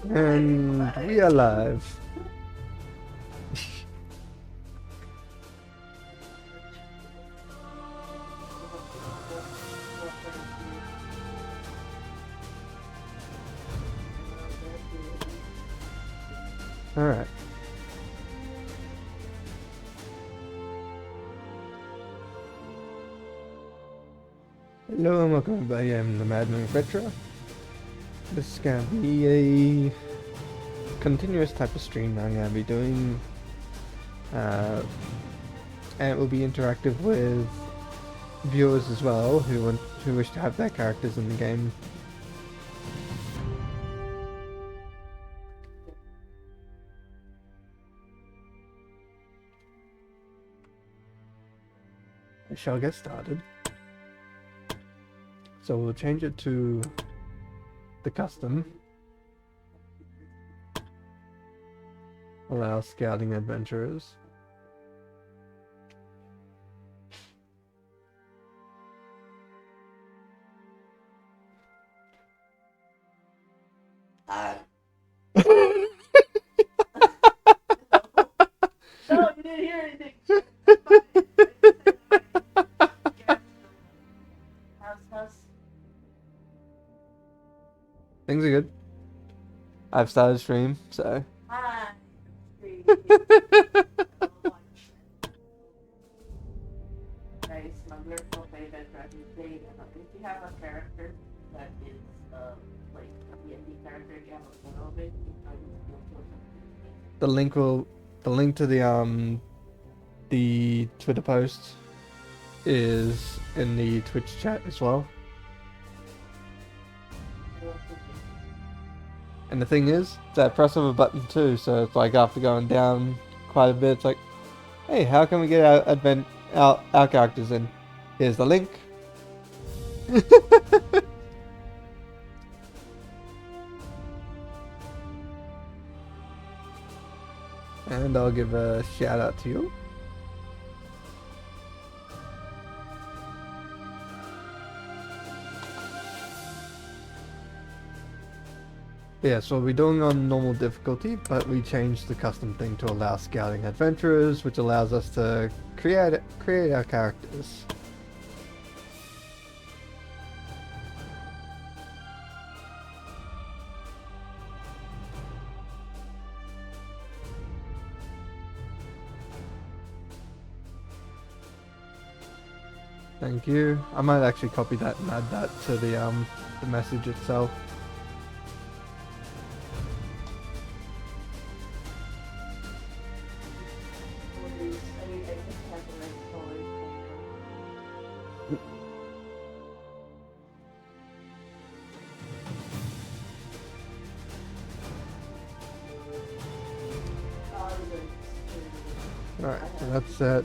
And we are live. Alright. Hello and welcome everybody, I'm the Mad Manufacturer. This is going to be a continuous type of stream I'm going to be doing. And it will be interactive with viewers as well who wish to have their characters in the game. I shall get started. So we'll change it to the custom. Allow scouting adventurers. No, you didn't hear anything. How's Things are good. I've started stream, so. hi. Nice, smuggler will play that driving thing. If you have a character that is like a D&D character, you have a photo of it, you can The link to the Twitter post is in the Twitch chat as well. And the thing is, it's that press of a button too, so it's like after going down quite a bit, it's like, hey, how can we get our characters in? Here's the link. And I'll give a shout out to you. Yeah, so we'll be doing on normal difficulty, but we changed the custom thing to allow scouting adventurers, which allows us to create our characters. Thank you. I might actually copy that and add that to the message itself. Alright, so that's set.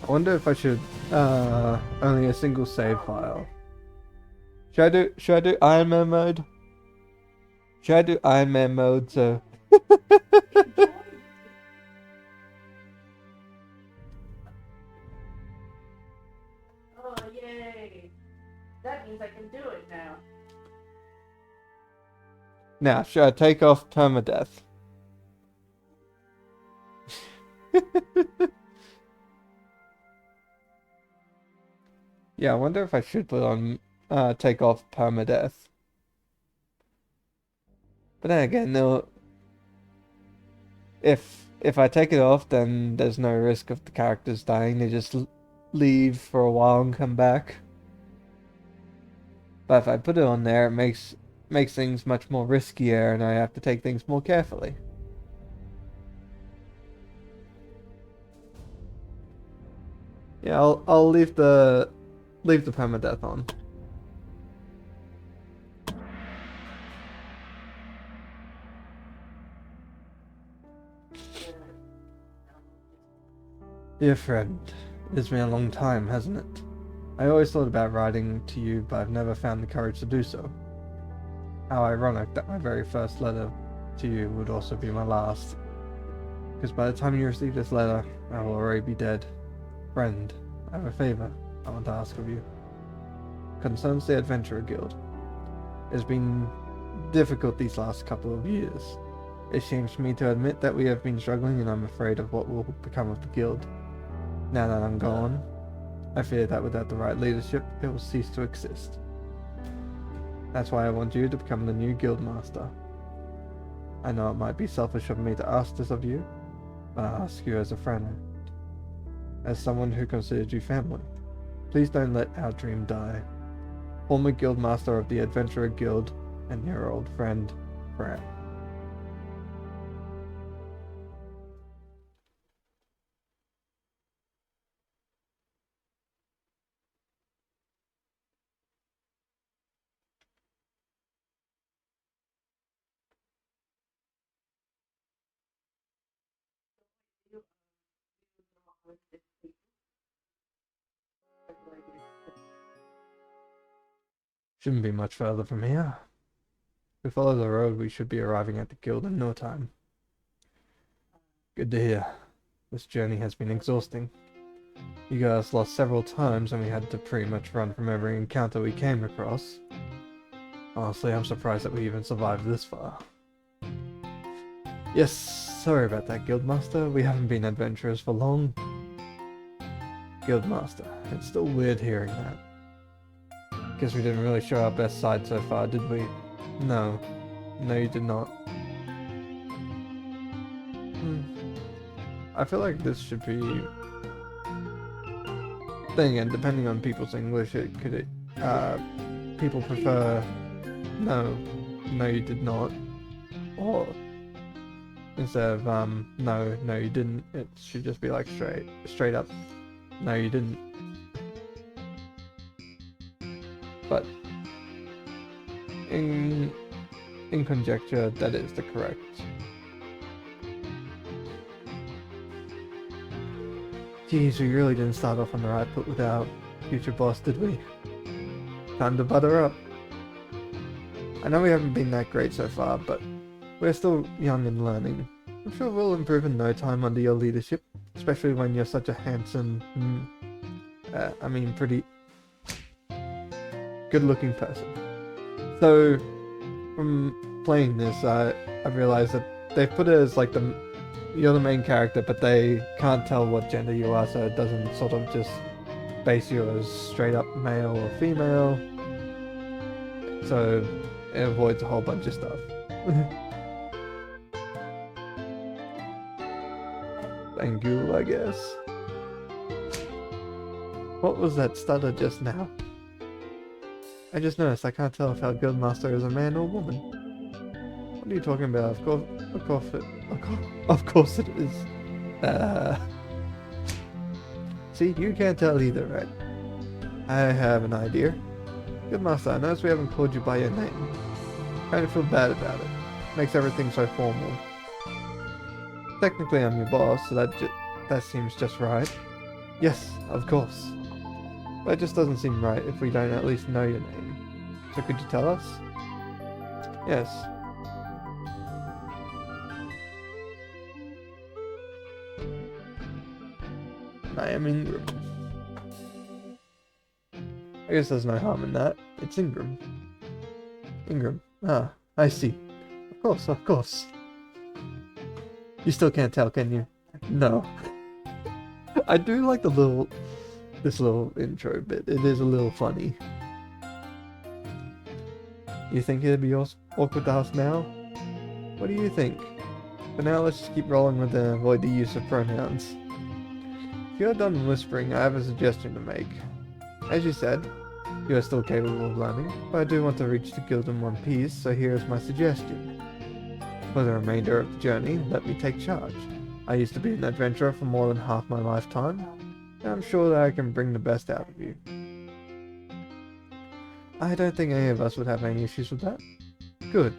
I wonder if I should only a single save file. Should I do Iron Man mode? Should I do Iron Man mode so Oh, yay. That means I can do it now. now should I take off permadeath? Yeah, I wonder if I should put on take off permadeath. But then again, no. If I take it off, then there's no risk of the characters dying. They just leave for a while and come back. But if I put it on there, it makes things much more riskier, and I have to take things more carefully. Yeah, I'll leave the permadeath on. Dear friend, it's been a long time, hasn't it? I always thought about writing to you, but I've never found the courage to do so. How ironic that my very first letter to you would also be my last. Because by the time you receive this letter, I will already be dead. Friend, I have a favor. I want to ask of you concerns the Adventurer Guild. It's been difficult these last couple of years. It shames me to admit that we have been struggling, and I'm afraid of what will become of the guild. Now that I'm gone, I fear that without the right leadership, it will cease to exist. That's why I want you to become the new guild master. I know it might be selfish of me to ask this of you, but I ask you as a friend, as someone who considers you family. Please don't let our dream die. Former guild master of the Adventurer Guild and your old friend, Brad. You talk with this people. Like, Shouldn't be much further from here. If we follow the road, we should be arriving at the guild in no time. Good to hear. This journey has been exhausting. You guys lost several times and we had to pretty much run from every encounter we came across. Honestly, I'm surprised that we even survived this far. Yes, sorry about that, Guildmaster. We haven't been adventurers for long. Guildmaster, it's still weird hearing that. Guess we didn't really show our best side so far, did we? No. No, you did not. I feel like this should be... Then again, depending on people's English, it could... people prefer... No. No, you did not. Or... Instead of, no, no, you didn't. It should just be like straight up. No, you didn't. But... In conjecture, that is the correct. Geez, we really didn't start off on the right foot with our future boss, did we? Time to butter up. I know we haven't been that great so far, but we're still young and learning. I'm sure we'll improve in no time under your leadership, especially when you're such a handsome, pretty good-looking person. So, from playing this, I realized that they've put it as like you're the main character, but they can't tell what gender you are, so it doesn't sort of just base you as straight up male or female. So it avoids a whole bunch of stuff. Thank you, I guess. What was that stutter just now? I just noticed I can't tell if our guildmaster is a man or woman. What are you talking about? Of course it is. See, you can't tell either, right? I have an idea. Guildmaster, I notice we haven't called you by your name. Kind of feel bad about it. Makes everything so formal. Technically, I'm your boss, so that seems just right. Yes, of course. But it just doesn't seem right if we don't at least know your name. So could you tell us? Yes. I am Ingram. I guess there's no harm in that. It's Ingram. Ingram. Ah, I see. Of course, of course. You still can't tell, can you? No. I do like this little intro bit. It is a little funny. You think it'd be awkward to ask now? What do you think? For now, let's just keep rolling with and avoid the use of pronouns. If you're done whispering, I have a suggestion to make. As you said, you are still capable of learning, but I do want to reach the guild in one piece, so here is my suggestion. For the remainder of the journey, let me take charge. I used to be an adventurer for more than half my lifetime, and I'm sure that I can bring the best out of you. I don't think any of us would have any issues with that. Good.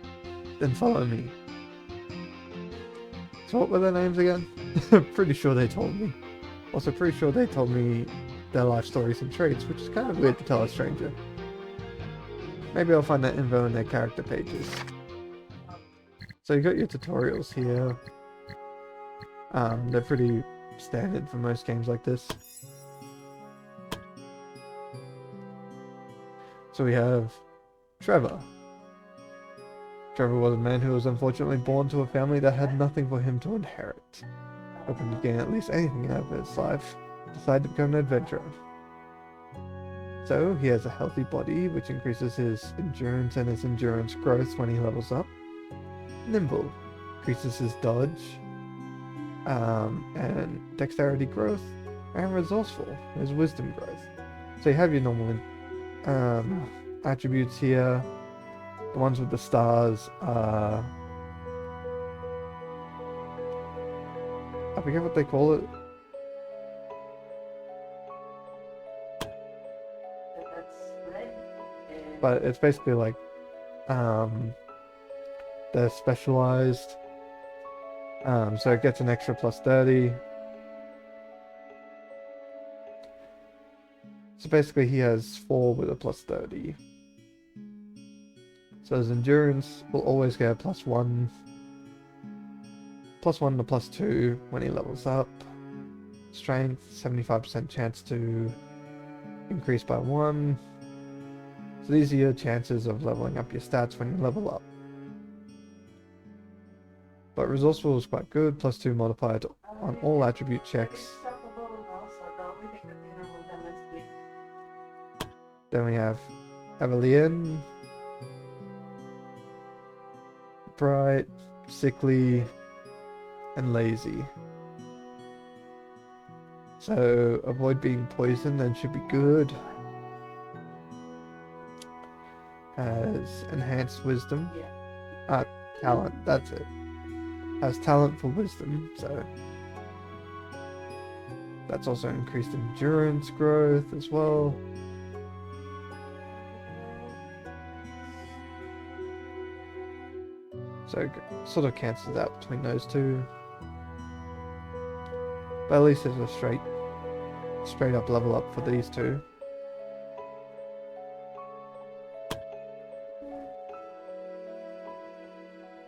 Then follow me. So what were their names again? Pretty sure they told me. Also pretty sure they told me their life stories and traits, which is kind of weird to tell a stranger. Maybe I'll find that info in their character pages. So you got your tutorials here. They're pretty standard for most games like this. So we have Trevor. Trevor was a man who was unfortunately born to a family that had nothing for him to inherit. Hoping to gain at least anything out of his life, decided to become an adventurer. So he has a healthy body, which increases his endurance and his endurance growth when he levels up. Nimble increases his dodge and dexterity growth, and resourceful, his wisdom growth. So you have your normal attributes here. The ones with the stars are... I forget what they call it. That's red. And But it's basically like they're specialized. So it gets an extra plus 30. So basically he has 4 with a plus 30. So his endurance will always get a plus 1. Plus 1 to plus 2 when he levels up. Strength, 75% chance to increase by 1. So these are your chances of leveling up your stats when you level up. But resourceful is quite good, plus 2 modifier on all attribute checks. Then we have Evelyn, bright, sickly, and lazy. So avoid being poisoned and should be good. Has enhanced wisdom. Talent, that's it. Has talent for wisdom, so that's also increased endurance growth as well. So it sort of cancels out between those two. But at least there's a straight up level up for these two.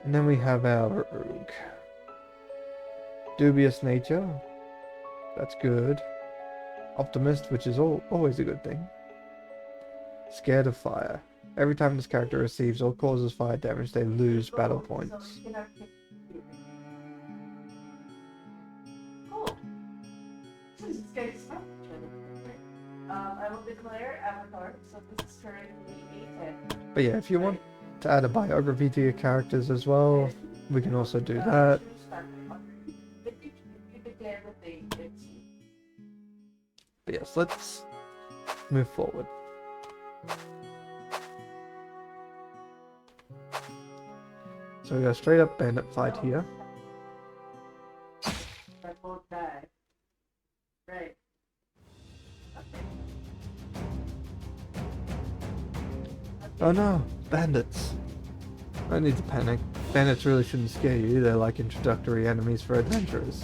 And then we have our rogue. Dubious nature. That's good. Optimist, which is always a good thing. Scared of fire. Every time this character receives or causes fire damage, they lose battle points. Cool. These guys smack each other. I will declare avatar, so this is currently A10. But yeah, if you want to add a biography to your characters as well, we can also do that. But yes, let's move forward. So we got a straight up bandit fight here. That both die. Right. Okay. Oh no, bandits. I need to panic. Bandits really shouldn't scare you, they're like introductory enemies for adventurers.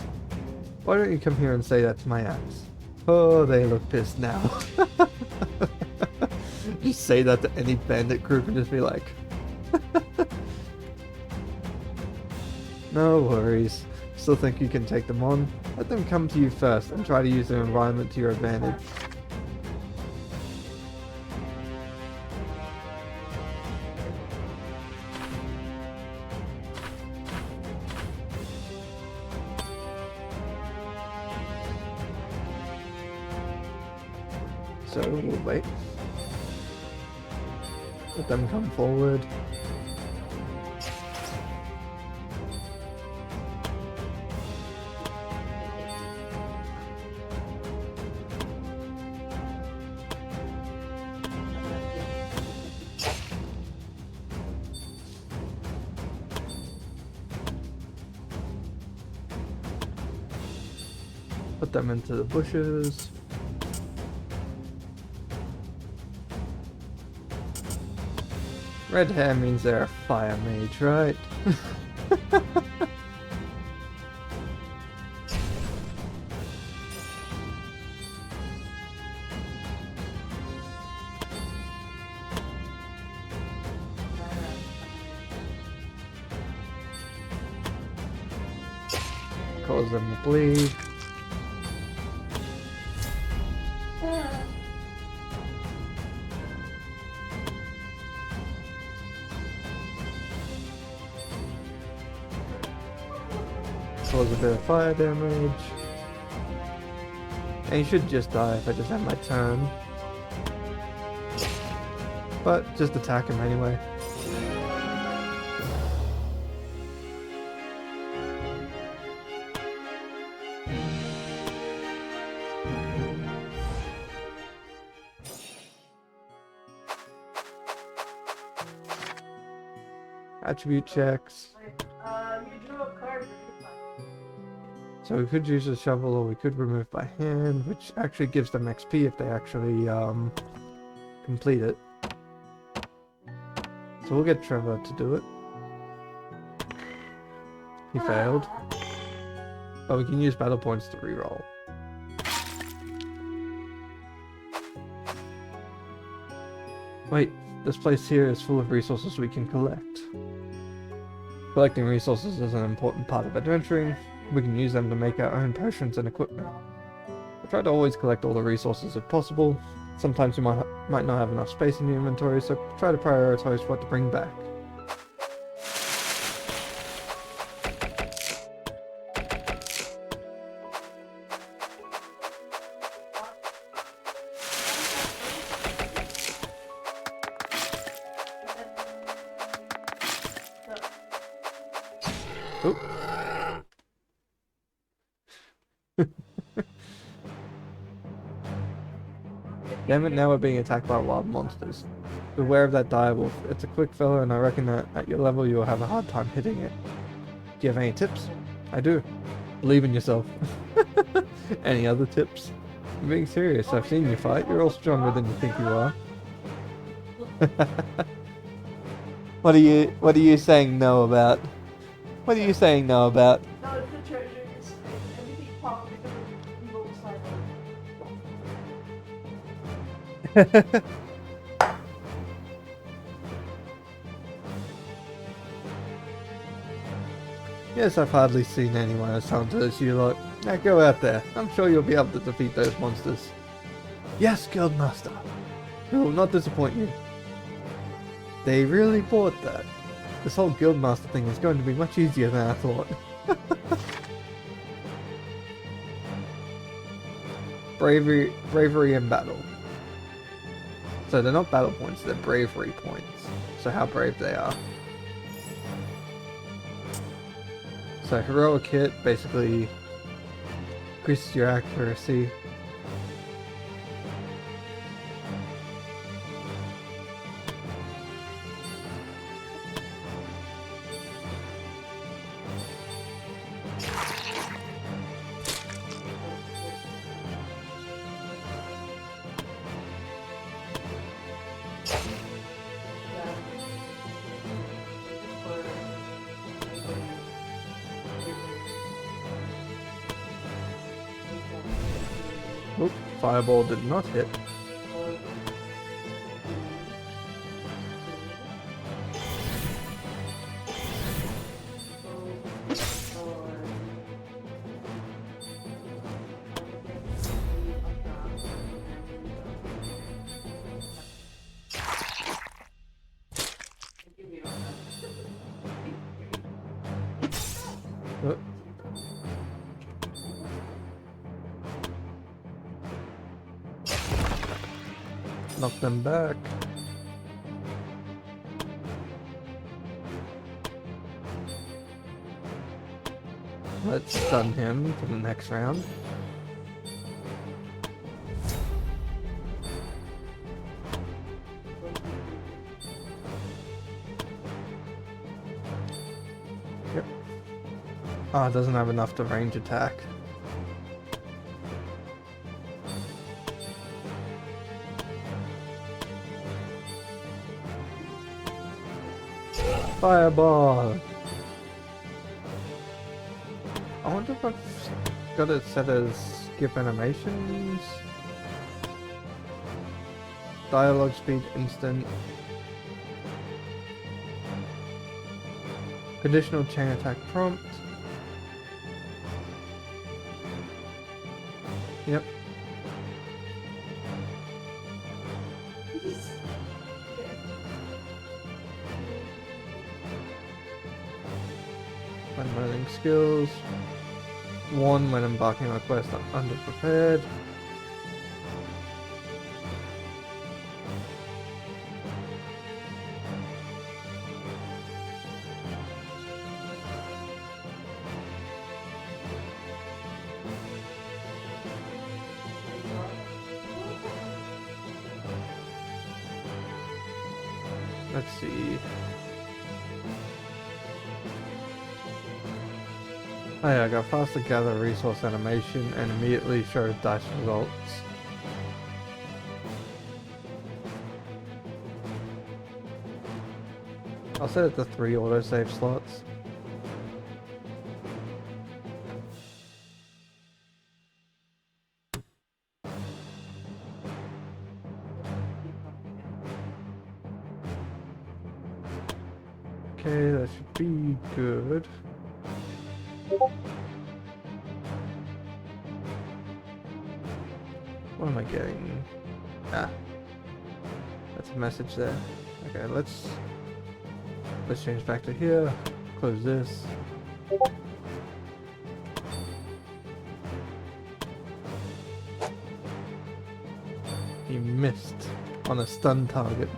Why don't you come here and say that to my axe? Oh, they look pissed now. Just say that to any bandit group and just be like... No worries. Still think you can take them on? Let them come to you first and try to use their environment to your advantage. So we'll wait. Let them come forward. Put them into the bushes. Red hair means they're a fire mage, right? Cause them to bleed. cause a bit of fire damage. And he should just die if I just have my turn. But just attack him anyway. Attribute checks. You drew a card. So we could use a shovel or we could remove by hand, which actually gives them XP if they actually complete it. So we'll get Trevor to do it. He failed. But we can use battle points to reroll. Wait, this place here is full of resources we can collect. Collecting resources is an important part of adventuring. We can use them to make our own potions and equipment. I try to always collect all the resources if possible. Sometimes we might not have enough space in the inventory, so try to prioritize what to bring back. Oop. Damn it, now we're being attacked by wild monsters. Beware of that direwolf. It's a quick fella and I reckon that at your level you'll have a hard time hitting it. Do you have any tips? I do. Believe in yourself. Any other tips? I'm being serious, I've seen you fight. You're all stronger than you think you are. What are you saying no about? What are you saying no about? No, it's the treasures. Everything popped because of evil cycle. Yes, I've hardly seen anyone as talented as you lot. Now go out there. I'm sure you'll be able to defeat those monsters. Yes, Guildmaster. We will not disappoint you. They really bought that. This whole Guildmaster thing is going to be much easier than I thought. Bravery in battle. So they're not battle points, they're bravery points. So how brave they are. So heroic hit basically increases your accuracy. Oop, fireball did not hit. Oh. Knock them back. Let's stun him for the next round. Yep. Ah, it doesn't have enough to range attack. Fireball! I wonder if I've got it set as skip animations. Dialogue speed instant. Conditional chain attack prompt. Yep. Learning skills. Warn when embarking on a quest underprepared. Let's see. Oh yeah, I got faster gather resource animation and immediately show dice results. I'll set it to 3 autosave slots. Okay, that should be good. What am I getting? Ah, that's a message there. Okay, let's change back to here. Close this. He missed on a stun target.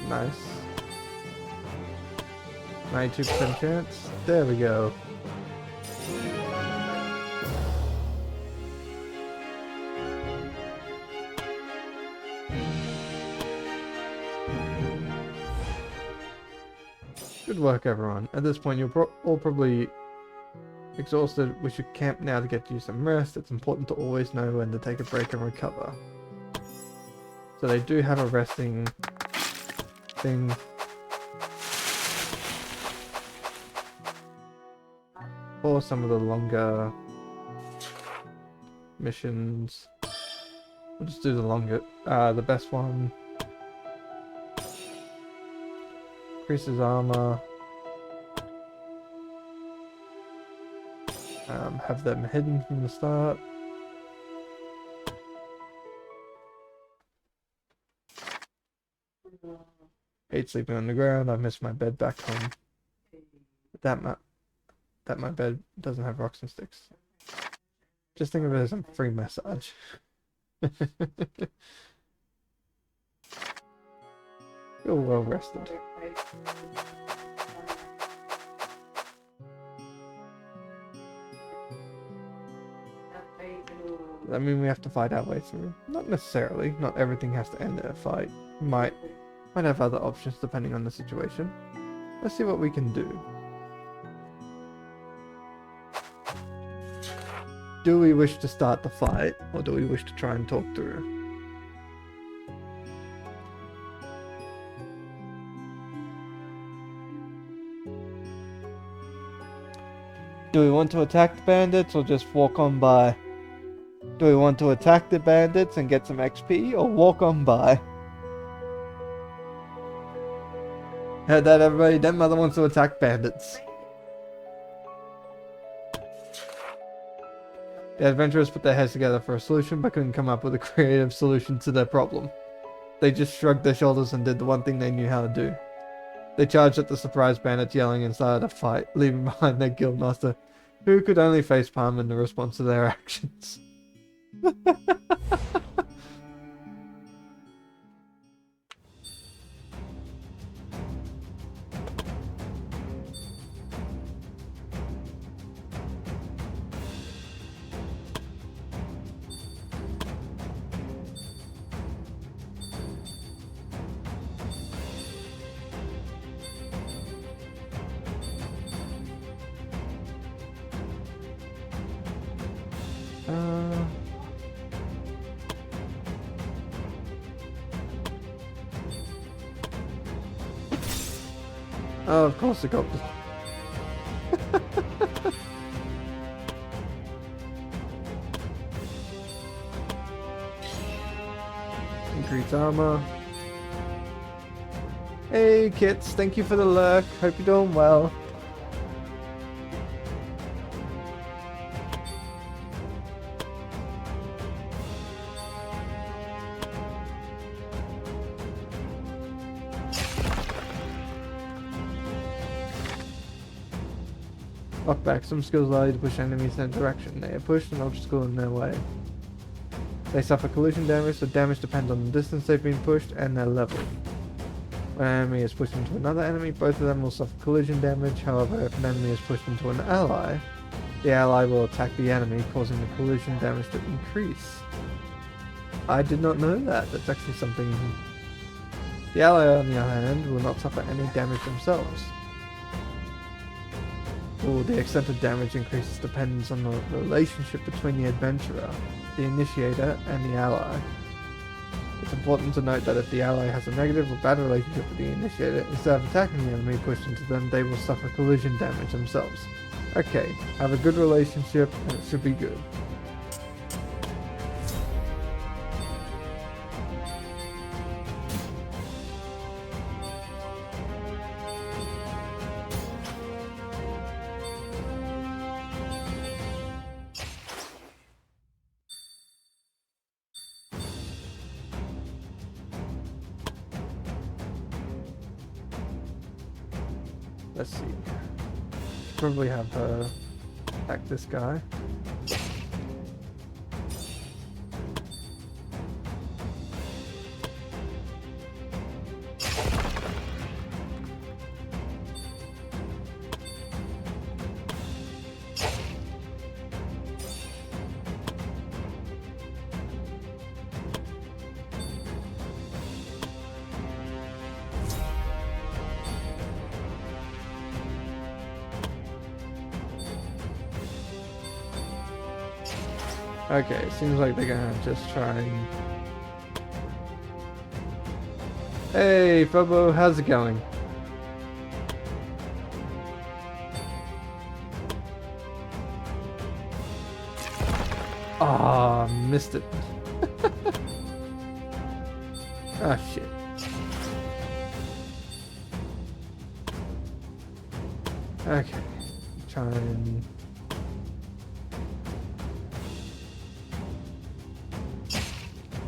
Nice. 92% chance. There we go. Good work, everyone. At this point, you're all probably exhausted. We should camp now to get you some rest. It's important to always know when to take a break and recover. So they do have a resting thing. For some of the longer missions. We'll just do the best one. Increases armor. Have them hidden from the start. Hate sleeping on the ground. I miss my bed back home. That my bed doesn't have rocks and sticks. Just think of it as a free massage. Feel well rested. Does that mean we have to fight our way through? Not necessarily. Not everything has to end in a fight. Might have other options depending on the situation. Let's see what we can do. Do we wish to start the fight, or do we wish to try and talk through? Do we want to attack the bandits, or just walk on by? Do we want to attack the bandits and get some XP, or walk on by? Heard that, everybody? That mother wants to attack bandits. The adventurers put their heads together for a solution, but couldn't come up with a creative solution to their problem. They just shrugged their shoulders and did the one thing they knew how to do. They charged at the surprised bandits, yelling and started a fight, leaving behind their guildmaster, who could only facepalm in the response to their actions. Oh, of course it got... Increase armor. Hey kits, thank you for the lurk. Hope you're doing well. Knockback. Some skills allow you to push enemies in a direction. They are pushed and obstacle in their way. They suffer collision damage. The damage depends on the distance they've been pushed and their level. When an enemy is pushed into another enemy, both of them will suffer collision damage. However, if an enemy is pushed into an ally, the ally will attack the enemy, causing the collision damage to increase. I did not know that. That's actually something... The ally, on the other hand, will not suffer any damage themselves. The extent of damage increases depends on the relationship between the adventurer, the initiator, and the ally. It's important to note that if the ally has a negative or bad relationship with the initiator, instead of attacking the enemy pushed into them, they will suffer collision damage themselves. Okay, have a good relationship and it should be good. Let's see. Probably have her attack this guy. Okay, it seems like they're gonna just try and... Hey, Fobo, how's it going? Ah, missed it. Ah, shit. Okay, try and...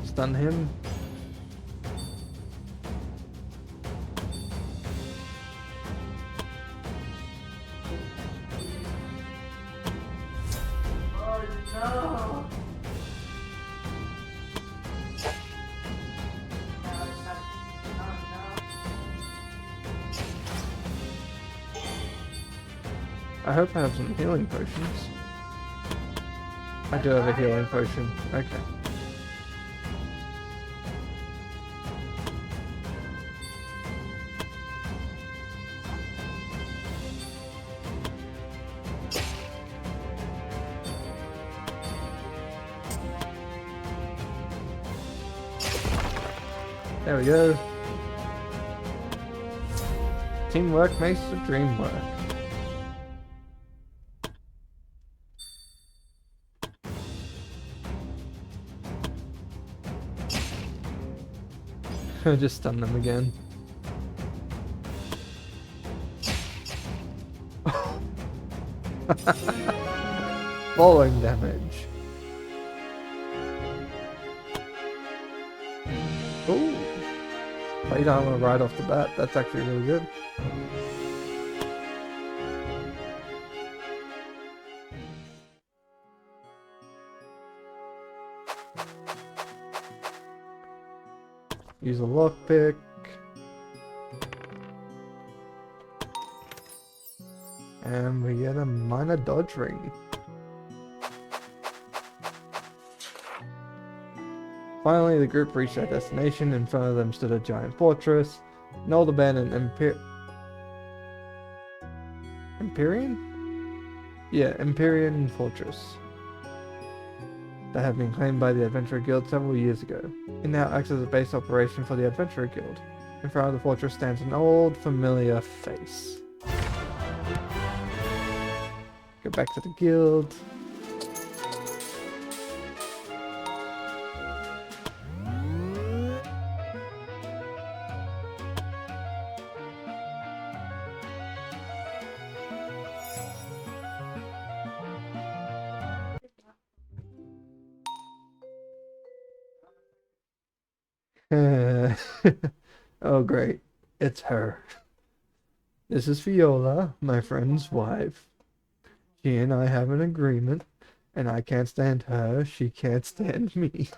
stun him. Oh no! I hope I have some healing potions. I do have a healing potion. Okay. There we go. Teamwork makes the dream work. Just stun them again. Falling damage. Ooh. Plate armor right off the bat. That's actually really good. Use a lockpick. And we get a minor dodge ring. Finally, the group reached their destination. In front of them stood a giant fortress, an old abandoned Empyrean? Yeah, Empyrean fortress that had been claimed by the Adventurer Guild several years ago. It now acts as a base operation for the Adventurer Guild. In front of the fortress stands an old, familiar face. Go back to the guild. Oh great, it's her. This is Viola, my friend's wife. She and I have an agreement, and I can't stand her, she can't stand me.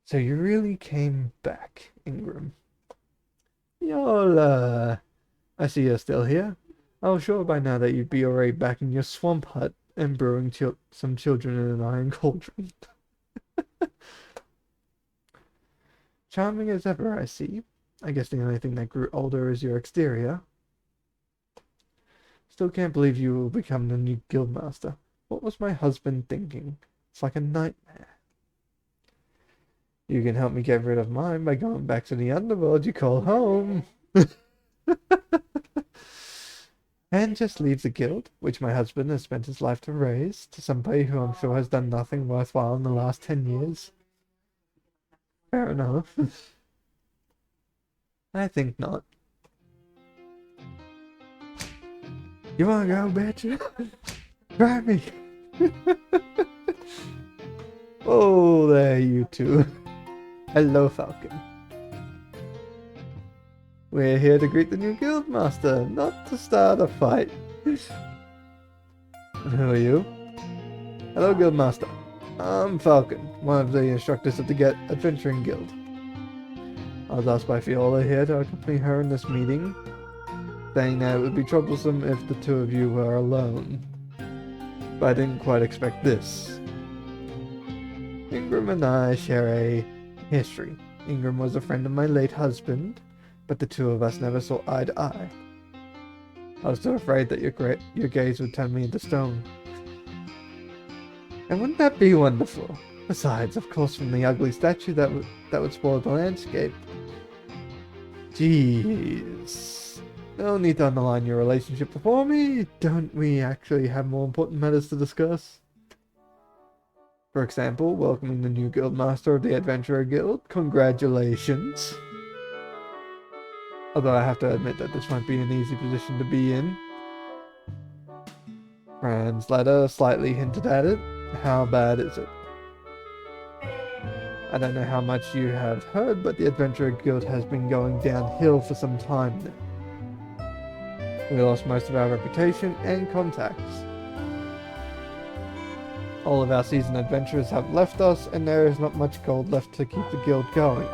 So you really came back, Ingram. I see you're still here. I was sure by now that you'd be already back in your swamp hut and brewing some children in an iron cauldron. Charming as ever, I see. I guess the only thing that grew older is your exterior. Still can't believe you will become the new guildmaster. What was my husband thinking? It's like a nightmare. You can help me get rid of mine by going back to the underworld you call home. And just leave the guild, which my husband has spent his life to raise, to somebody who I'm sure has done nothing worthwhile in the last 10 years. Fair enough. I think not. You wanna go, bitch? Try me. Oh, there you two. Hello, Falcon. We're here to greet the new guildmaster, not to start a fight. Who are you? Hello, guildmaster. I'm Falcon, one of the instructors of the Adventuring Guild. I was asked by Fiona here to accompany her in this meeting, saying that it would be troublesome if the two of you were alone. But I didn't quite expect this. Ingram and I share a history. Ingram was a friend of my late husband, but the two of us never saw eye to eye. I was too afraid that your gaze would turn me into stone. And wouldn't that be wonderful? Besides, of course, from the ugly statue that would spoil the landscape. Jeez. No need to underline your relationship before me. Don't we actually have more important matters to discuss? For example, welcoming the new guildmaster of the Adventurer Guild. Congratulations. Although I have to admit that this won't be an easy position to be in. Fran's letter slightly hinted at it. How bad is it? I don't know how much you have heard, but the Adventurer Guild has been going downhill for some time now. We lost most of our reputation and contacts. All of our seasoned adventurers have left us, and there is not much gold left to keep the guild going.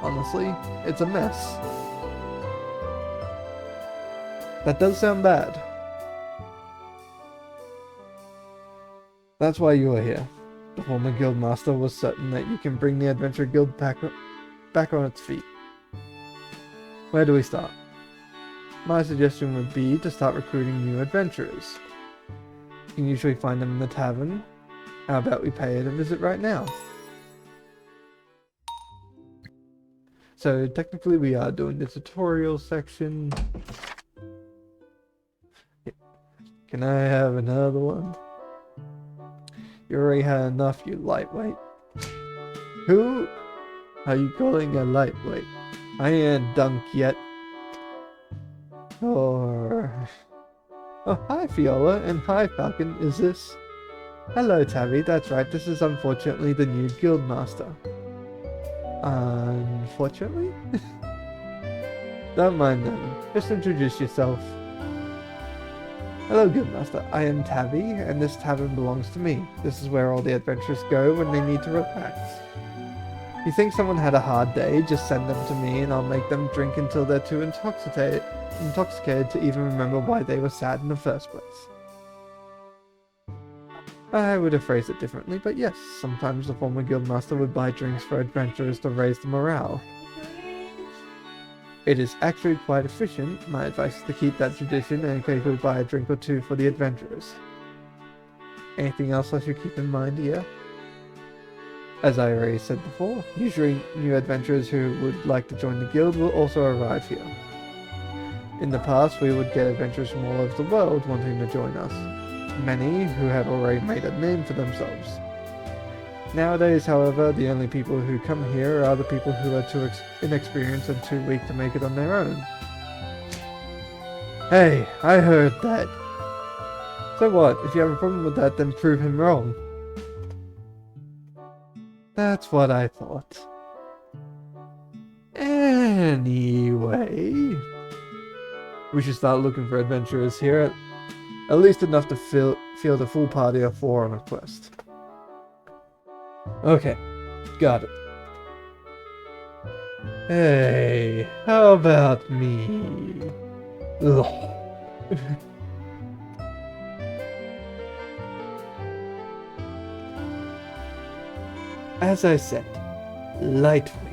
Honestly, it's a mess. That does sound bad. That's why you are here. The former guildmaster was certain that you can bring the Adventure Guild back on its feet. Where do we start? My suggestion would be to start recruiting new adventurers. You can usually find them in the tavern. How about we pay it a visit right now? So technically we are doing the tutorial section. Can I have another one? You already had enough, you lightweight. Who are you calling a lightweight? I ain't dunk yet. Or... Oh, hi Fiola, and hi Falcon, is this? Hello Tabby, that's right, this is unfortunately the new guildmaster. Unfortunately? Don't mind them, just introduce yourself. Hello Guildmaster, I am Tabby, and this tavern belongs to me. This is where all the adventurers go when they need to relax. You think someone had a hard day, just send them to me and I'll make them drink until they're too intoxicated to even remember why they were sad in the first place. I would have phrased it differently, but yes, sometimes the former guildmaster would buy drinks for adventurers to raise the morale. It is actually quite efficient. My advice is to keep that tradition and occasionally buy a drink or two for the adventurers. Anything else I should keep in mind here? As I already said before, usually new adventurers who would like to join the guild will also arrive here. In the past, we would get adventurers from all over the world wanting to join us. Many who have already made a name for themselves. Nowadays, however, the only people who come here are the people who are too inexperienced and too weak to make it on their own. Hey, I heard that. So what? If you have a problem with that, then prove him wrong. That's what I thought. Anyway... We should start looking for adventurers here. At least enough to field a full party of 4 on a quest. Okay, got it. Hey, how about me? Ugh. As I said, lightweight.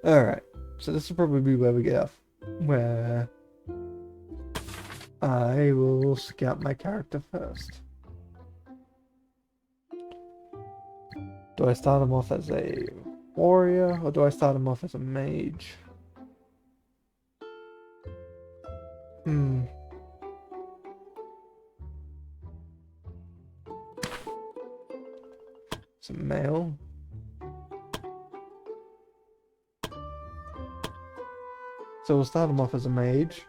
Alright, so this will probably be where we get off. Where I will scout my character first. Do I start him off as a warrior, or do I start him off as a mage? It's a male. So we'll start him off as a mage.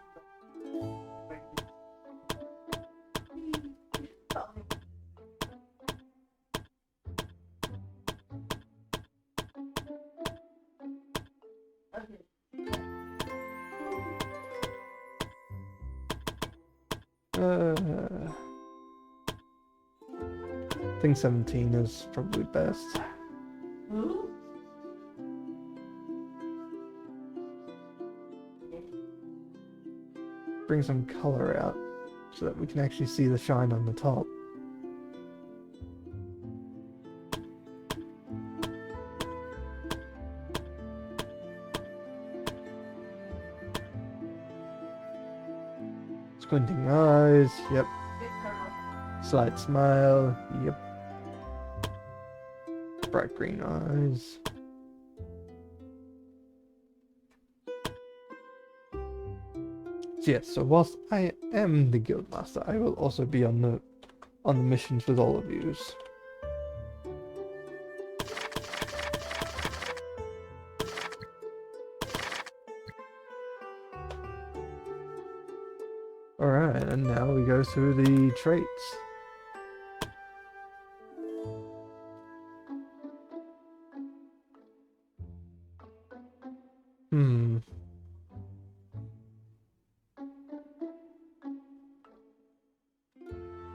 I think 17 is probably best. Who? Bring some color out so that we can actually see the shine on the top. Squinting eyes, yep. Slight smile, yep. Bright green eyes. So yes, so whilst I am the guildmaster, I will also be on the missions with all of yous. Alright, and now we go through the traits.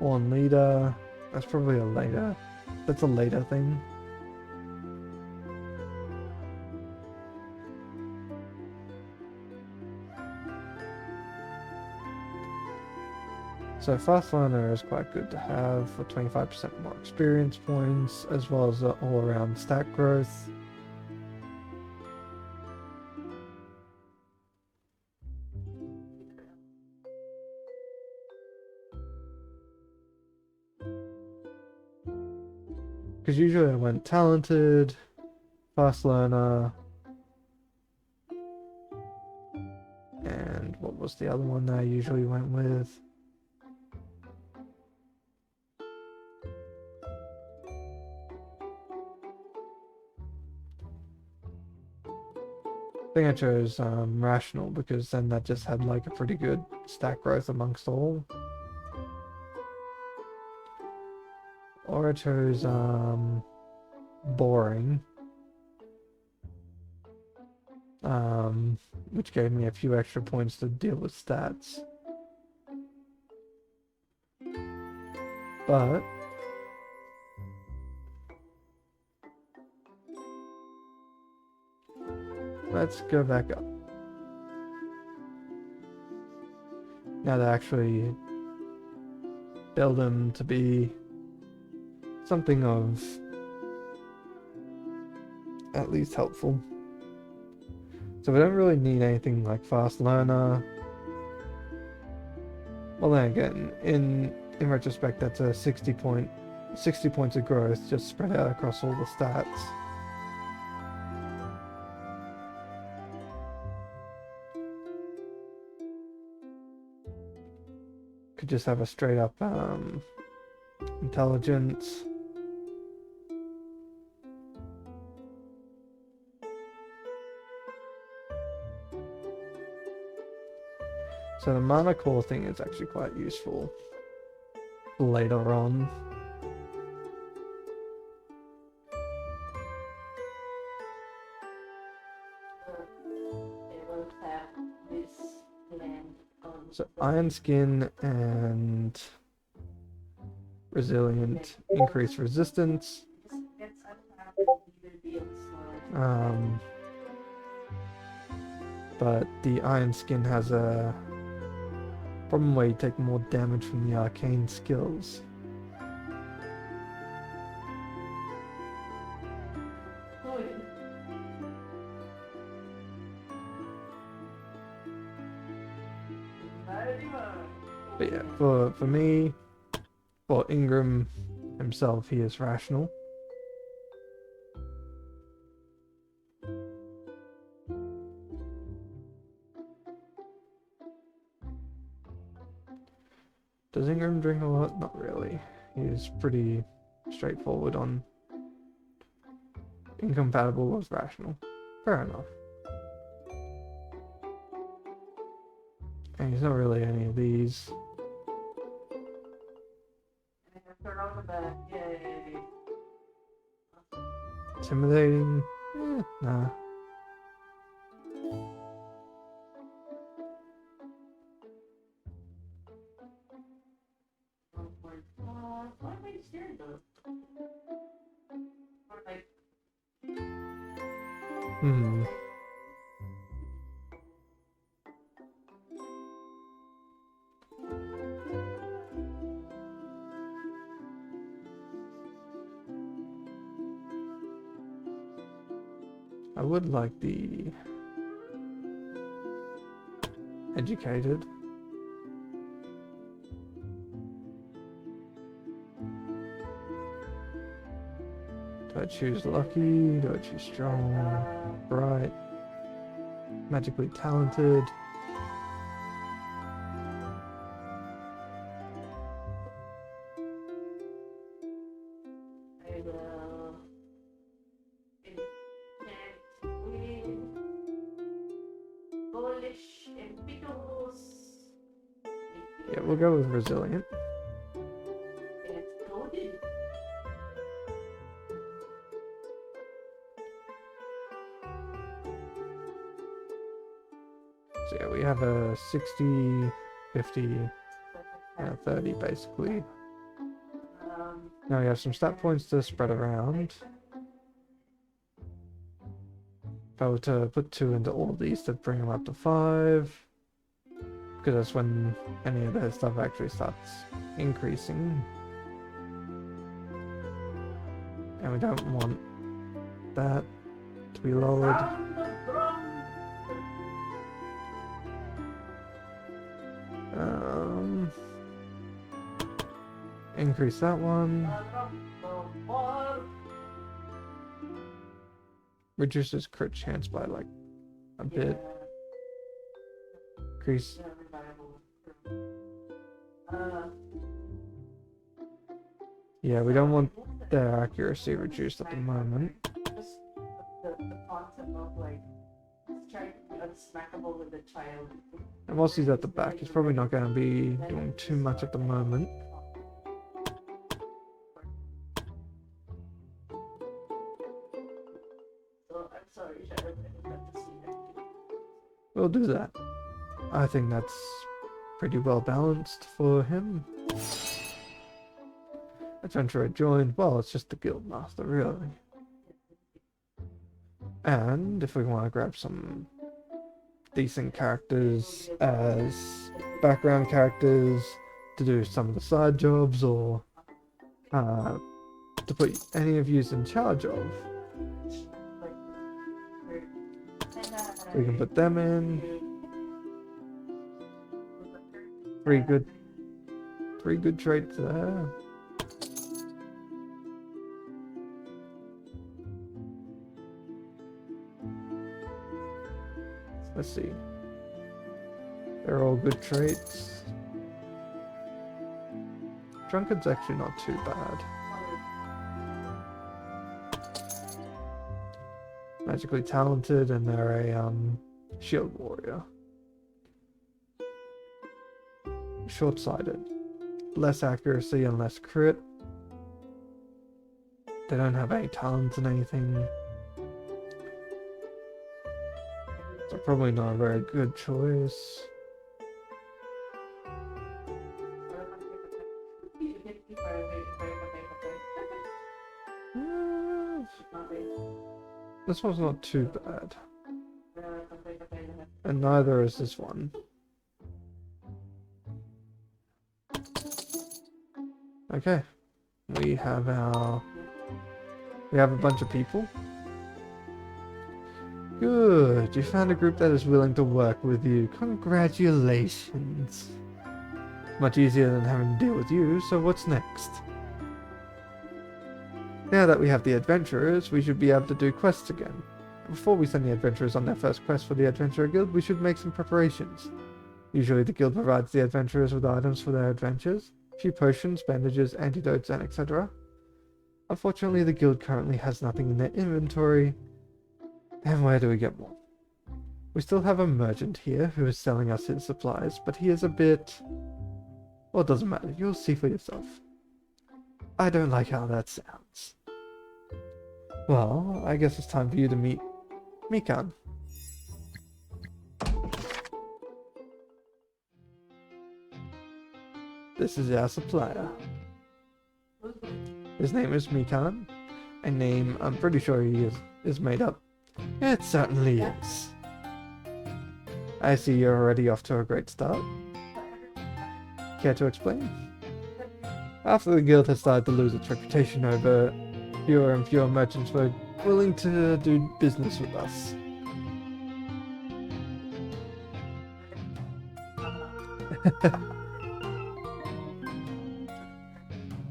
One leader. That's probably a later. That's a later thing. So fast learner is quite good to have for 25% more experience points, as well as all-around stat growth. Because usually I went talented, fast learner, and what was the other one that I usually went with? I think I chose rational because then that just had like a pretty good stat growth amongst all. Or I chose boring, which gave me a few extra points to deal with stats. But let's go back up. Now to actually build him to be something of at least helpful. So we don't really need anything like fast learner. Well then again, in retrospect that's a 60 points of growth just spread out across all the stats. Could just have a straight up intelligence. So the mana core thing is actually quite useful later on. So Iron Skin and Resilient increase resistance. Just gets unhappy either being slow. But the Iron Skin has a problem where you take more damage from the arcane skills. Oh, yeah. But yeah, for me, for Ingram himself, he is rational. Does Ingram drink a lot? Not really. He's pretty straightforward on incompatible with rational. Fair enough. And he's not really any of these. Yay. Intimidating? Nah. Oh my god. Why am I scared though? Or like, Hmm. I would like the educated. Do I choose lucky? Do I choose strong? Bright? Magically talented? I will enchant with bullish impetus. Yeah, we'll go with resilient. It's loaded. So yeah, we have a 60, 50, and a 30 basically. Now we have some stat points to spread around. If I were to put 2 into all these to bring them up to 5, because that's when any of their stuff actually starts increasing. And we don't want that to be lowered. Sound the drum. Increase that one. The war. Reduces crit chance by like a bit. Increase. Yeah, revival. Yeah, we don't want their accuracy reduced at the moment. Just the concept of like trying to be unsmackable with the child. And whilst he's at the back, he's probably not going to be doing too much at the moment. So I'm sorry, Sharon, I got to see that. We'll do that. I think that's pretty well balanced for him. Adventurer joined. Well, it's just the guild master, really. And if we want to grab some decent characters as background characters to do some of the side jobs, or to put any of you in charge of, we can put them in. Three good traits there. Let's see. They're all good traits. Drunkard's actually not too bad. Magically talented, and they're a shield warrior. Short-sighted. Less accuracy and less crit. They don't have any talent in anything. So probably not a very good choice. have. This one's not too bad. And neither is this one. Okay. We have a bunch of people. Good. You found a group that is willing to work with you. Congratulations. Much easier than having to deal with you, so what's next? Now that we have the adventurers, we should be able to do quests again. Before we send the adventurers on their first quest for the Adventurer Guild, we should make some preparations. Usually the guild provides the adventurers with items for their adventures, a few potions, bandages, antidotes, and etc. Unfortunately, the guild currently has nothing in their inventory. And where do we get more? We still have a merchant here who is selling us his supplies, but he is a bit... Well, it doesn't matter. You'll see for yourself. I don't like how that sounds. Well, I guess it's time for you to meet Mikan. This is our supplier. His name is Mikan. A name I'm pretty sure he is made up. It certainly is. I see you're already off to a great start. Care to explain? After the guild had started to lose its reputation over fewer and fewer merchants were willing to do business with us.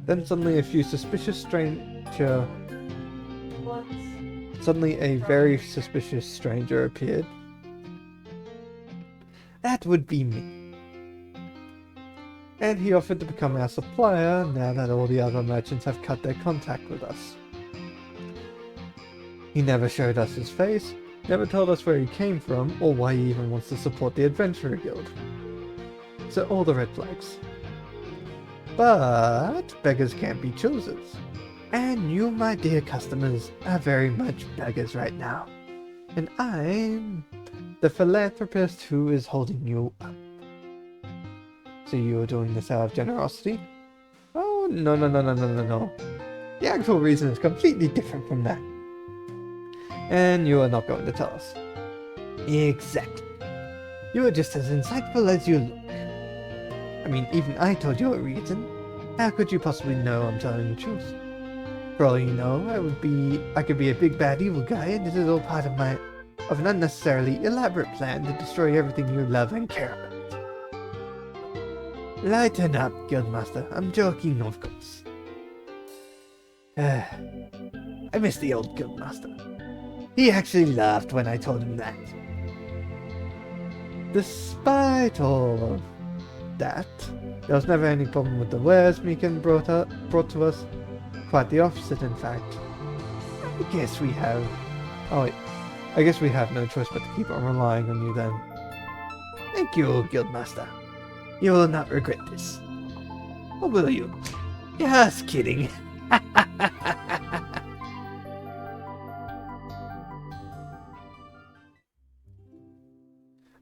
Then suddenly a very suspicious stranger appeared. That would be me. And he offered to become our supplier now that all the other merchants have cut their contact with us. He never showed us his face, never told us where he came from, or why he even wants to support the Adventurer Guild. So all the red flags. But beggars can't be choosers. And you, my dear customers, are very much beggars right now. And I'm the philanthropist who is holding you up. So you are doing this out of generosity? Oh, no. The actual reason is completely different from that. And you are not going to tell us. Exactly. You are just as insightful as you look. I mean, even I told you a reason. How could you possibly know I'm telling the truth? For all you know, I could be a big bad evil guy, and this is all part of an unnecessarily elaborate plan to destroy everything you love and care about. Lighten up, Guildmaster. I'm joking, of course. I miss the old Guildmaster. He actually laughed when I told him that. Despite all of that, there was never any problem with the wares Mikan brought to us. Quite the opposite, in fact. I guess we have no choice but to keep on relying on you then. Thank you, Guildmaster. You will not regret this. Or will you? Just kidding.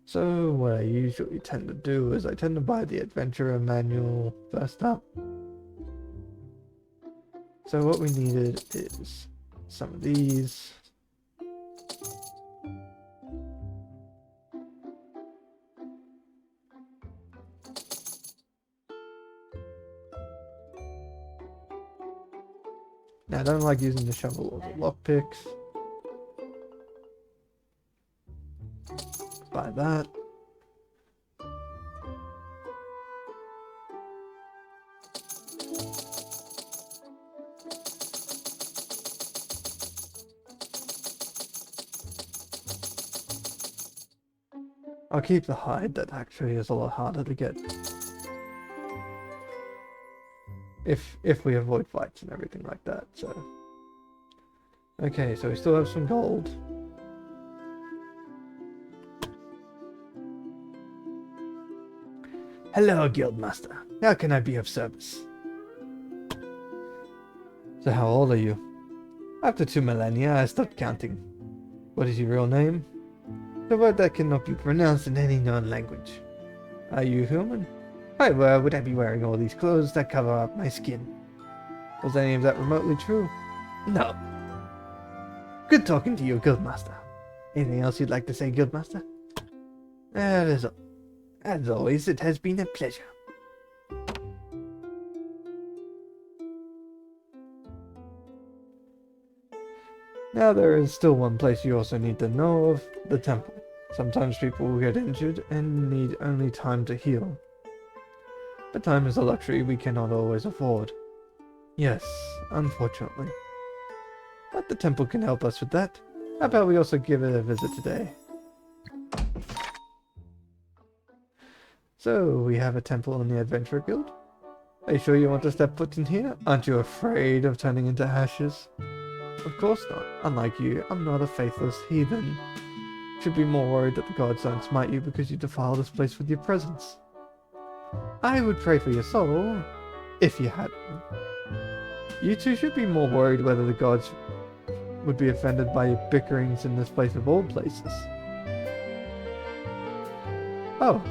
So what I usually tend to do is I tend to buy the Adventurer Manual first up. So what we needed is some of these. Now I don't like using the shovel or the lockpicks. Buy that. I'll keep the hide, that actually is a lot harder to get. If we avoid fights and everything like that, so. Okay, so we still have some gold. Hello, Guildmaster. How can I be of service? So how old are you? After 2 millennia, I stopped counting. What is your real name? The word that cannot be pronounced in any known language. Are you human? Why would I be wearing all these clothes that cover up my skin? Was any of that remotely true? No. Good talking to you, Guildmaster. Anything else you'd like to say, Guildmaster? As always, it has been a pleasure. Now there is still one place you also need to know of, the temple. Sometimes people will get injured and need only time to heal. But time is a luxury we cannot always afford. Yes, unfortunately. But the temple can help us with that. How about we also give it a visit today? So, we have a temple in the Adventurer Guild? Are you sure you want to step foot in here? Aren't you afraid of turning into ashes? Of course not. Unlike you, I'm not a faithless heathen. Should be more worried that the gods don't smite you because you defile this place with your presence. I would pray for your soul, if you had one. You two should be more worried whether the gods would be offended by your bickerings in this place of all places. Oh.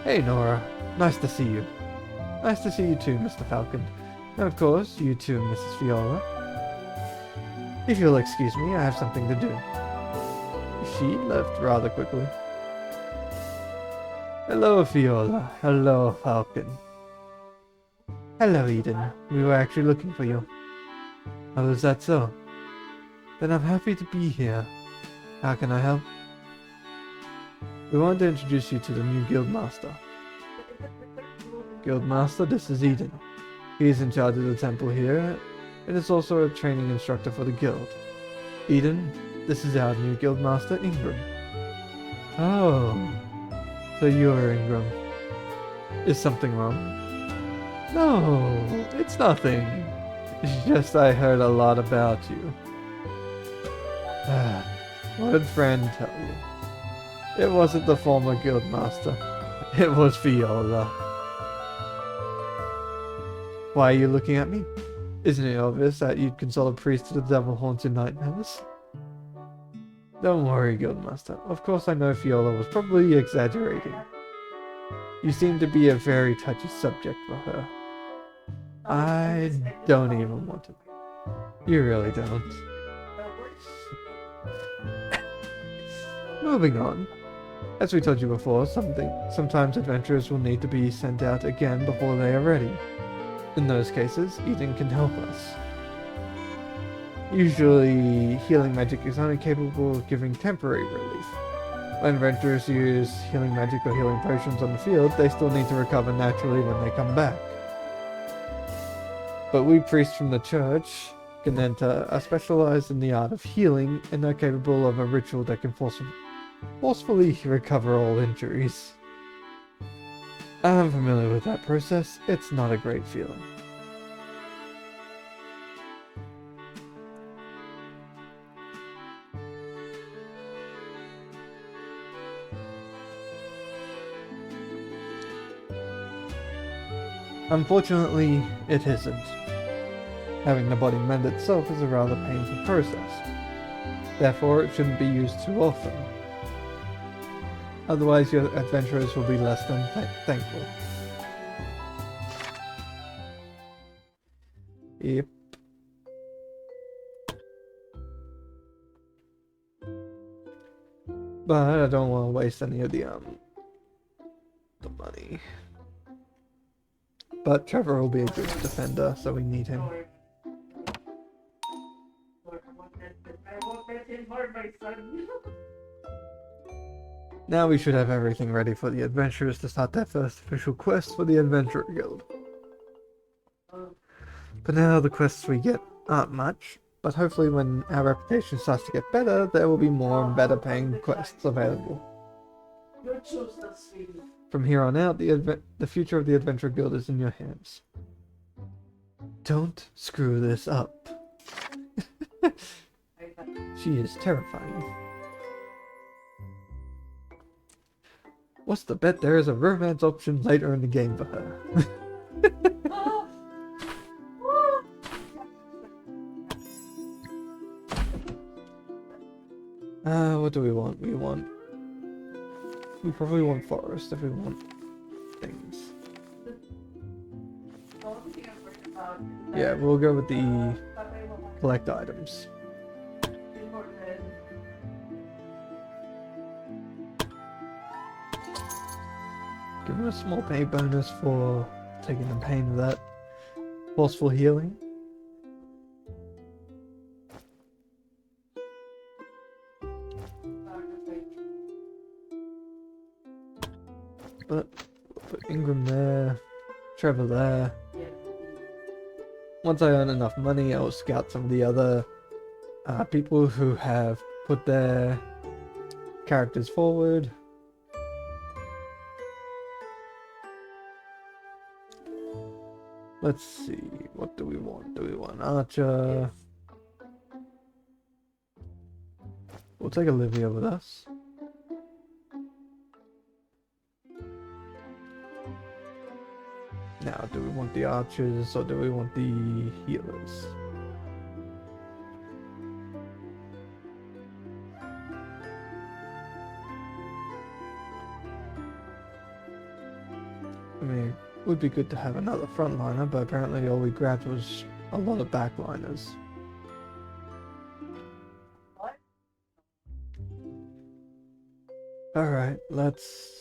Hey, Nora. Nice to see you. Nice to see you too, Mr. Falcon. And of course, you too, Mrs. Viola. If you'll excuse me, I have something to do. She left rather quickly. Hello, Viola. Hello, Falcon. Hello, Eden. We were actually looking for you. Oh, is that so? Then I'm happy to be here. How can I help? We wanted to introduce you to the new Guildmaster. Guildmaster, this is Eden. He is in charge of the temple here, and is also a training instructor for the guild. Eden, this is our new Guildmaster, Ingram. Oh, so you're Ingram. Is something wrong? No, it's nothing. It's just I heard a lot about you. What did Fran tell you? It wasn't the former Guildmaster. It was Viola. Why are you looking at me? Isn't it obvious that you'd consult a priest to the devil-haunted nightmares? Don't worry, Guildmaster. Of course I know Viola was probably exaggerating. You seem to be a very touchy subject for her. I don't even want to. You really don't. Moving on. As we told you before, sometimes adventurers will need to be sent out again before they are ready. In those cases, Eden can help us. Usually, healing magic is only capable of giving temporary relief. When adventurers use healing magic or healing potions on the field, they still need to recover naturally when they come back. But we priests from the church, Ganenta, are specialized in the art of healing and are capable of a ritual that can forcefully recover all injuries. I'm familiar with that process. It's not a great feeling. Unfortunately, it isn't. Having the body mend itself is a rather painful process. Therefore, it shouldn't be used too often. Otherwise, your adventurers will be less than thankful. Yep. But I don't want to waste any of the money. But Trevor will be a good defender, so we need him. I won't let him harm my son. Now we should have everything ready for the adventurers to start their first official quest for the Adventurer Guild. For now, the quests we get aren't much, but hopefully when our reputation starts to get better, there will be more and better paying quests available. You choose the sweet. From here on out, the future of the Adventurer Guild is in your hands. Don't screw this up. She is terrifying. What's the bet there is a romance option later in the game for her? What do we want? We probably want forest if we want things. Yeah, we'll go with the collect items. Give him a small pain bonus for taking the pain of that forceful healing. But we'll put Ingram there, Trevor there. Once I earn enough money, I'll scout some of the other people who have put their characters forward. Let's see, what do we want? Do we want Archer? We'll take Olivia with us. Now, do we want the archers or do we want the healers? I mean, it would be good to have another frontliner, but apparently all we grabbed was a lot of backliners. What? Alright, let's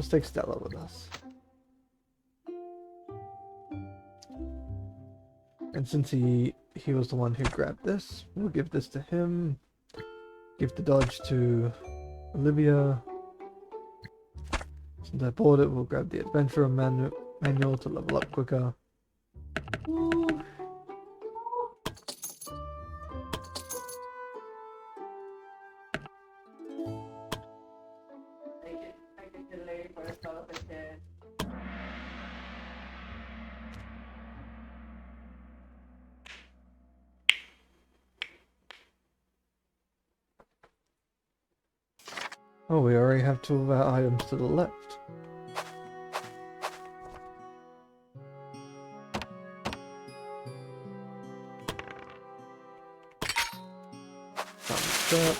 take Stella with us. And since he was the one who grabbed this, we'll give this to him. Give the dodge to Olivia. Since I bought it, we'll grab the adventurer manual to level up quicker. I can delay for as long as I can. Oh, we already have 2 of our items to the left. Thumbs up.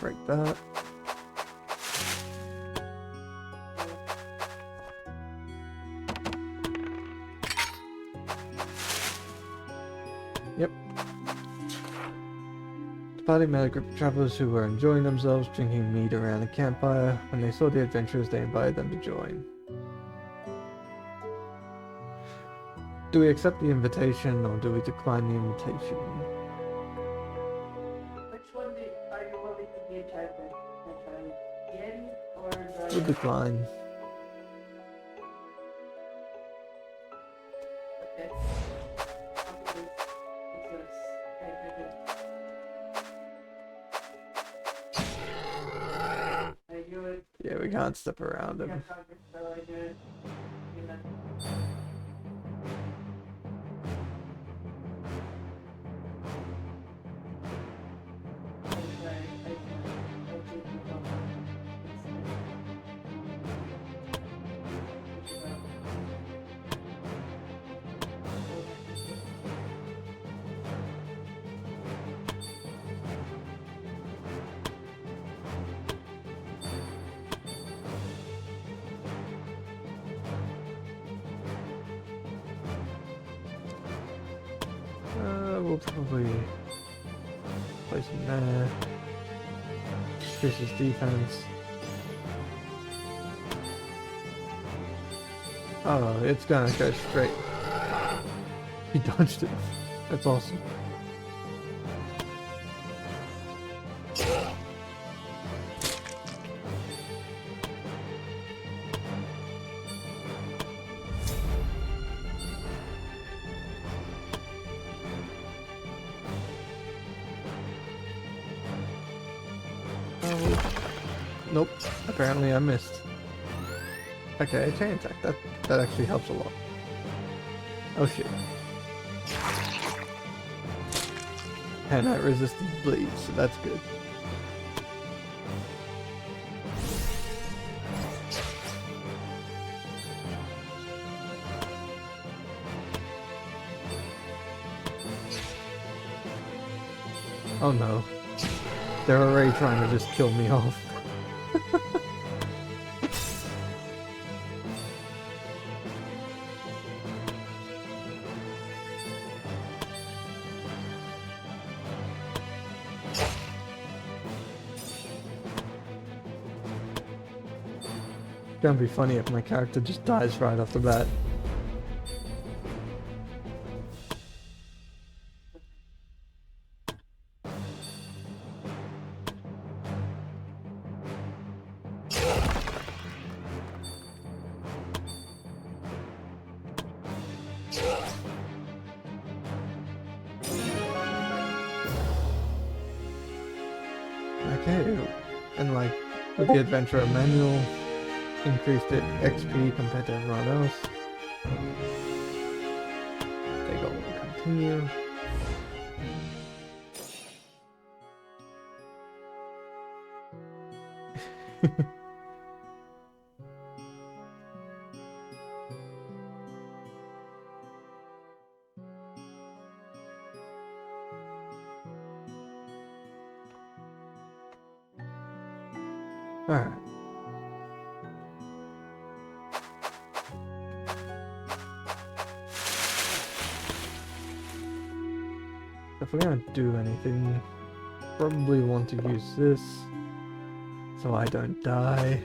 Break that. Yep. The party met a group of travelers who were enjoying themselves drinking mead around a campfire. When they saw the adventurers, they invited them to join. Do we accept the invitation or do we decline the invitation? Which one are you willing to be enchanted? Yen or the... We'll decline. Okay. I do it. Yeah, we can't step around Yeah, him. Congress, so I do it. You know. We'll probably place him there. Increase his defense. Oh, it's gonna go straight. He dodged it. That's awesome. Nope. Apparently I missed. Okay, chain attack. That actually helps a lot. Oh shit. And I resisted bleed, so that's good. Oh no. They're already trying to just kill me off. gonna be funny if my character just dies right off the bat. Okay, and like with the adventurer manual, increased it XP compared to everyone else. They go and continue. Alright. If we're gonna do anything, probably want to use this so I don't die.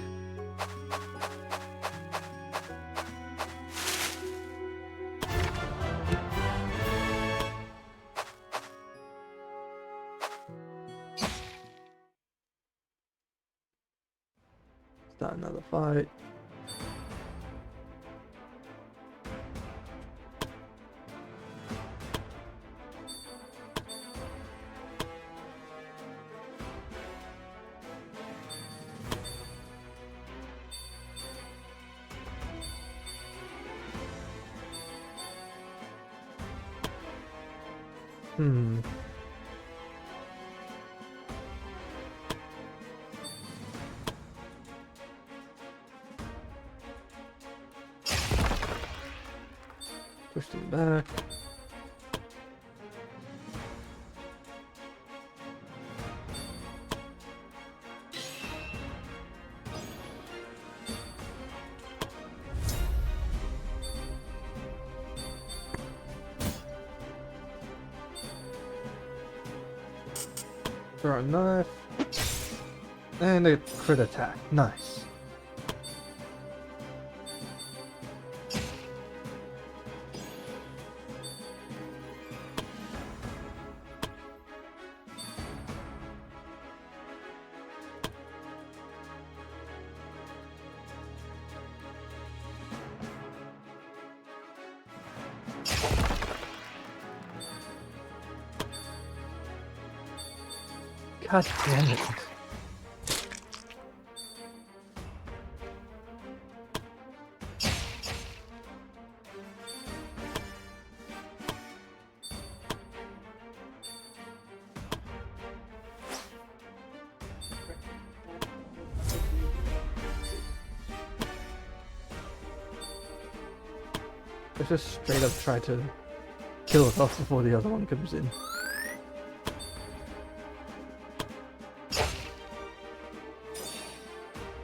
Start another fight. Hmm. Push them back. Throw a knife. And a crit attack. Nice. God damn it. Let's just straight up try to kill it off before the other one comes in.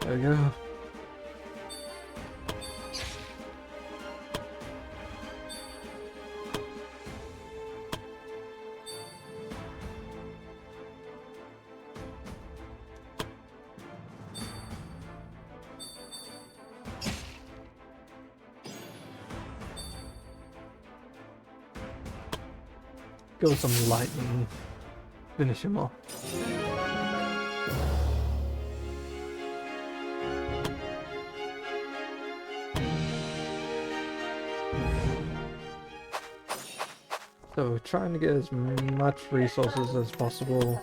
There we go. Go with some lightning. Finish him off. So trying to get as much resources as possible.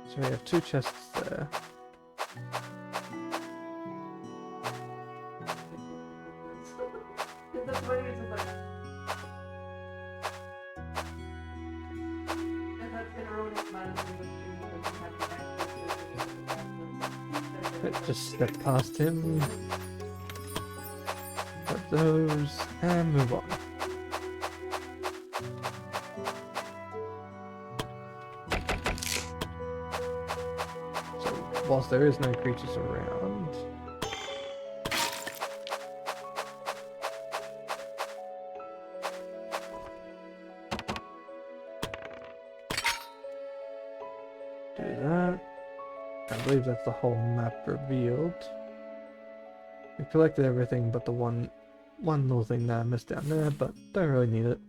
So we have 2 chests there. Let's just step past him. Got those and move on. So whilst there is no creatures around, believe that's the whole map revealed. We collected everything but the one little thing that I missed down there, but don't really need it.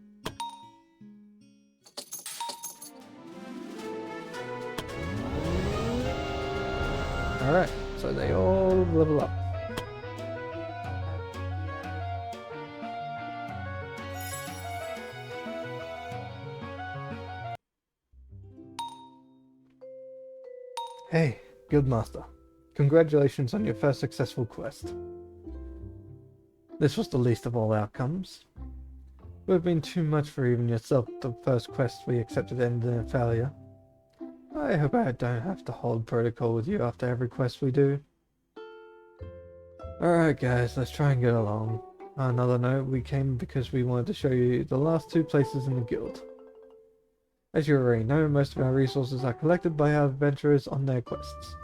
Alright, so they all level up. Hey, Guildmaster. Congratulations on your first successful quest. This was the least of all outcomes. It would have been too much for even yourself. The first quest we accepted ended in a failure. I hope I don't have to hold protocol with you after every quest we do. Alright guys, let's try and get along. On another note, we came because we wanted to show you the last 2 places in the guild. As you already know, most of our resources are collected by our adventurers on their quests.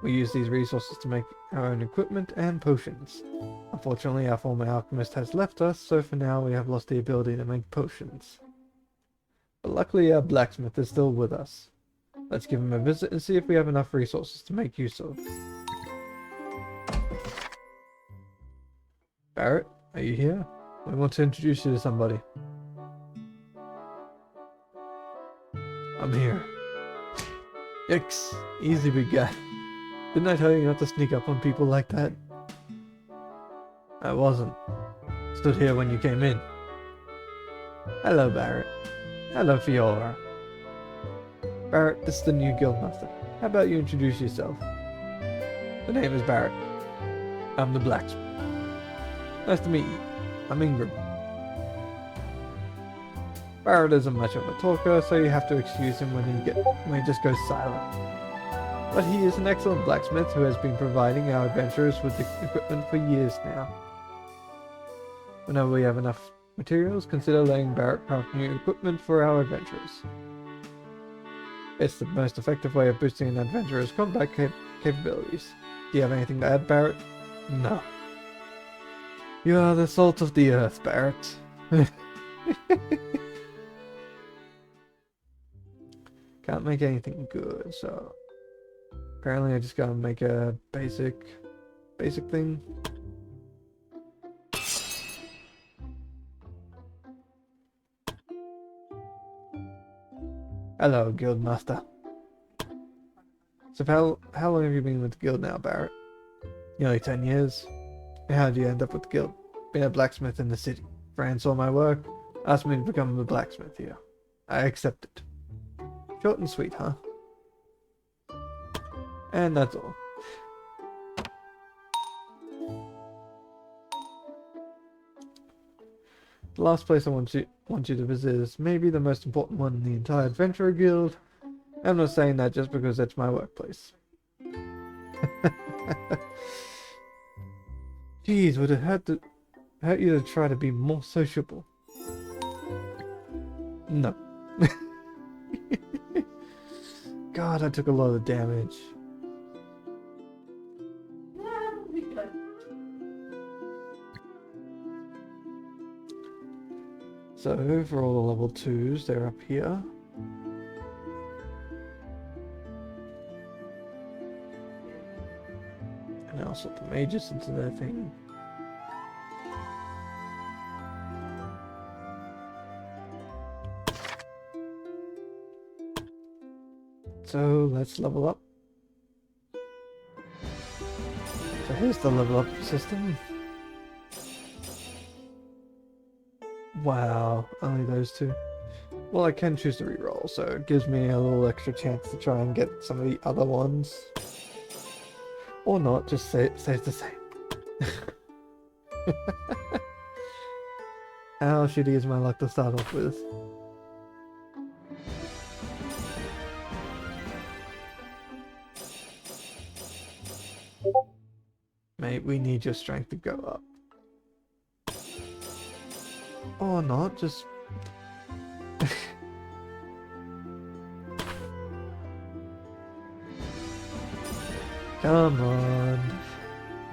We use these resources to make our own equipment and potions. Unfortunately, our former alchemist has left us, so for now we have lost the ability to make potions. But luckily our blacksmith is still with us. Let's give him a visit and see if we have enough resources to make use of. Barret, are you here? We want to introduce you to somebody. I'm here. Yikes, easy big guy. Didn't I tell you not to sneak up on people like that? I wasn't. Stood here when you came in. Hello, Barret. Hello, Fiora. Barret, this is the new guildmaster. How about you introduce yourself? The name is Barret. I'm the blacksmith. Nice to meet you. I'm Ingram. Barret isn't much of a talker, so you have to excuse him when he just goes silent. But he is an excellent blacksmith who has been providing our adventurers with the equipment for years now. Whenever we have enough materials, consider letting Barret craft new equipment for our adventurers. It's the most effective way of boosting an adventurer's combat capabilities. Do you have anything to add, Barret? No. You are the salt of the earth, Barret. Can't make anything good, so apparently I just gotta make a basic thing. Hello, Guildmaster. So how long have you been with the guild now, Barret? Nearly 10 years. How did you end up with the guild? Been a blacksmith in the city. Fran saw my work, asked me to become a blacksmith here. I accepted. Short and sweet, huh? And that's all. The last place I want you to visit is maybe the most important one in the entire Adventurer Guild. I'm not saying that just because it's my workplace. Jeez, would it hurt you to try to be more sociable? No. God, I took a lot of damage. So for all the level 2s, they're up here. And I'll sort the mages into their thing. So let's level up. So here's the level up system. Wow, only those 2. Well, I can choose to reroll, so it gives me a little extra chance to try and get some of the other ones. Or not, just say it stays the same. How shitty is my luck to start off with? Mate, we need your strength to go up. Or not, just... Come on.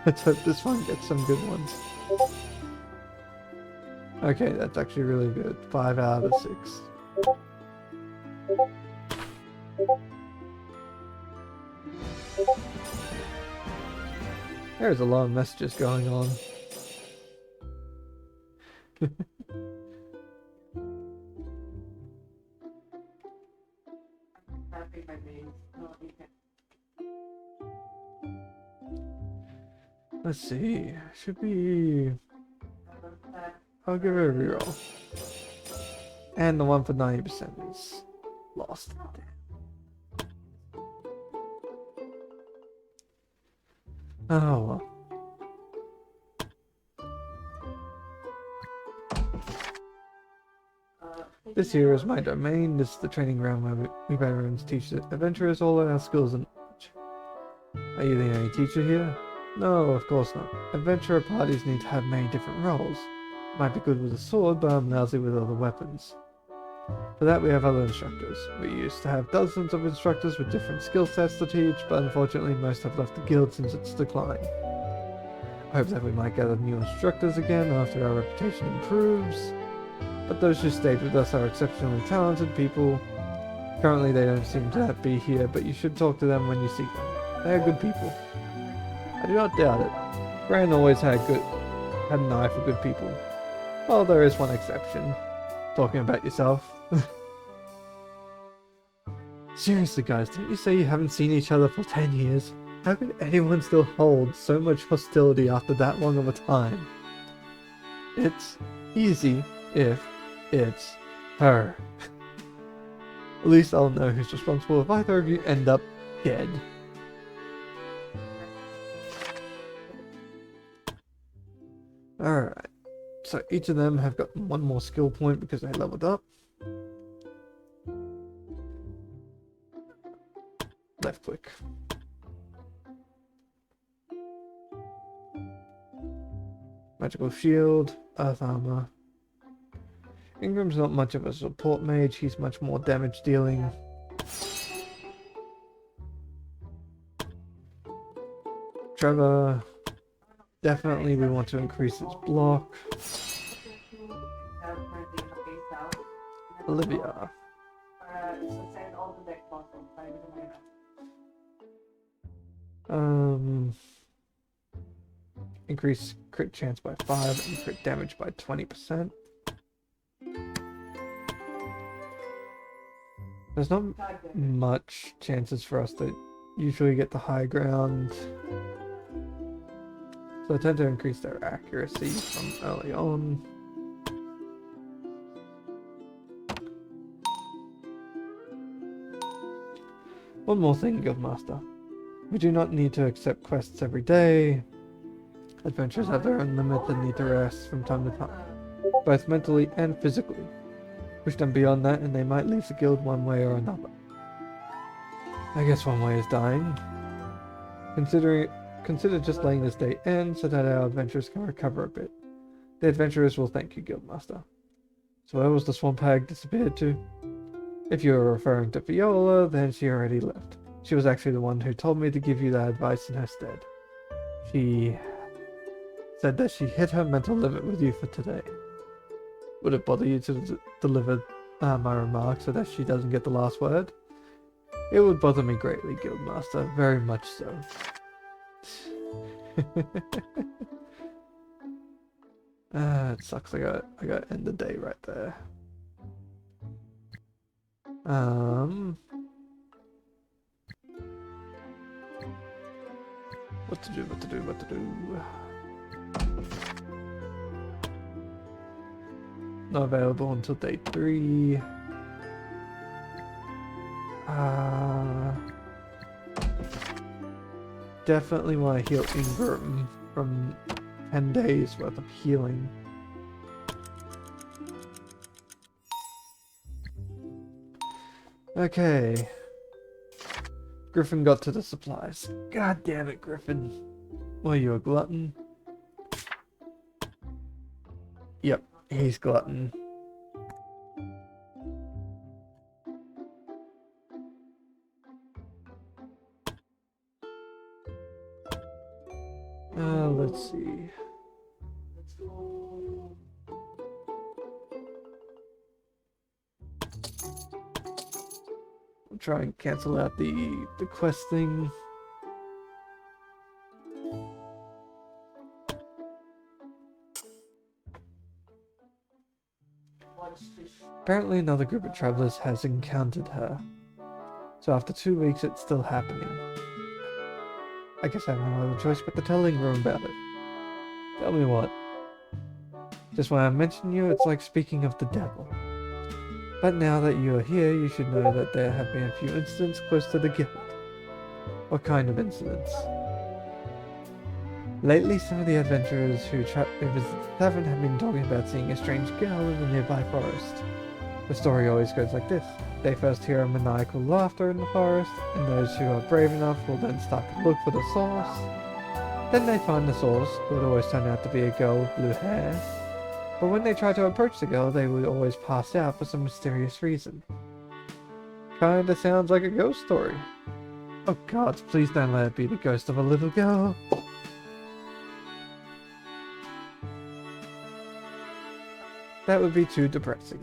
Let's hope this one gets some good ones. Okay, that's actually really good. 5 out of 6. There's a lot of messages going on. Tapping my base. No, you can. Let's see. Should be. Tap. I'll give it a reroll. And the one for 90% is lost. Oh well. This here is my domain. This is the training ground where we veterans teach the adventurers all our skills and knowledge. Are you the only teacher here? No, of course not. Adventurer parties need to have many different roles. Might be good with a sword, but I'm lousy with other weapons. For that we have other instructors. We used to have dozens of instructors with different skill sets to teach, but unfortunately most have left the guild since its decline. I hope that we might gather new instructors again after our reputation improves. But those who stayed with us are exceptionally talented people. Currently they don't seem to be here, but you should talk to them when you see them. They are good people. I do not doubt it. Bran always had an eye for good people. Well, there is one exception. Talking about yourself. Seriously guys, didn't you say you haven't seen each other for 10 years? How could anyone still hold so much hostility after that long of a time? It's easy if it's her. At least I'll know who's responsible if either of you end up dead. Alright, so each of them have gotten one more skill point because they leveled up. Left click. Magical shield, earth armor. Ingram's not much of a support mage, he's much more damage dealing. Trevor, definitely we want to increase his block. Olivia. Increase crit chance by 5 and crit damage by 20%. There's not much chances for us to usually get the high ground. So I tend to increase their accuracy from early on. One more thing, Guildmaster. We do not need to accept quests every day. Adventurers have their own limit and need to rest from time to time, both mentally and physically. Push them beyond that and they might leave the guild one way or another. I guess one way is dying. Consider just letting this day end so that our adventurers can recover a bit. The adventurers will thank you, Guildmaster. So where was the swamp hag disappeared to? If you are referring to Viola, then she already left. She was actually the one who told me to give you that advice in her stead. She said that she hit her mental limit with you for today. Would it bother you to deliver my remarks so that she doesn't get the last word? It would bother me greatly, Guildmaster, very much so. It sucks. I got to end the day right there. What to do? Not available until day 3. Definitely want to heal Ingram from 10 days worth of healing. Okay. Griffin got to the supplies. God damn it, Griffin. Were you a glutton? Yep, he's glutton. Let's see. I'll try and cancel out the quest thing. Apparently another group of travelers has encountered her. So after 2 weeks it's still happening. I guess I have no other choice but to tell Ingram about it. Tell me what. Just when I mention you, it's like speaking of the devil. But now that you are here, you should know that there have been a few incidents close to the guild. What kind of incidents? Lately, some of the adventurers who visit the tavern have been talking about seeing a strange girl in the nearby forest. The story always goes like this. They first hear a maniacal laughter in the forest, and those who are brave enough will then start to look for the source. Then they find the source, it would always turn out to be a girl with blue hair. But when they try to approach the girl, they would always pass out for some mysterious reason. Kinda sounds like a ghost story. Oh god, please don't let it be the ghost of a little girl. That would be too depressing.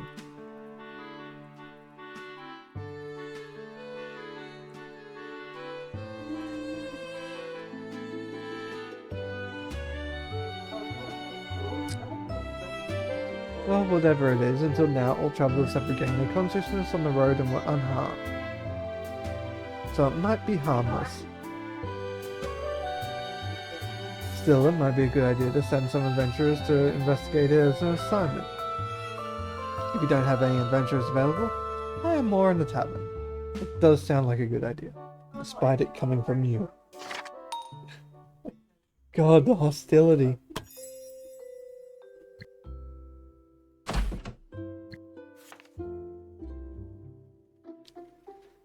Well, whatever it is, until now all travelers have regained their consciousness on the road and were unharmed. So it might be harmless. Still, it might be a good idea to send some adventurers to investigate it as an assignment. If you don't have any adventurers available, I am more in the tavern. It does sound like a good idea, despite it coming from you. God, the hostility.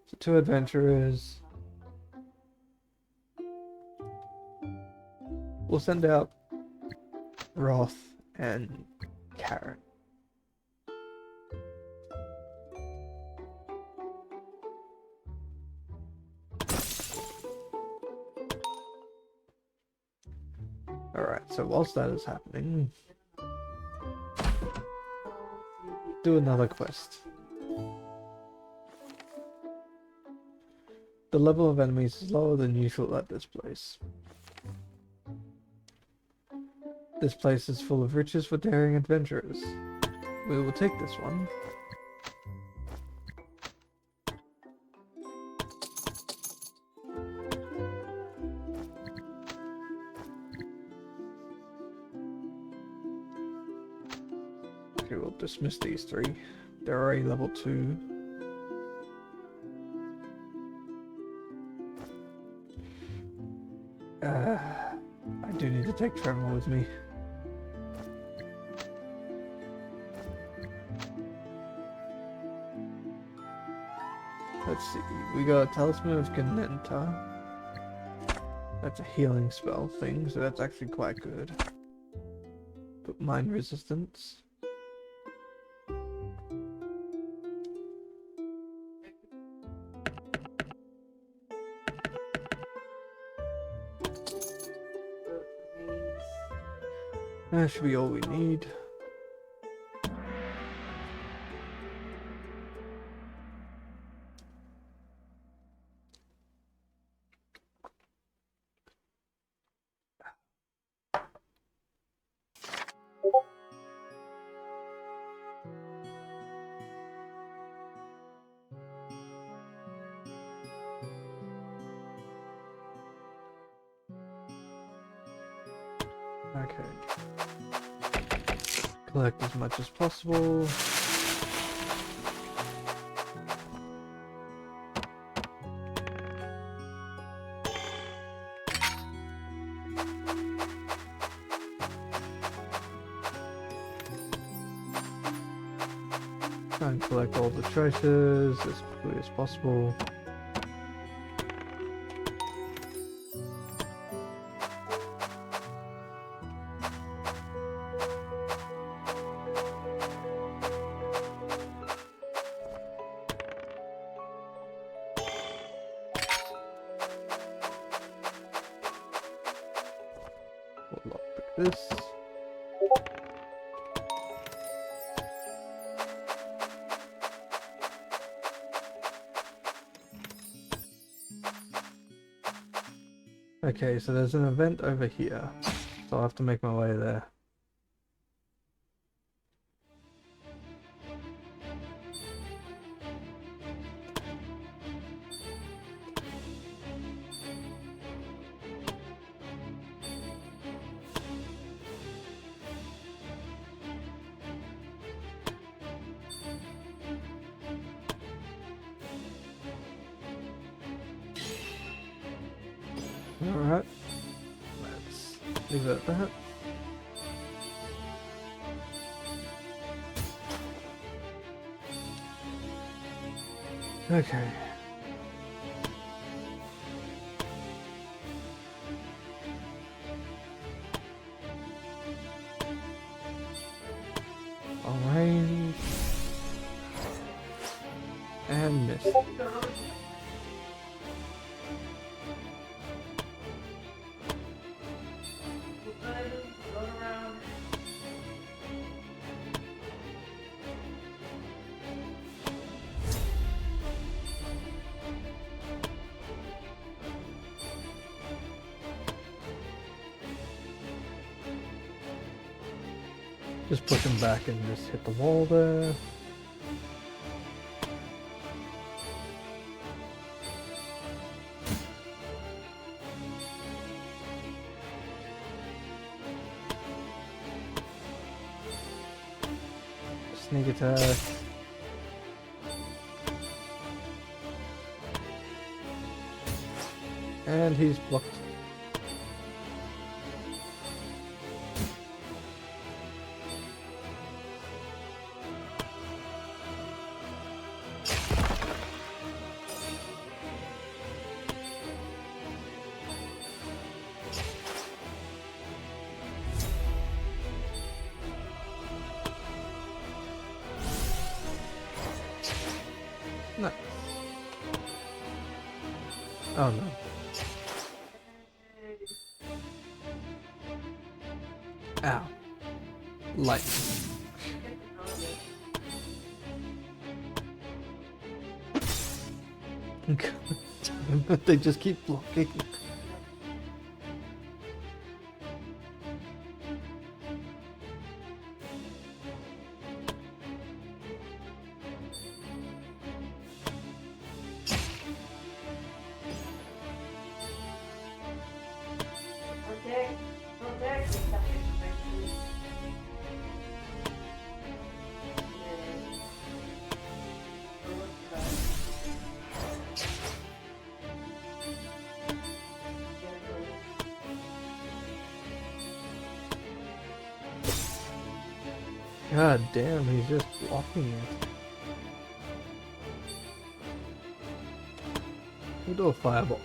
So 2 adventurers. We'll send out Roth and Karen. Alright, so whilst that is happening, do another quest. The level of enemies is lower than usual at this place. This place is full of riches for daring adventurers. We will take this one. Okay, we'll dismiss these 3. They're already level 2. I do need to take Trevor with me. Let's see, we got Talisman of Ganenta. That's a healing spell thing, so that's actually quite good. But mind resistance. That should be all we need. Okay. Collect as much as possible. Try and collect all the treasures as quickly as possible. We'll lockpick this. Okay, so there's an event over here, so I'll have to make my way there. Alright. Let's leave it at that. Okay. On range. And miss. Just push him back and just hit the wall there. Sneak attack. And he's blocked. Nice. Oh no. Ow. Light. They just keep blocking. God damn, he's just blocking it. We'll do a fireball.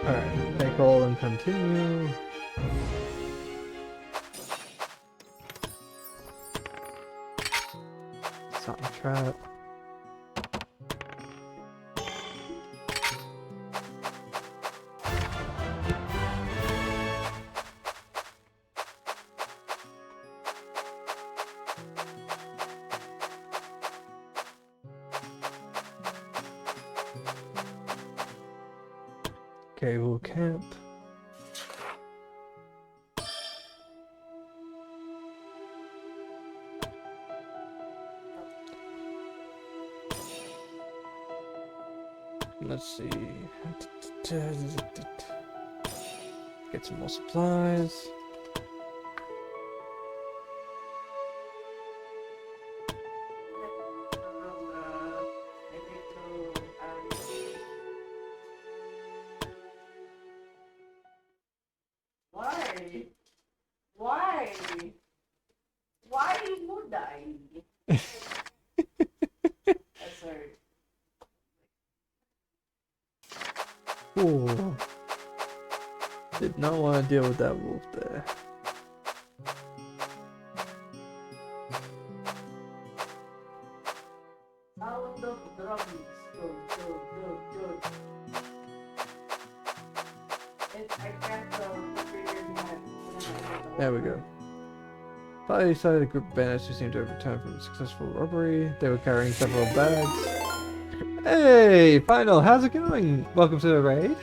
Alright, make all and continue. Something trap. Cable camp. Let's see. Get some more supplies. Why? Why? Why would I? Sorry. Ooh. Did not want to deal with that wolf there. Sound of drums. Go. I can't figure that. There we go. Finally decided a group of bandits who seemed to have returned from a successful robbery. They were carrying several bags. Hey, Final, how's it going? Welcome to the raid.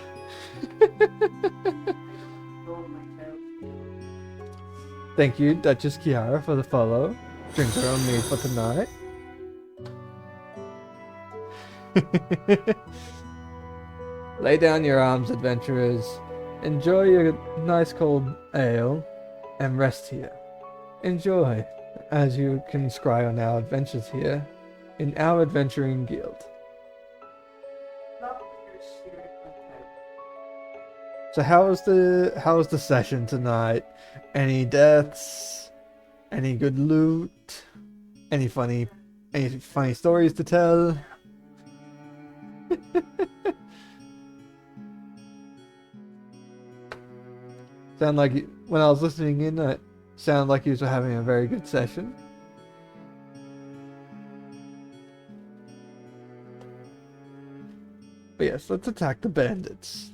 Thank you, Duchess Kiara, for the follow. Drinks are on me for tonight. Lay down your arms, adventurers. Enjoy your nice cold ale and rest here. enjoy as you can scry on our adventures here in our adventuring guild. Not with your spirit content. So how was the session tonight? Any deaths? Any good loot? Any funny stories to tell? Sound like when I was listening in, it sounded like you were having a very good session. But yes, let's attack the bandits.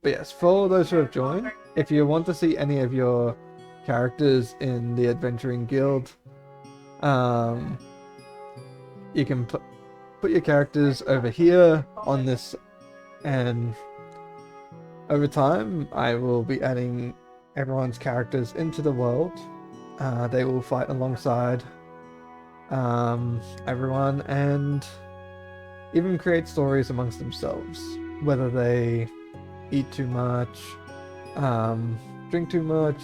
But yes, for those who have joined, if you want to see any of your characters in the Adventuring Guild, you can put your characters over here on this, and over time I will be adding everyone's characters into the world. They will fight alongside everyone and even create stories amongst themselves, whether they eat too much, drink too much,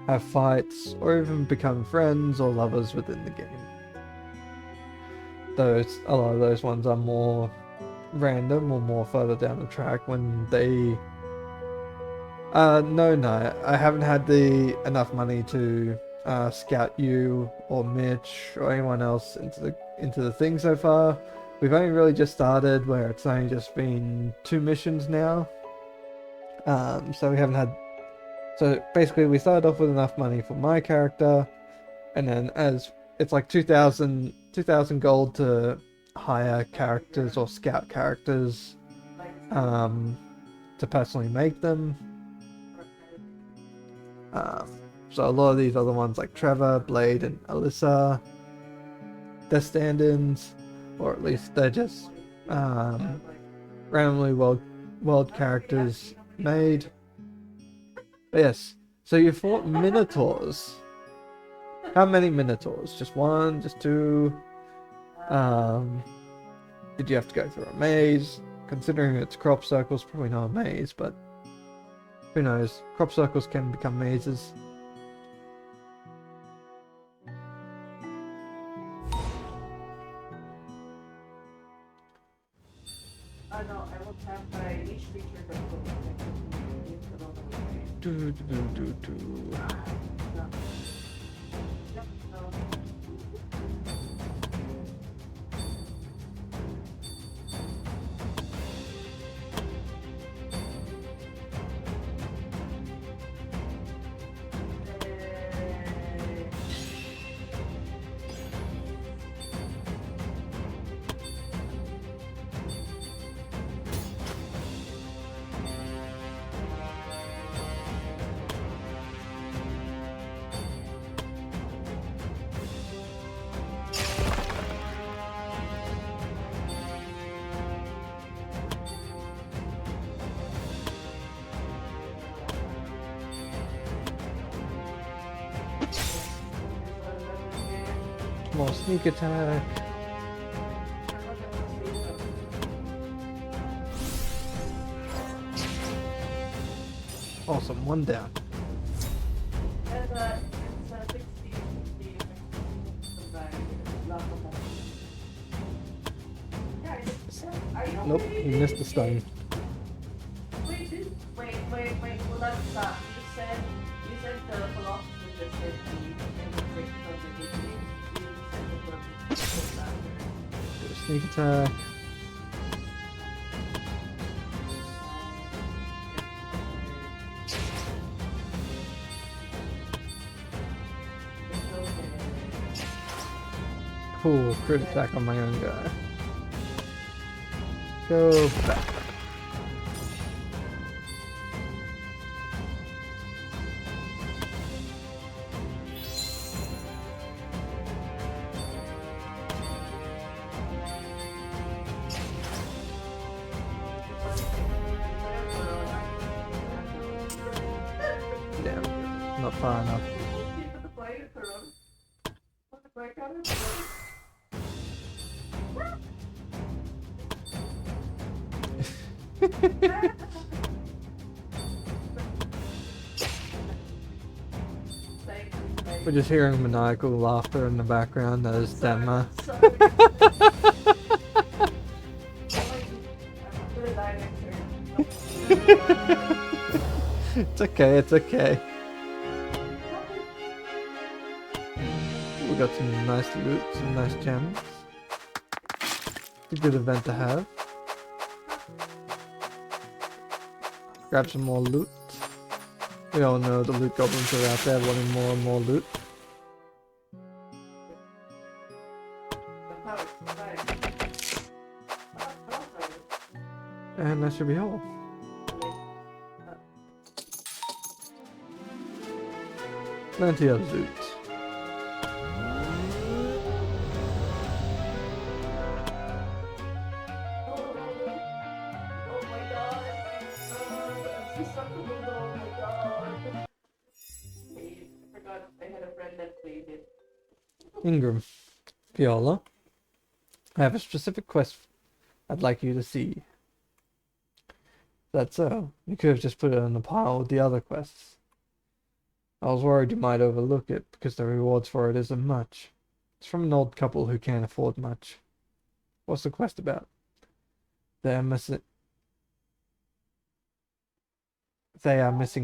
have fights, or even become friends or lovers within the game. A lot of those ones are more random or more further down the track when they no, I haven't had enough money to scout you or Mitch or anyone else into the thing so far. We've only really just started, where it's only just been 2 missions now. So we haven't had. So basically, we started off with enough money for my character, and then as it's like 2,000 gold to hire characters or scout characters, to personally make them. So a lot of these other ones like Trevor, Blade, and Alyssa, they're stand-ins, or at least they're just randomly world characters made. But yes, so you fought Minotaurs. How many Minotaurs? Just 1? Just 2? Did you have to go through a maze? Considering it's crop circles, probably not a maze, but who knows? Crop circles can become mazes. No, I will have by each creature that will Do, do, do, do. No. Yep, no. More sneak attack. Awesome, 1 down. It's a 60 Nope, you missed the stun. Wait, well, let's stop. You said the philosopher just said Sneak attack. Cool, crit attack on my own guy. Go back. Damn, not far enough. We're just hearing maniacal laughter in the background. That is Denma. Sorry. I'm good at It's okay, it's okay. We got some nice loot, some nice gems. It's a good event to have. Grab some more loot. We all know the loot goblins are out there wanting more and more loot. And that should be all. Plenty of loot. Ingram, Viola, I have a specific quest I'd like you to see. That's so. You could have just put it in the pile with the other quests. I was worried you might overlook it because the rewards for it isn't much. It's from an old couple who can't afford much. What's the quest about? They are missing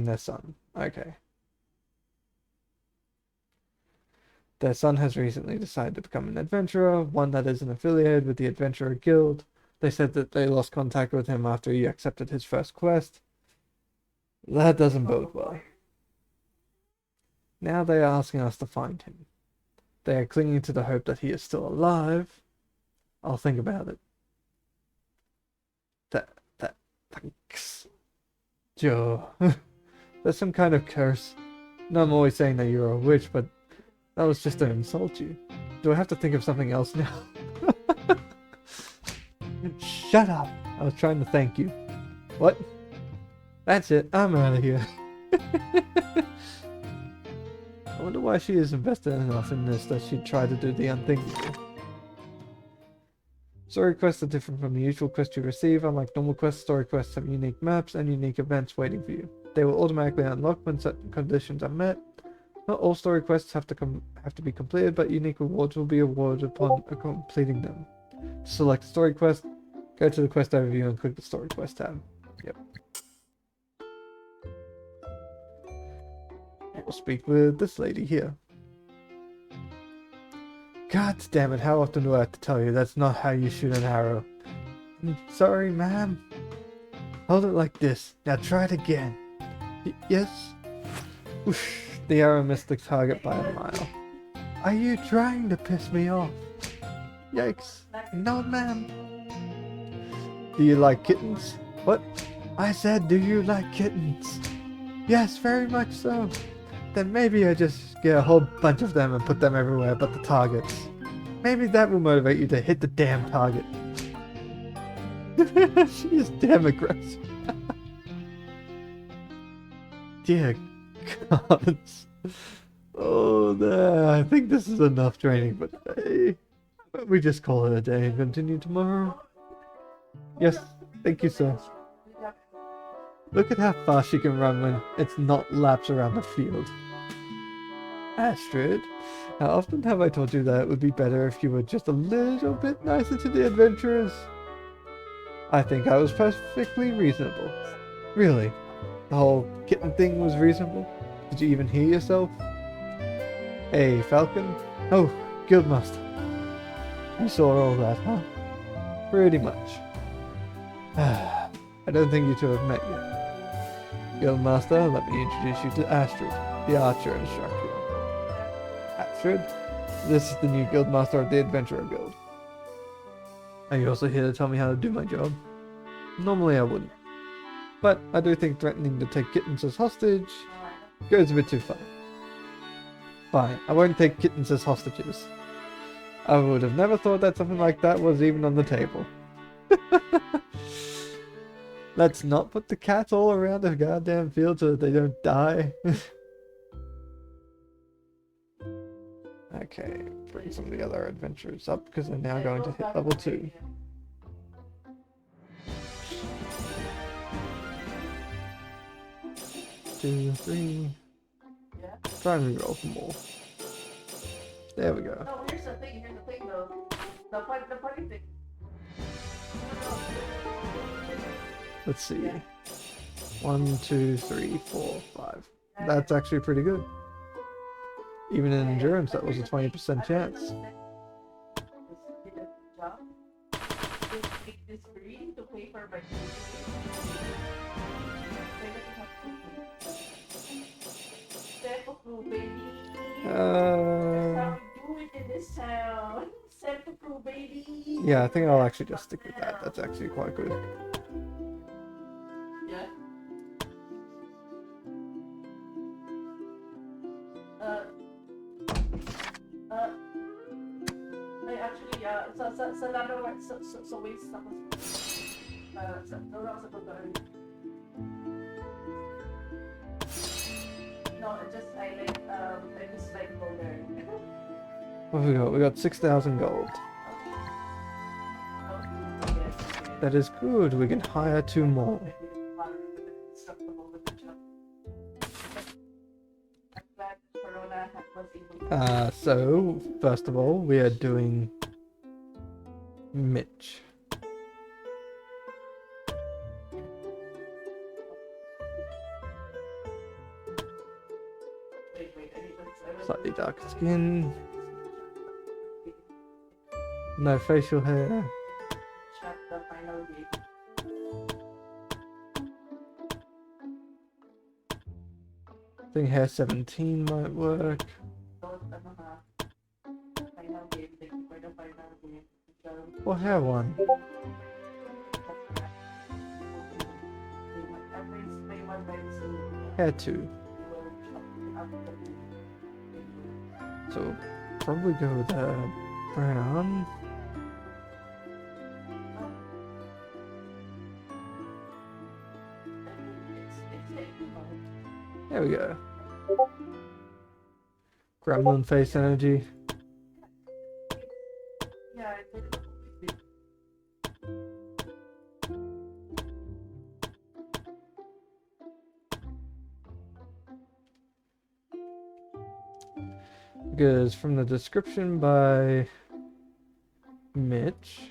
their son. Okay. Their son has recently decided to become an adventurer, one that isn't affiliated with the Adventurer Guild. They said that they lost contact with him after he accepted his first quest. That doesn't bode well. Now they are asking us to find him. They are clinging to the hope that he is still alive. I'll think about it. Thanks. Joe. That's some kind of curse. No, I'm always saying that you're a witch, but that was just to insult you. Do I have to think of something else now? Shut up! I was trying to thank you. What? That's it. I'm out of here. I wonder why she is invested enough in this that she'd try to do the unthinkable. Story quests are different from the usual quests you receive. Unlike normal quests, story quests have unique maps and unique events waiting for you. They will automatically unlock when certain conditions are met. Not all story quests have to be completed, but unique rewards will be awarded upon completing them. To select a story quest, go to the quest overview and click the story quest tab. Yep. We'll speak with this lady here. God damn it, how often do I have to tell you that's not how you shoot an arrow? Sorry, ma'am. Hold it like this. Now try it again. Yes? Whoosh. The arrow missed the target by a mile. Are you trying to piss me off? Yikes. No, ma'am. Do you like kittens? What? I said, do you like kittens? Yes, very much so. Then maybe I just get a whole bunch of them and put them everywhere but the targets. Maybe that will motivate you to hit the damn target. She is damn aggressive. Dear God. Oh, there. I think this is enough training for today. We just call it a day and continue tomorrow. Yes, thank you, sir. Look at how fast she can run when it's not laps around the field. Astrid, how often have I told you that it would be better if you were just a little bit nicer to the adventurers? I think I was perfectly reasonable. Really? The whole kitten thing was reasonable? Did you even hear yourself? Hey, Falcon? Oh, Guildmaster. You saw all that, huh? Pretty much. I don't think you two have met yet. Guildmaster, let me introduce you to Astrid, the archer instructor. Astrid, this is the new Guildmaster of the Adventurer Guild. Are you also here to tell me how to do my job? Normally I wouldn't. But I do think threatening to take kittens as hostage goes a bit too far. Fine, I won't take kittens as hostages. I would have never thought that something like that was even on the table. Let's not put the cats all around the goddamn field so that they don't die. Okay, bring some of the other adventurers up because they're now going to hit level 2. Two, three. Try and reroll some more. There we go. No, here's the thing though. The funny thing. Let's see. 1, 2, 3, 4, 5. That's actually pretty good. Even in endurance, that was a 20% chance. This job. Make this free to pay for my seppuku, baby. That's how we do it in this town. Seppuku, baby. Yeah, I think I'll actually just stick with that. That's actually quite good. Yeah. Sa lalo sa waist tapos sa pag no, I just like go there. What have we got? We got 6,000 gold. That is good. We can hire 2 more. So first of all, we are doing Mitch. Slightly darker skin. No facial hair. Check the final gate. I think hair 17 might work. Final gate. Thank you for the final gate. What hair one? Hair 2. So probably go with brown. There we go. Gremlin face energy. Yeah, Because from the description by Mitch,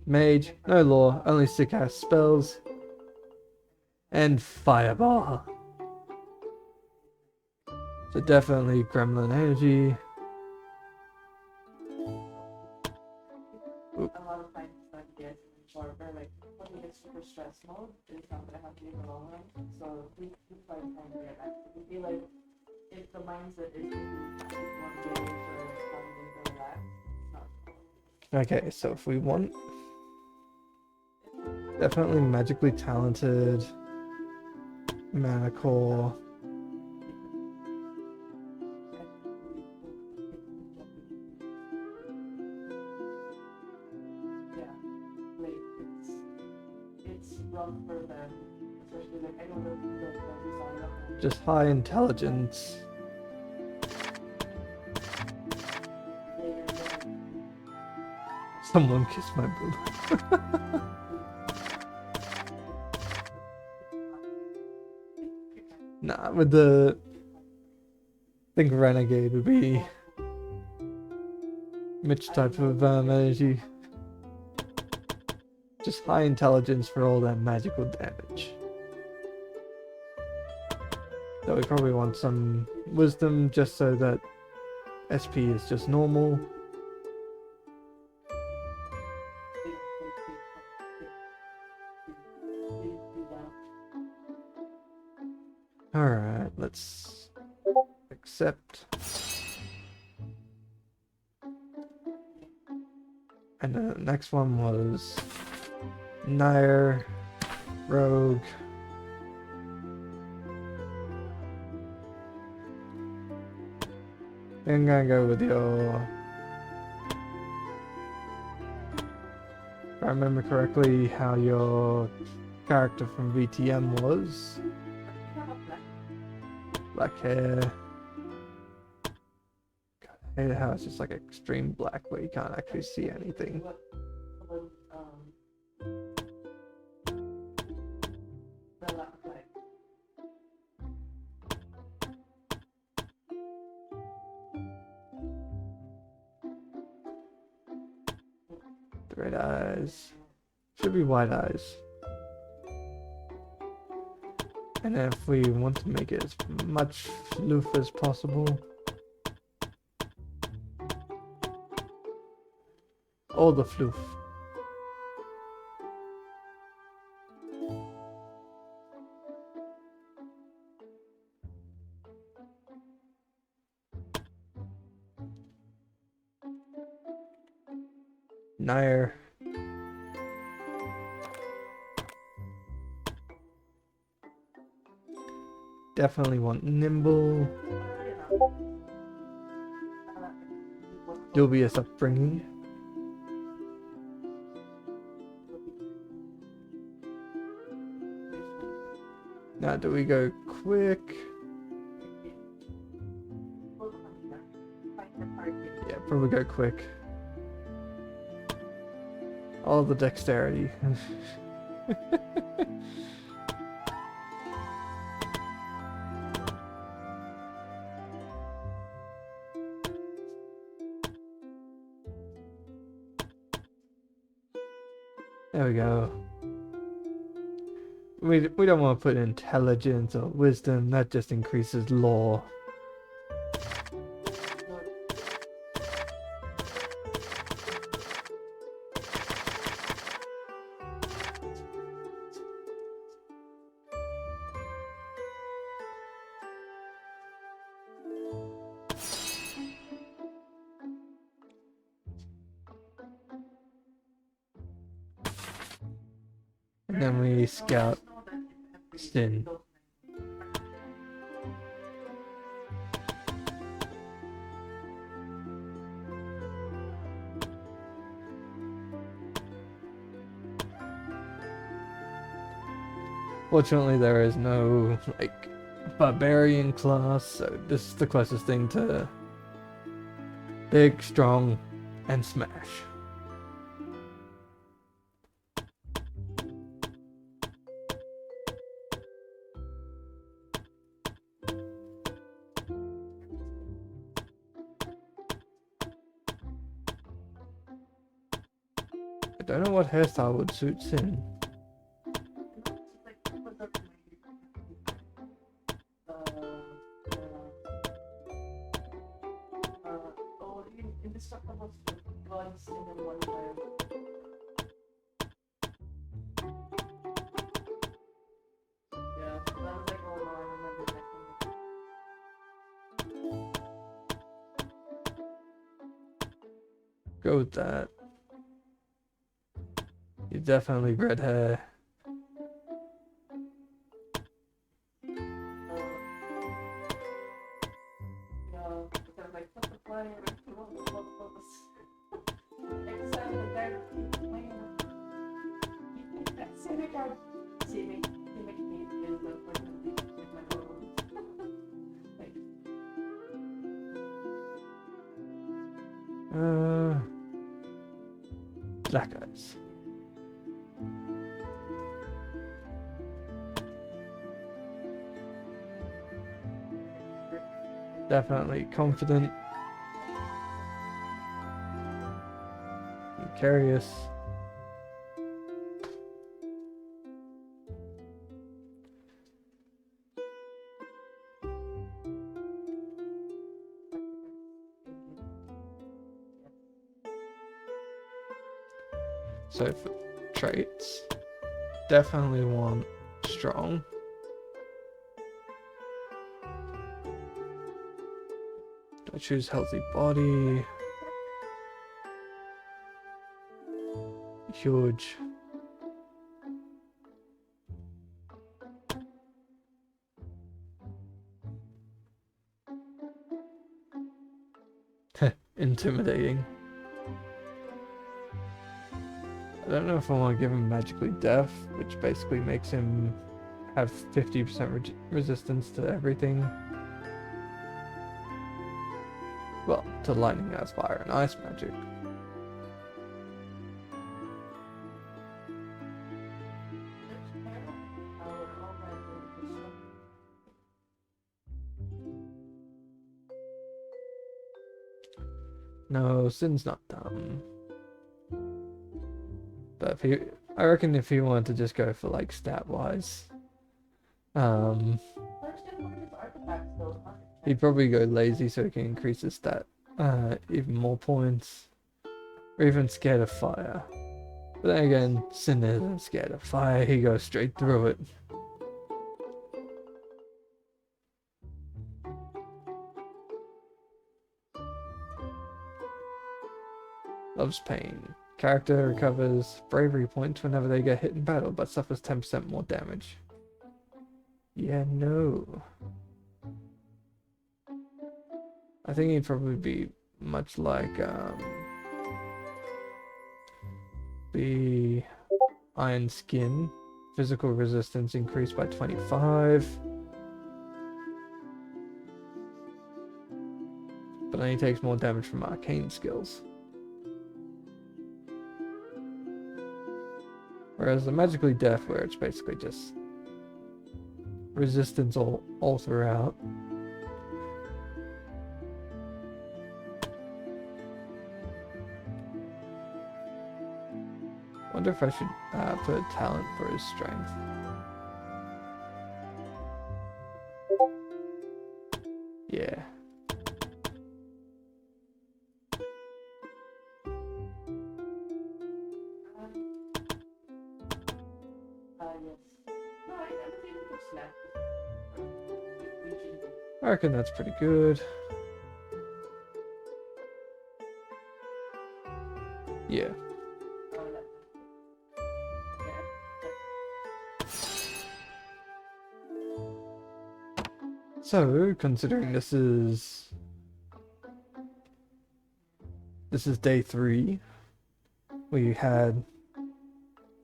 mage, no law, only sick ass spells, and fireball. So definitely gremlin energy. a lot of times that get sharper, like when you get super stress mode, it's not gonna help you in the long run. So we try to find the relax. We feel like if the mindset is to keep one day for having to relax, it's not. Okay, so if we want definitely magically talented mana core. Yeah, like it's rough for them, especially like I know the design of Just high intelligence. Someone kissed my boob. Nah, with the... I think Renegade would be Mitch type of energy. Just high intelligence for all that magical damage. Though we probably want some wisdom just so that SP is just normal. Alright, let's accept. And the next one was Nair, Rogue. I'm gonna go with your... If I remember correctly how your character from VTM was. Black hair. God, I hate how it's just like extreme black where you can't actually see anything. The red eyes. Should be white eyes. And then if we want to make it as much floof as possible. All the floof. Nair. Definitely want nimble. Dubious upbringing. Now do we go quick? Yeah, probably go quick. All the dexterity. There we go. We don't want to put intelligence or wisdom, that just increases law. And then we scout Sin. Fortunately, there is no, like, barbarian class, so this is the closest thing to big, strong, and smash. I don't know what hairstyle would suit Sin. Go with that. You definitely red hair. Black eyes. Definitely confident. Curious. So for traits, definitely want strong. I choose healthy body. Huge. Intimidating. I don't know if I want to give him magically deaf, which basically makes him have 50% resistance to everything. Well, to lightning as fire and ice magic. No, Sin's not dumb. But I reckon if he wanted to just go for like stat wise, um, Let's get one of these artifacts though. he'd probably go lazy so he can increase his stat even more points, or even scared of fire. But then again, Sin isn't scared of fire. He goes straight through it. Loves pain. Character recovers bravery points whenever they get hit in battle, but suffers 10% more damage. Yeah, no. I think he'd probably be much like the Iron Skin. Physical resistance increased by 25. But then he takes more damage from arcane skills. Whereas the Magically Deaf, where it's basically just resistance all throughout. Wonder if I should put a talent for his strength. Yeah. Yes. No, I think we could snap. I reckon that's pretty good. Yeah. So, considering this is day 3, we had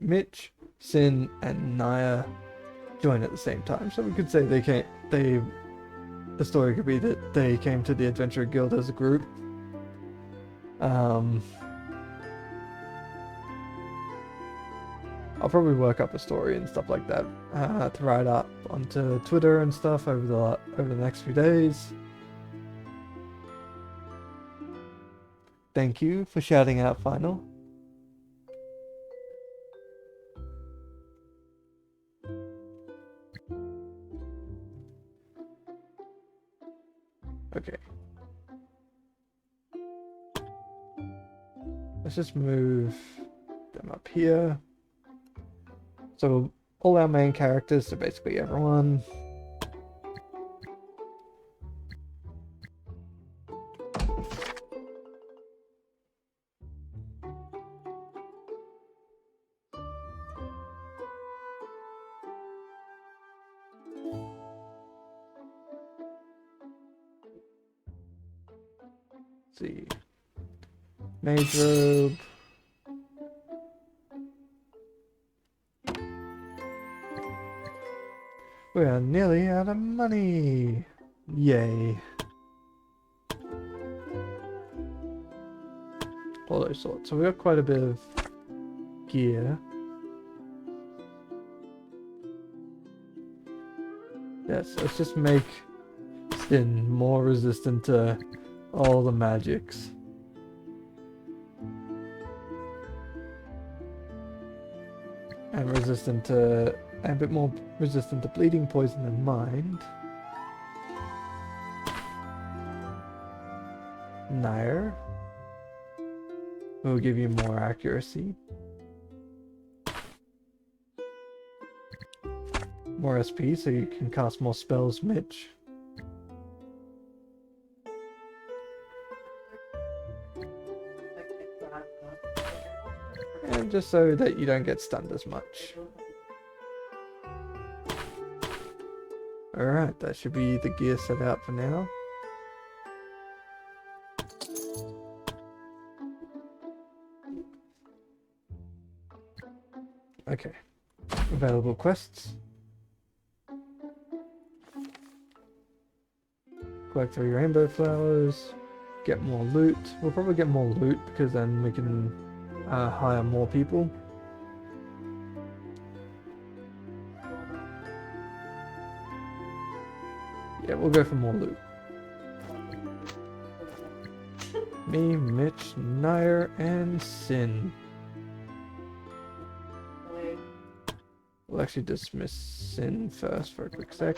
Mitch, Sin, and Naya join at the same time. So we could say the story could be that they came to the Adventurer Guild as a group. I'll probably work up a story and stuff like that to write up onto Twitter and stuff over the next few days. Thank you for shouting out final. Okay. Let's just move them up here. So all our main characters, so basically everyone. Let's see. Mage robe. We are nearly out of money. Yay. All those sorts. So we got quite a bit of gear. Yes, let's just make Sin more resistant to all the magics. And a bit more resistant to bleeding, poison, and mind. Nair will give you more accuracy. More SP, so you can cast more spells, Mitch. And just so that you don't get stunned as much. Alright, that should be the gear set out for now. Okay. Available quests. Collect 3 rainbow flowers. Get more loot. We'll probably get more loot because then we can hire more people. Yeah, we'll go for more loot. Me, Mitch, Nair, and Sin. We'll actually dismiss Sin first for a quick sec.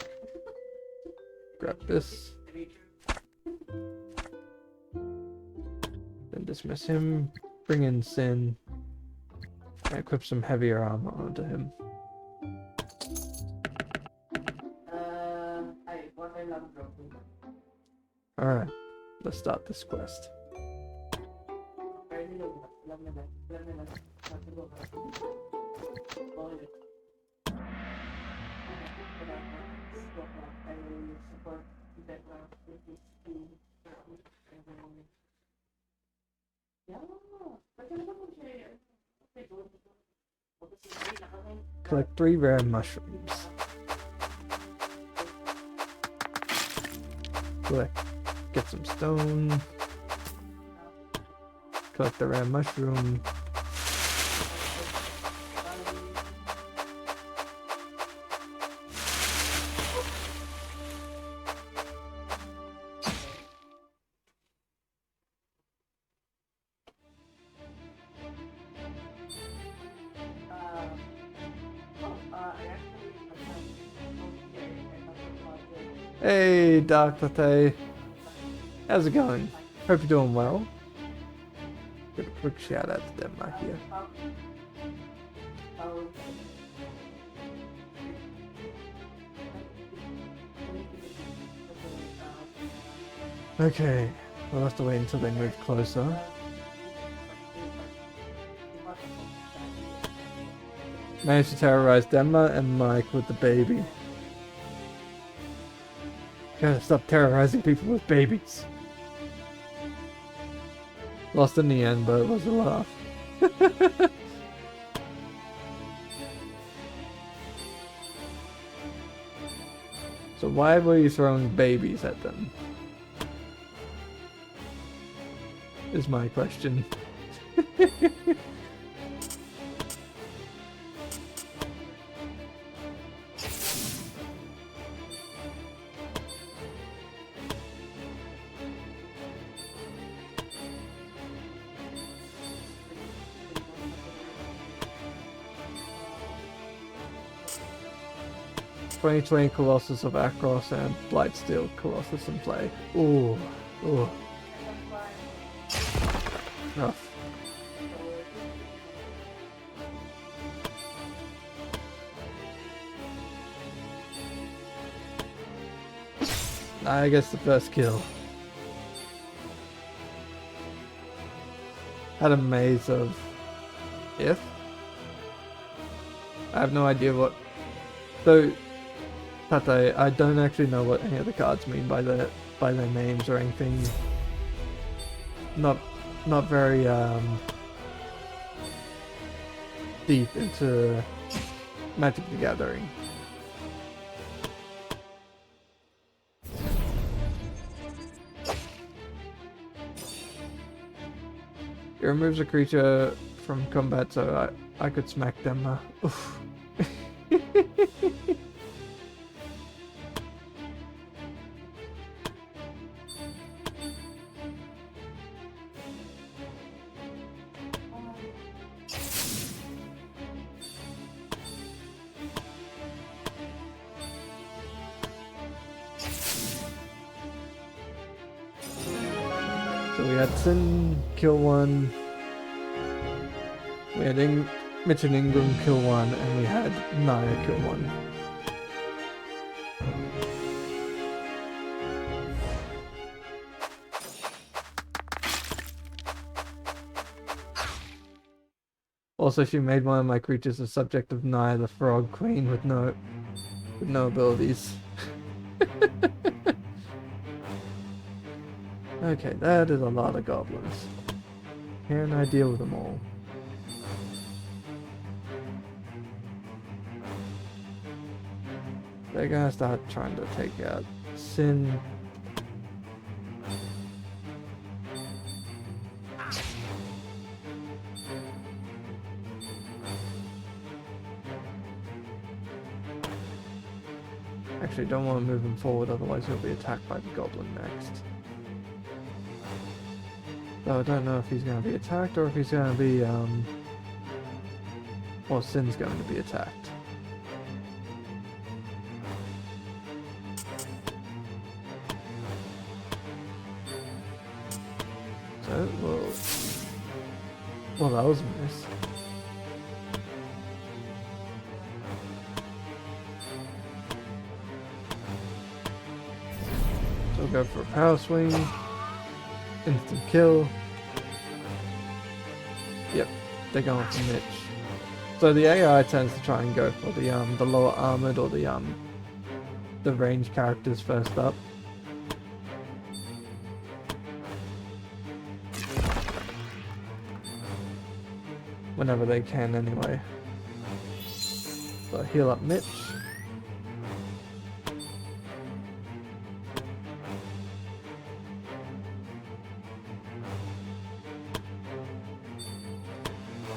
Grab this. Then dismiss him. Bring in Sin. And equip some heavier armor onto him. Alright, let's start this quest. Collect 3 rare mushrooms. Get some stone. Collect the rare mushroom. Hey, Dr. Tay. How's it going? Hope you're doing well. Give a quick shout out to Denmark here. Okay, we'll have to wait until they move closer. Managed to terrorize Denma and Mike with the baby. Gotta stop terrorizing people with babies. Lost in the end, but it was a laugh. So why were you throwing babies at them? Is my question. 2020 Colossus of Akros and Blightsteel Colossus in play. Ooh, ooh. Rough. I guess the first kill. Had a maze of if. I have no idea what. So, Tate, I don't actually know what any of the cards mean by their names or anything. Not very deep into Magic the Gathering. It removes a creature from combat, so I could smack them. Oof. So we had Sin kill one, we had Mitch and Ingram kill one, and we had Naya kill one. Also, she made one of my creatures the subject of Naya the Frog Queen with no abilities. Okay, that is a lot of goblins. Can I deal with them all? They're gonna start trying to take out Sin. Actually, don't want to move him forward, otherwise he'll be attacked by the goblin next. So I don't know if he's going to be attacked or if he's going to be, well, Sin's going to be attacked. Oh, well, that was a miss. So we'll go for a power swing. Instant kill. Yep, they're going for Mitch. So the AI tends to try and go for the lower armored or the ranged characters first up. Whenever they can, anyway. So heal up Mitch.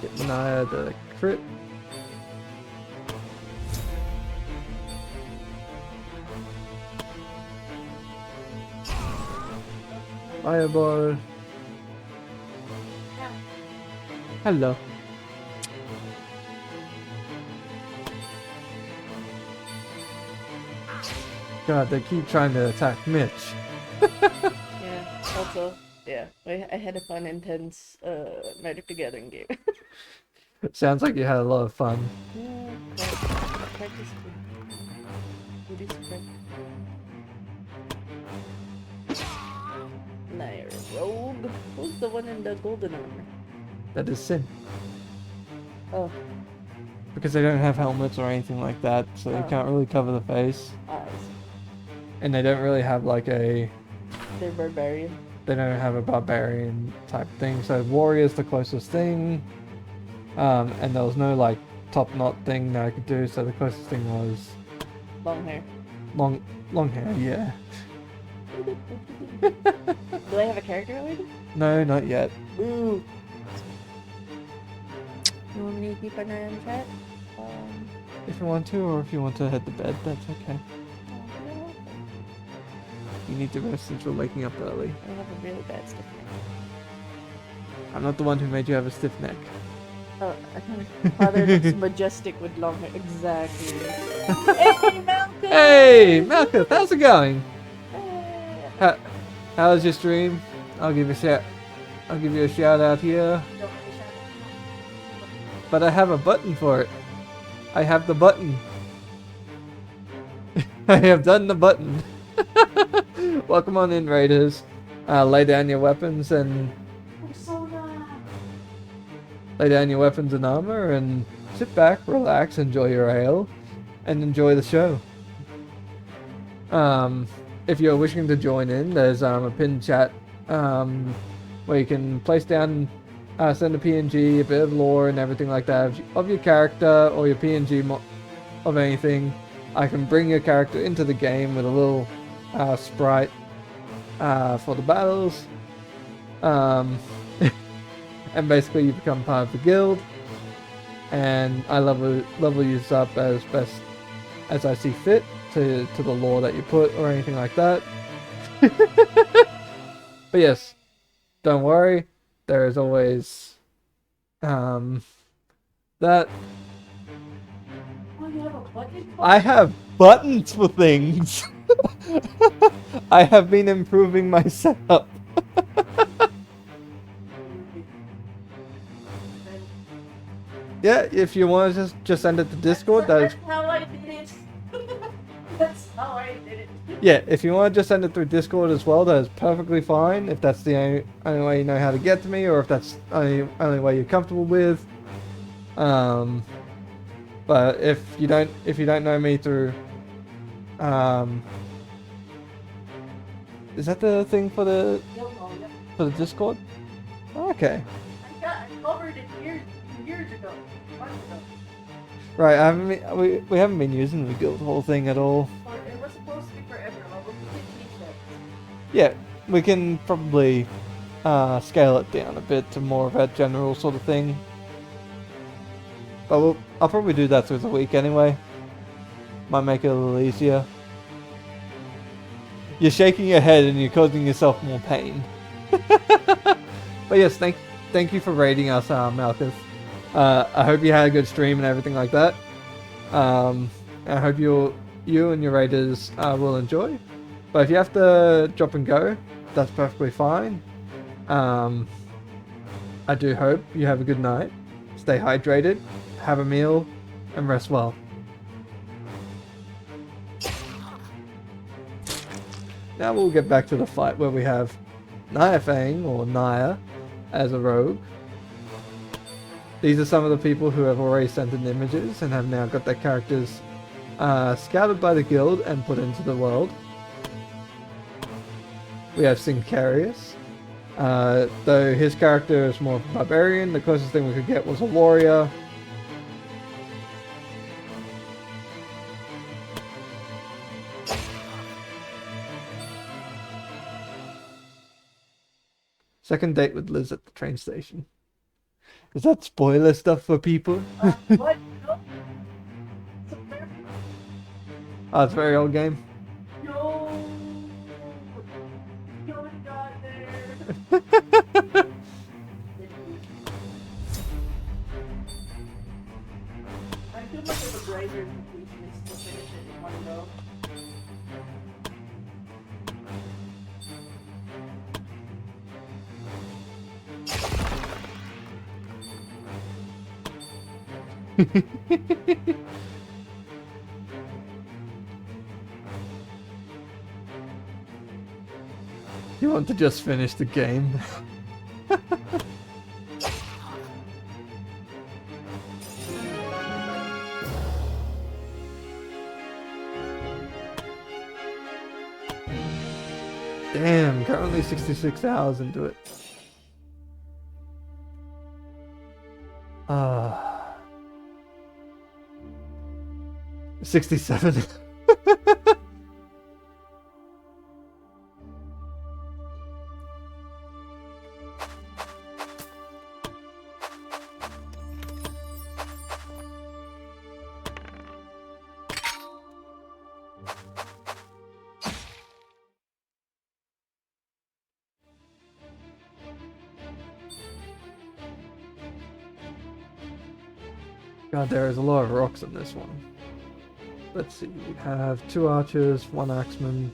Get Manaya the crit. Fireball. Hello. God, they keep trying to attack Mitch. Yeah, also, yeah, I had a fun, intense Magic the Gathering game. Sounds like you had a lot of fun. Yeah, practice good. It is correct. Nair Rogue. Who's the one in the golden armor? That is Sin. Oh, Because they don't have helmets or anything like that, so they Oh. can't really cover the face. eyes. And they don't really have like a... They're barbarian. They don't have a barbarian type thing, so warrior's the closest thing. And there was no like top knot thing that I could do, so the closest thing was Long hair. long hair, yeah. Do I have a character already? No, not yet. Ooh. You want me to keep an eye on chat? If you want to, or if you want to head to bed, that's okay. You need to rest since we're waking up early. I have a really bad stiff neck. I'm not the one who made you have a stiff neck. Oh, father looks majestic with long hair. Exactly. Hey, Malcolm! Hey, Malcolm, how's it going? How's your stream? I'll give you a shout out here. But I have a button for it. I have the button. I have done the button. Welcome on in, Raiders. Lay down your weapons and lay down your weapons and armor and sit back, relax, enjoy your ale, and enjoy the show. If you're wishing to join in, there's a pinned chat where you can place down, send a PNG, a bit of lore and everything like that of your character or your PNG of anything. I can bring your character into the game with a little sprite for the battles. And basically you become part of the guild. And I level you up as best as I see fit to the lore that you put or anything like that. But yes, don't worry. There is always that. Oh, you have a button? I have buttons for things. I have been improving my setup. Yeah, if you want to just send it to Discord, That's how I did it. That's how I did it. yeah, if you want to just send it through Discord as well, that is perfectly fine. If that's the only way you know how to get to me, or if that's the only way you're comfortable with. But if you don't know me through, is that the thing for the Discord? Okay. I covered it years ago. Months ago. Right, we haven't been using the guild hall thing at all. Or it was supposed to be forever. But we did teach that. Yeah, we can probably scale it down a bit to more of a general sort of thing. But I'll probably do that through the week anyway. Might make it a little easier. You're shaking your head and you're causing yourself more pain. But yes, thank you for raiding us, Malchus. I hope you had a good stream and everything like that. I hope you and your raiders will enjoy. But if you have to drop and go, that's perfectly fine. I do hope you have a good night. Stay hydrated, have a meal, and rest well. Now we'll get back to the fight where we have Naya Fang, or Naya, as a rogue. These are some of the people who have already sent in images and have now got their characters scouted by the guild and put into the world. We have Sincarius. Though his character is more of a barbarian, the closest thing we could get was a warrior. Second date with Liz at the train station. Is that spoiler stuff for people? What? No. Oh, it's a very old game. No. No, it got there. I feel like it's a grinder completionist to finish it in one go. You want to just finish the game? Damn, currently 66 hours into it. 67. God, there is a lot of rocks in this one. Let's see, we have 2 archers, 1 axeman.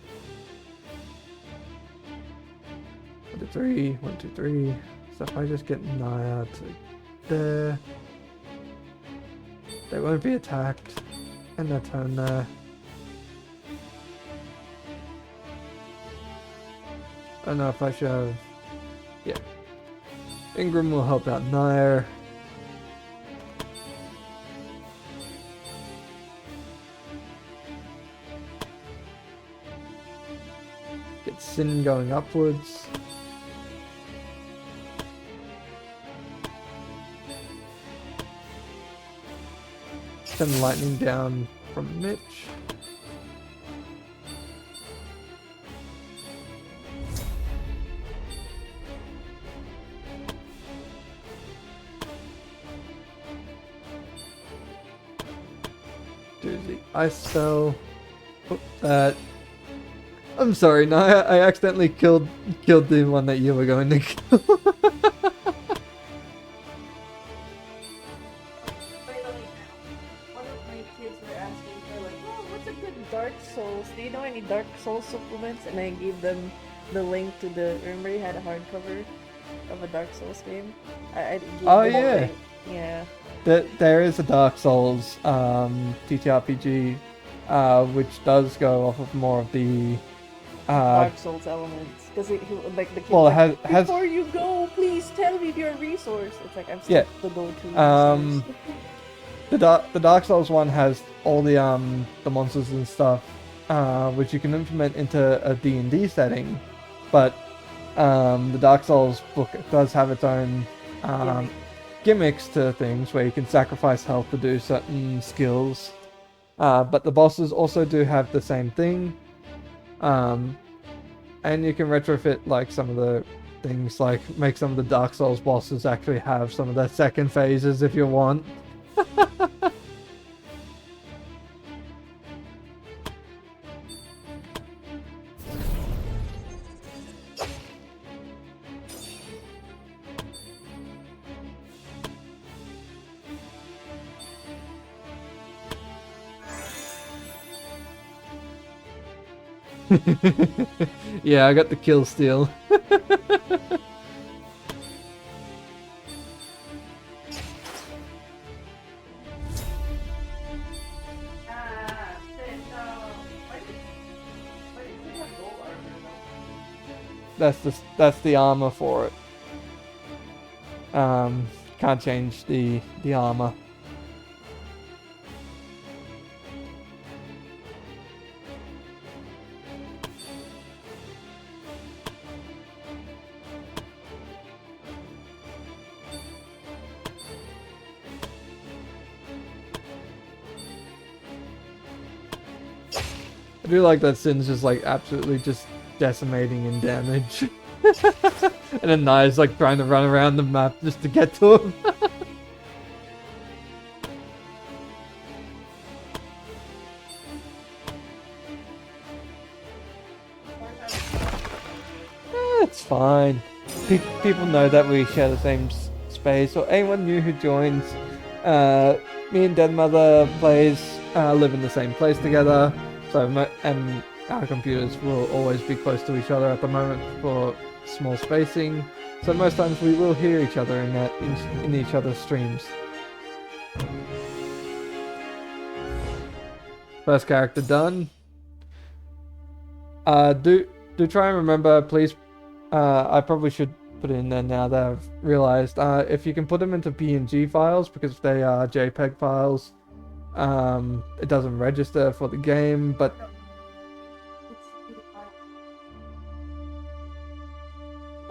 1, 2, 3, 1, 2, 3. So if I just get Naya to there, they won't be attacked. And their turn there. I don't know if I should have... Yeah. Ingram will help out Naya. Get Sin going upwards. Send lightning down from Mitch. Do the ice spell. Oh, that. I'm sorry, no, I accidentally killed the one that you were going to kill. By the way, one of my kids were asking for like, oh, what's a good Dark Souls? Do you know any Dark Souls supplements? And I gave them the link to the. Remember, you had a hardcover of a Dark Souls game. I gave Oh, them the yeah. link. Yeah. There is a Dark Souls TTRPG, which does go off of more of the Dark Souls elements, because like the kid, well, it like, has before you go, please tell me your resource. It's like I'm still Yeah. the go-to. Um, resource. the Dark Souls one has all the monsters and stuff, which you can implement into a D&D setting, but the Dark Souls book does have its own Gimmick. gimmicks to things where you can sacrifice health to do certain skills, but the bosses also do have the same thing, and you can retrofit like some of the things, like make some of the Dark Souls bosses actually have some of their second phases if you want. Yeah, I got the kill steal. That's the armor for it. Can't change the armor. I do like that Sin's just like absolutely just decimating in damage. And then Naya's like trying to run around the map just to get to him. It's fine. People know that we share the same space, or anyone new who joins. Me and Dead Mother live in the same place together, so and our computers will always be close to each other at the moment for small spacing. So most times we will hear each other in each other's streams. First character done. Do try and remember, please. I probably should put it in there now that I've realized. If you can put them into PNG files, because if they are JPEG files, it doesn't register for the game. But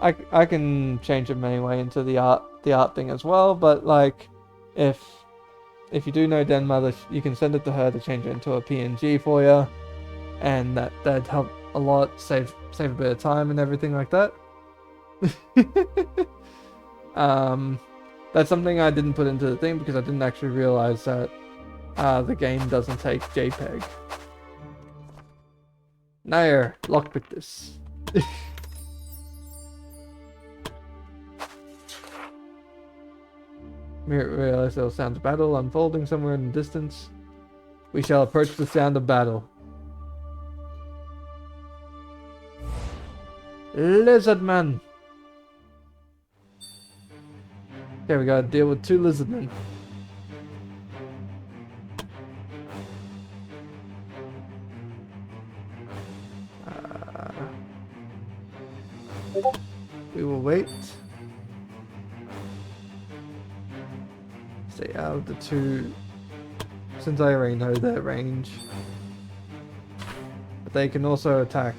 I can change them anyway into the art thing as well. But like, if you do know Den Mother, you can send it to her to change it into a PNG for you, and that'd help a lot, save a bit of time and everything like that. That's something I didn't put into the thing because I didn't actually realize that the game doesn't take JPEG. Nair, lockpick this. Realize there will sound of battle unfolding somewhere in the distance. We shall approach the sound of battle. Lizardman! Okay, we gotta deal with 2 lizardmen. We will wait. Stay out of the 2, since I already know their range. But they can also attack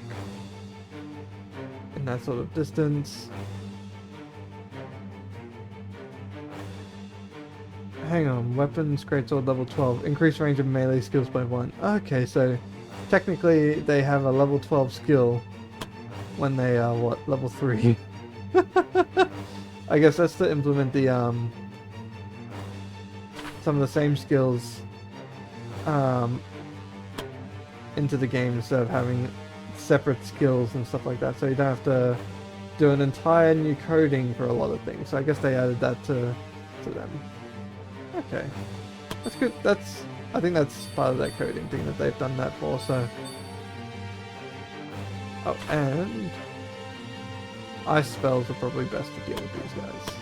in that sort of distance. Hang on, weapons, greatsword level 12. Increase range of melee skills by 1. Okay, so technically they have a level 12 skill when they are, what, level 3? I guess that's to implement the, some of the same skills, into the game instead of having separate skills and stuff like that, so you don't have to do an entire new coding for a lot of things. So I guess they added that to them. Okay, that's good. I think that's part of that coding thing that they've done that for. So, oh, and ice spells are probably best to deal with these guys.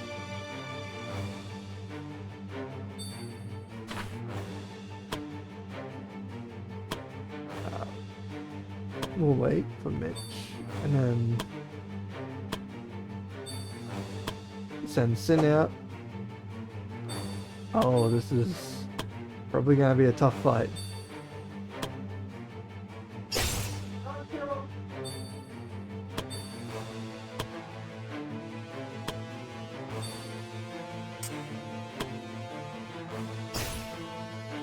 We'll wait for Mitch, and then send Sin out. Oh, this is probably gonna be a tough fight.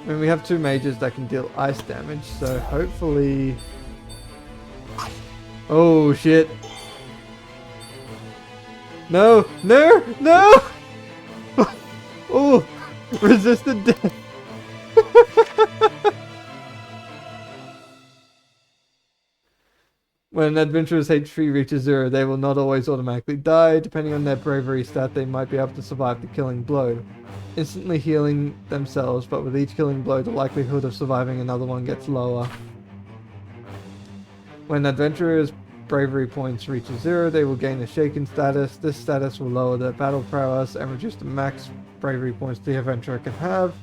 I mean, we have 2 mages that can deal ice damage, so hopefully... Oh shit. No! No! No! Oh! Resisted death! When an adventurer's HP reaches 0, they will not always automatically die. Depending on their bravery stat, they might be able to survive the killing blow, instantly healing themselves, but with each killing blow, the likelihood of surviving another one gets lower. When adventurers' bravery points reaches 0, they will gain a shaken status. This status will lower their battle prowess and reduce the max bravery points the adventurer can have.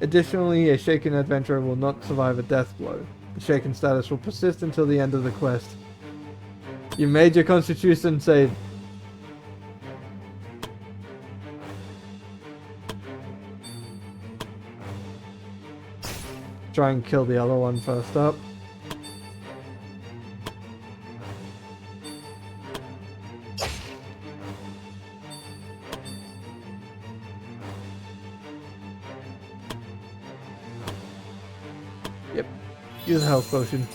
Additionally, a shaken adventurer will not survive a death blow. The shaken status will persist until the end of the quest. You made your constitution save. Try and kill the other one first up. Yep. Use a health potion.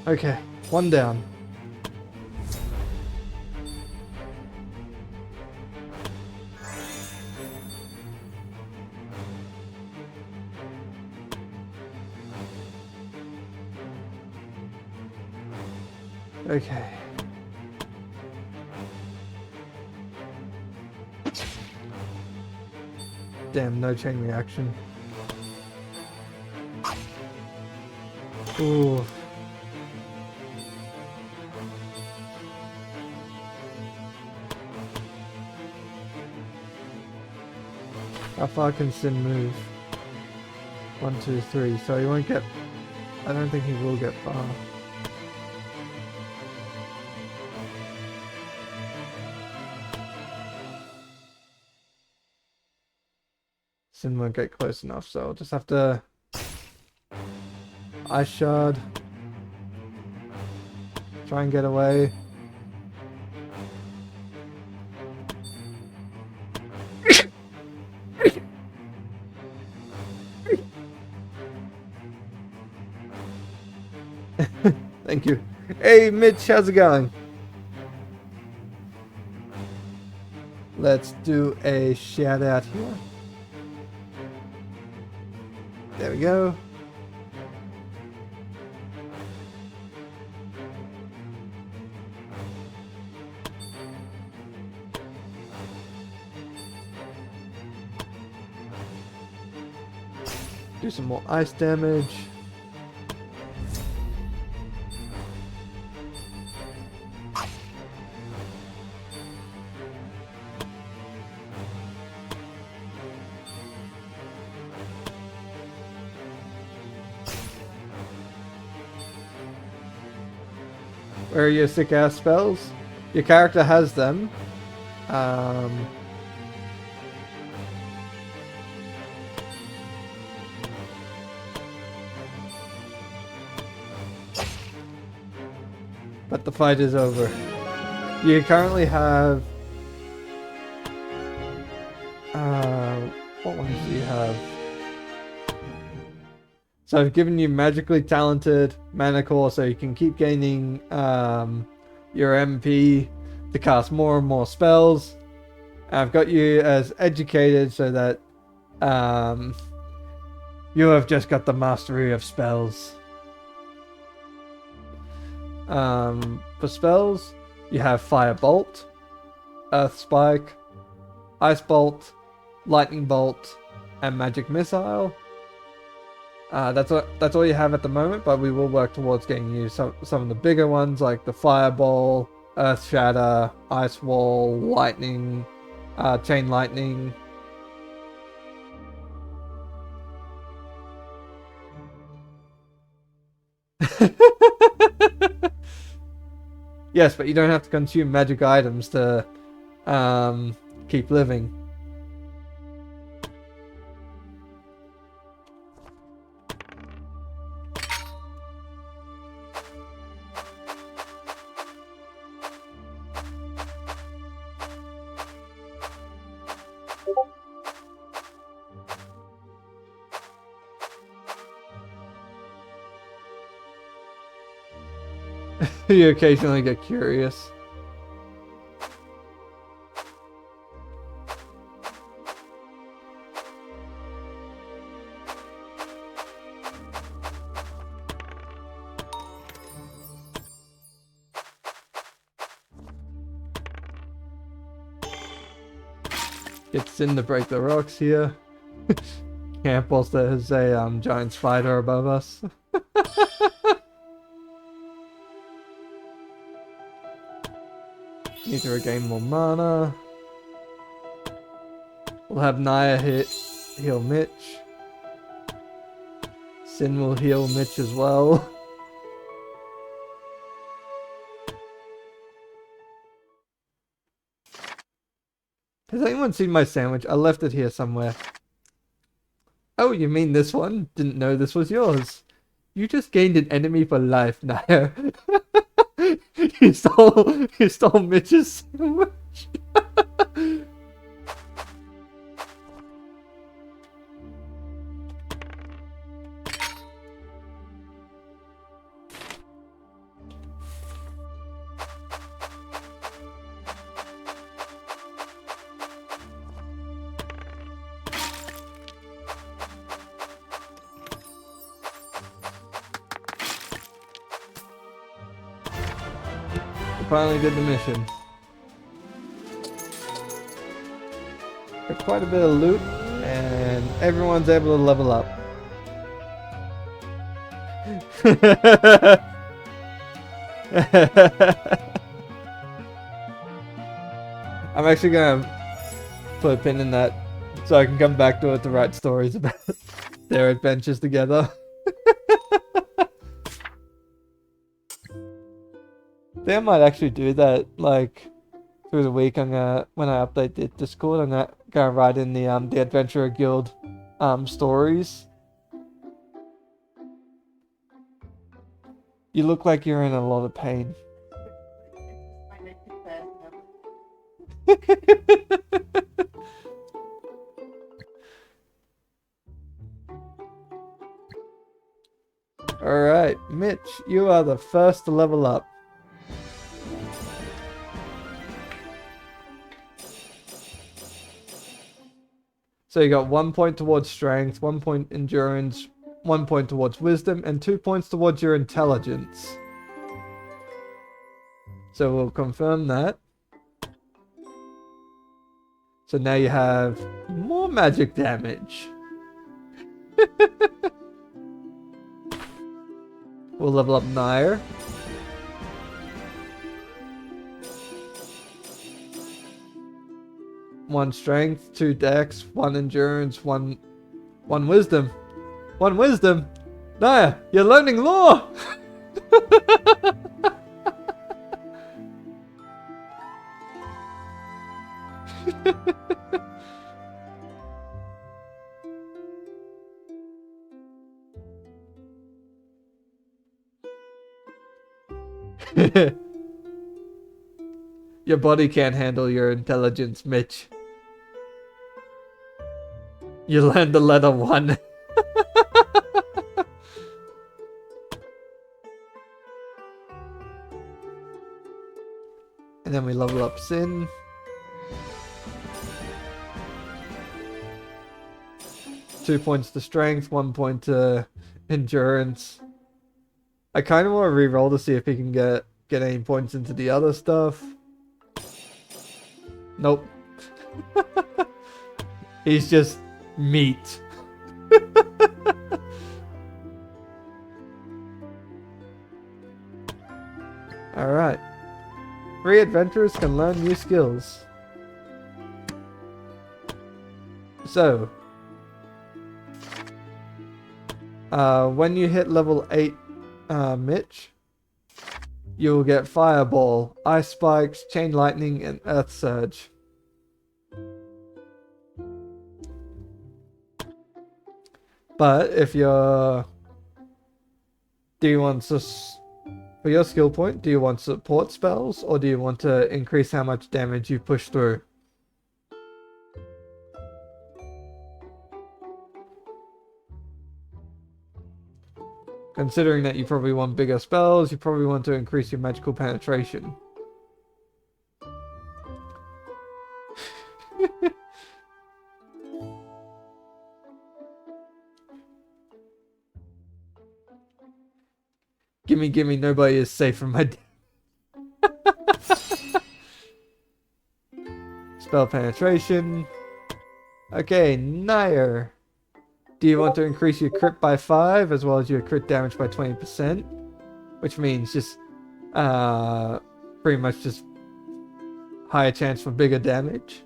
Okay, one down. Okay. Damn, no chain reaction. Ooh. How far can Sin move? 1, 2, 3. So he won't get... I don't think he will get far. Sin won't get close enough, so I'll just have to... Ice Shard. Try and get away. Thank you. Hey Mitch, how's it going? Let's do a shout out here. There we go. Do some more ice damage. Where are your sick ass spells? Your character has them. But the fight is over. You currently have... what ones do you have? So I've given you Magically Talented, Mana Core, so you can keep gaining your MP to cast more and more spells. I've got you as Educated so that you have just got the Mastery of Spells. For spells, you have Firebolt, Earth Spike, Ice Bolt, Lightning Bolt, and Magic Missile. That's all you have at the moment, but we will work towards getting you some of the bigger ones like the Fireball, Earth Shatter, Ice Wall, Lightning, Chain Lightning. Yes, but you don't have to consume magic items to keep living. You occasionally get curious. Get Sin to break the rocks here. camp whilst there's a giant spider above us. Need to regain more mana. We'll have Naya heal Mitch. Sin will heal Mitch as well. Has anyone seen my sandwich? I left it here somewhere. Oh, you mean this one? Didn't know this was yours. You just gained an enemy for life, Naya. you stole Mitch's sandwich. Finally did the mission. Got quite a bit of loot, and everyone's able to level up. I'm actually gonna put a pin in that so I can come back to it to write stories about their adventures together. I think I might actually do that, like, through the week. When I update the Discord, I'm gonna write in the Adventurer Guild stories. You look like you're in a lot of pain. My neck is bad. Alright, Mitch, you are the first to level up. So you got 1 point towards strength, 1 point endurance, 1 point towards wisdom, and 2 points towards your intelligence. So we'll confirm that. So now you have more magic damage. We'll level up Nair. One strength, 2 dex, 1 endurance, one wisdom. 1 wisdom? Naya, you're learning lore! Your body can't handle your intelligence, Mitch. You learned the letter 1. And then we level up Sin. Two points to strength, 1 point to endurance. I kind of want to re-roll to see if he can get any points into the other stuff. Nope. He's just meat. Alright. 3 adventurers can learn new skills. So, when you hit level 8, Mitch, you will get Fireball, Ice Spikes, Chain Lightning, and Earth Surge. But if you're... Do you want to... For your skill point, do you want support spells, or do you want to increase how much damage you push through? Considering that you probably want bigger spells, you probably want to increase your magical penetration. Gimme, nobody is safe from my... Spell penetration. Okay, Nair. Do you want to increase your crit by 5 as well as your crit damage by 20%? Which means just pretty much just higher chance for bigger damage.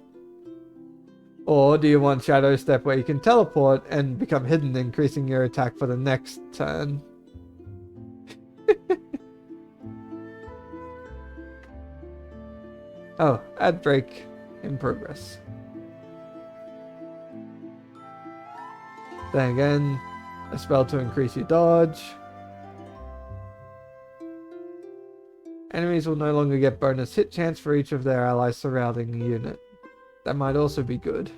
Or do you want Shadow Step where you can teleport and become hidden, increasing your attack for the next turn? Oh, ad break in progress. Then again, a spell to increase your dodge. Enemies will no longer get bonus hit chance for each of their allies surrounding the unit. That might also be good.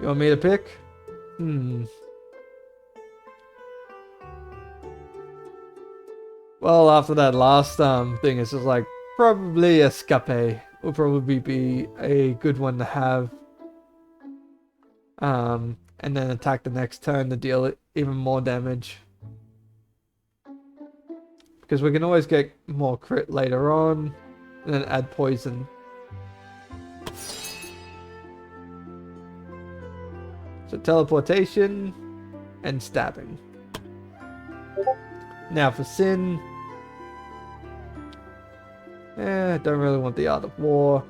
You want me to pick? Well, after that last thing, it's just like probably Escape will probably be a good one to have. And then attack the next turn to deal even more damage. Because we can always get more crit later on, and then add poison. So teleportation and stabbing. Now for Sin. I don't really want the Art of War.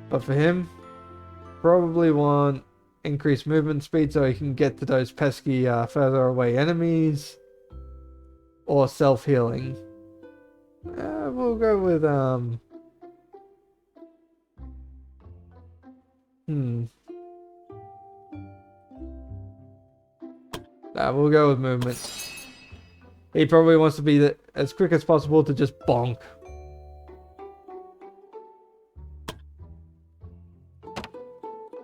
But for him, probably want increased movement speed so he can get to those pesky further away enemies. Or self-healing. We'll go with we'll go with movement. He probably wants to be as quick as possible to just bonk.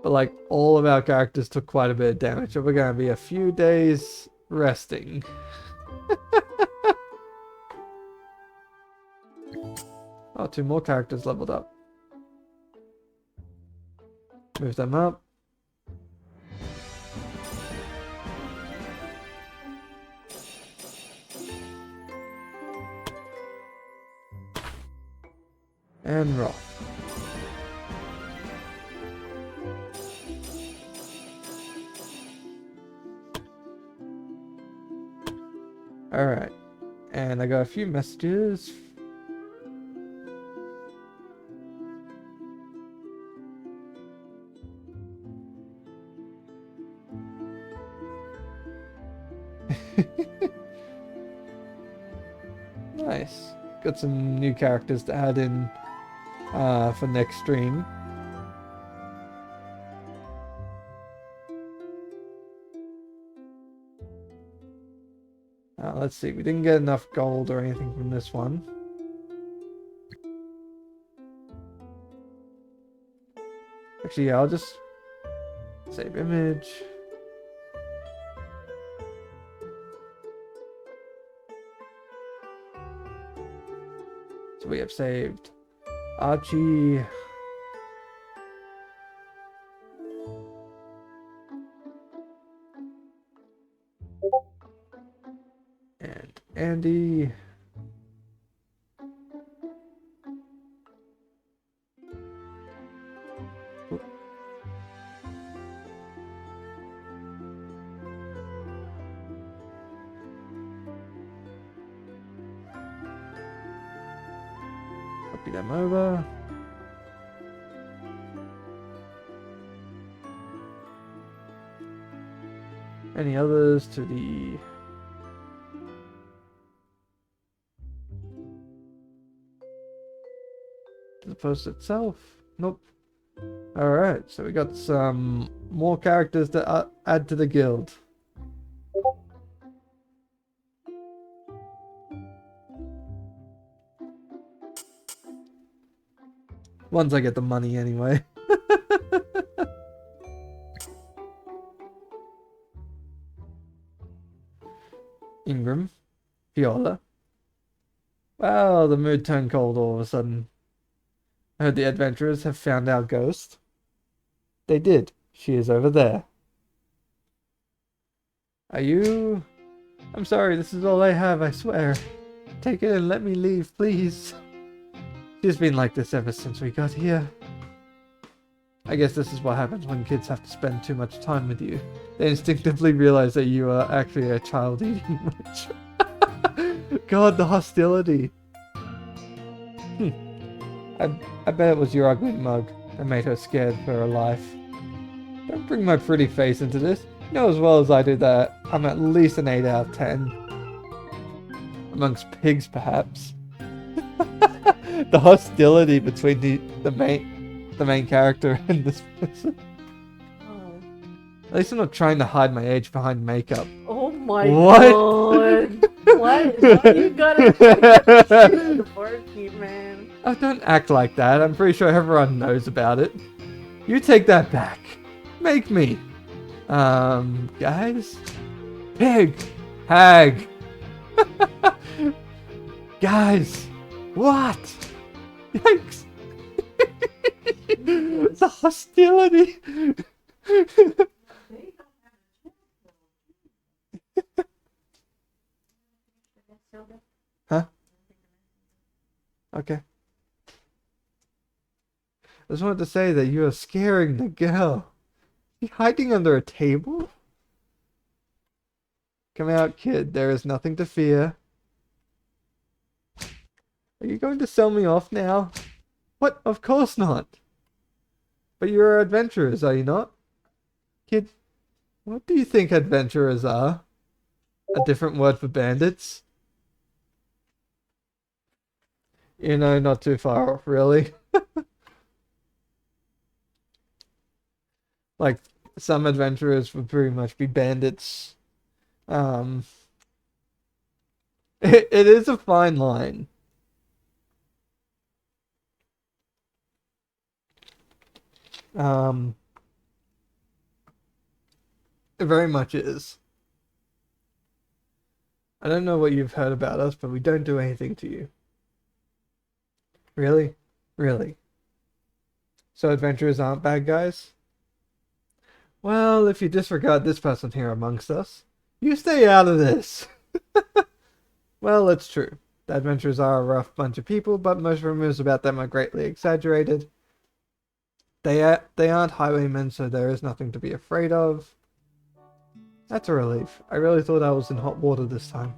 But like, all of our characters took quite a bit of damage, so we're going to be a few days resting. Oh, 2 more characters leveled up. Move them up. And Roth. Alright. And I got a few messages. Nice. Got some new characters to add in for next stream. Let's see, we didn't get enough gold or anything from this one. Actually, yeah, I'll just save image. So we have saved Archie. And Andy. Copy them over. Any others to the post itself? Nope. Alright, so we got some more characters to add to the guild. Once I get the money anyway. Ingram. Viola. Wow, the mood turned cold all of a sudden. I heard the adventurers have found our ghost. They did. She is over there. Are you I'm sorry, this is all I have, I swear. Take it and let me leave, please. She's been like this ever since we got here. I guess this is what happens when kids have to spend too much time with you. They instinctively realize that you are actually a child eating much. God, the hostility. I bet it was your ugly mug that made her scared for her life. Don't bring my pretty face into this. You know as well as I do that I'm at least an 8 out of 10. Amongst pigs, perhaps. The hostility between the main character and this person. Oh. At least I'm not trying to hide my age behind makeup. Oh my What? god. What? Why you gotta Porky, man? Oh, don't act like that. I'm pretty sure everyone knows about it. You take that back. Make me. Guys? Pig! Hag! Guys! What? Yikes! The hostility! Huh? Okay. I just wanted to say that you are scaring the girl. You hiding under a table? Come out, kid. There is nothing to fear. Are you going to sell me off now? What? Of course not. But you are adventurers, are you not? Kid, what do you think adventurers are? A different word for bandits? You know, not too far off, really. Like, some adventurers would pretty much be bandits. It is a fine line. It very much is. I don't know what you've heard about us, but we don't do anything to you. Really? Really? So adventurers aren't bad guys? Well, if you disregard this person here amongst us, you stay out of this. Well, it's true. The adventurers are a rough bunch of people, but most rumors about them are greatly exaggerated. They aren't highwaymen, so there is nothing to be afraid of. That's a relief. I really thought I was in hot water this time.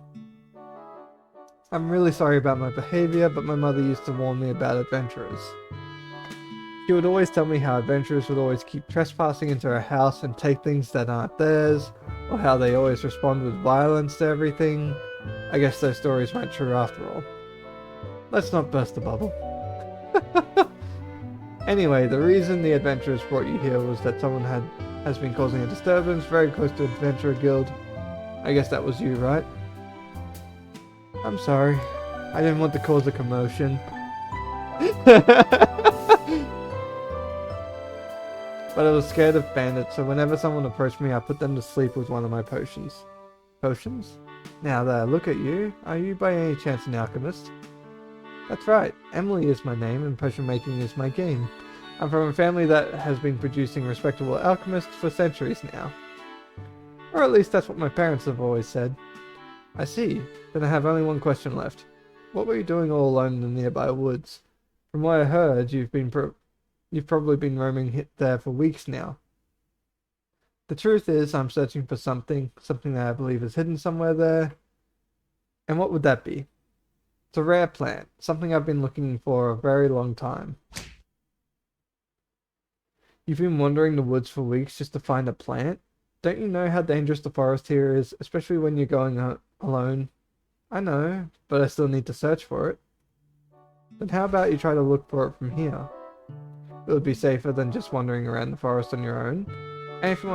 I'm really sorry about my behavior, but my mother used to warn me about adventurers. She would always tell me how adventurers would always keep trespassing into her house and take things that aren't theirs, or how they always respond with violence to everything. I guess those stories weren't true after all. Let's not burst the bubble. Anyway, the reason the adventurers brought you here was that someone has been causing a disturbance very close to Adventurer Guild. I guess that was you, right? I'm sorry. I didn't want to cause a commotion. But I was scared of bandits, so whenever someone approached me, I put them to sleep with one of my potions. Potions? Now that I look at you, are you by any chance an alchemist? That's right, Emily is my name and potion making is my game. I'm from a family that has been producing respectable alchemists for centuries now. Or at least that's what my parents have always said. I see. Then I have only one question left. What were you doing all alone in the nearby woods? From what I heard, you've probably been roaming there for weeks now. The truth is, I'm searching for something that I believe is hidden somewhere there. And what would that be? It's a rare plant, something I've been looking for a very long time. You've been wandering the woods for weeks just to find a plant? Don't you know how dangerous the forest here is, especially when you're going alone? I know, but I still need to search for it. Then how about you try to look for it from here? It would be safer than just wandering around the forest on your own. And if you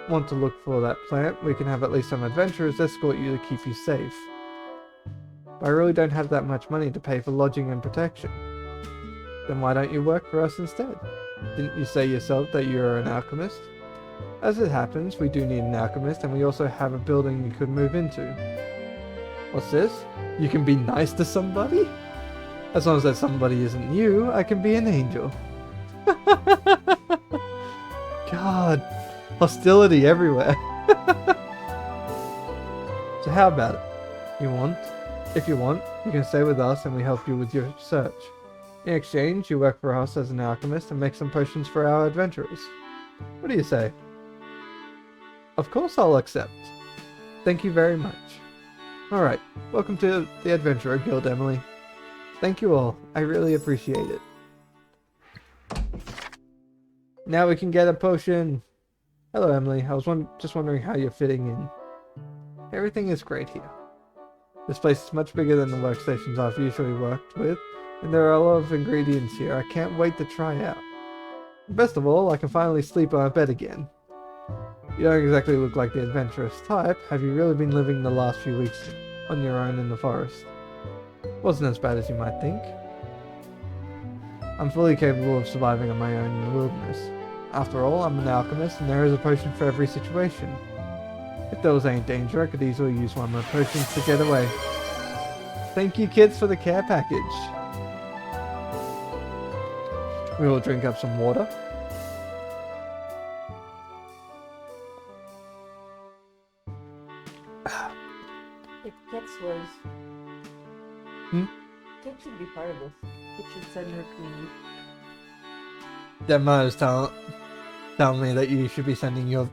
want to look for that plant, we can have at least some adventurers escort you to keep you safe. But I really don't have that much money to pay for lodging and protection. Then why don't you work for us instead? Didn't you say yourself that you're an alchemist? As it happens, we do need an alchemist, and we also have a building you could move into. What's this? You can be nice to somebody? As long as that somebody isn't you, I can be an angel. God, hostility everywhere. So how about it? If you want, you can stay with us and we help you with your search. In exchange, you work for us as an alchemist and make some potions for our adventurers. What do you say? Of course I'll accept. Thank you very much. Alright, welcome to the Adventurer Guild, Emily. Thank you all, I really appreciate it. Now we can get a potion. Hello Emily, I was just wondering how you're fitting in. Everything is great here. This place is much bigger than the workstations I've usually worked with, and there are a lot of ingredients here I can't wait to try out. Best of all, I can finally sleep on a bed again. You don't exactly look like the adventurous type. Have you really been living the last few weeks on your own in the forest? Wasn't as bad as you might think. I'm fully capable of surviving on my own in the wilderness. After all, I'm an alchemist and there is a potion for every situation. If there was any danger, I could easily use one of my potions to get away. Thank you kids for the care package. We will drink up some water. If Kits was... Kit should be part of this. Kit should send her community. Demma is telling me that you should be sending your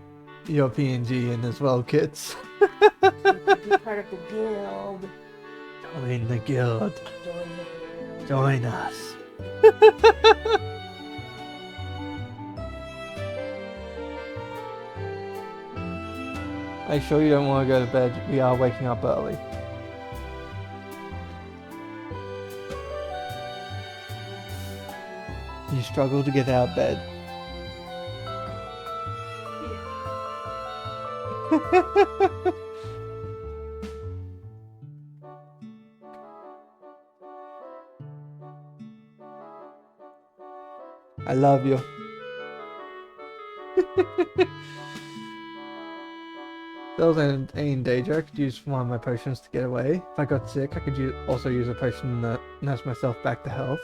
PNG in as well, kids. Be part of the guild. Join the guild. Join the guild. Join us. Make sure you don't want to go to bed. We are waking up early. You struggle to get out of bed. I love you. If there was any danger, I could use one of my potions to get away. If I got sick, I could also use a potion to nurse myself back to health.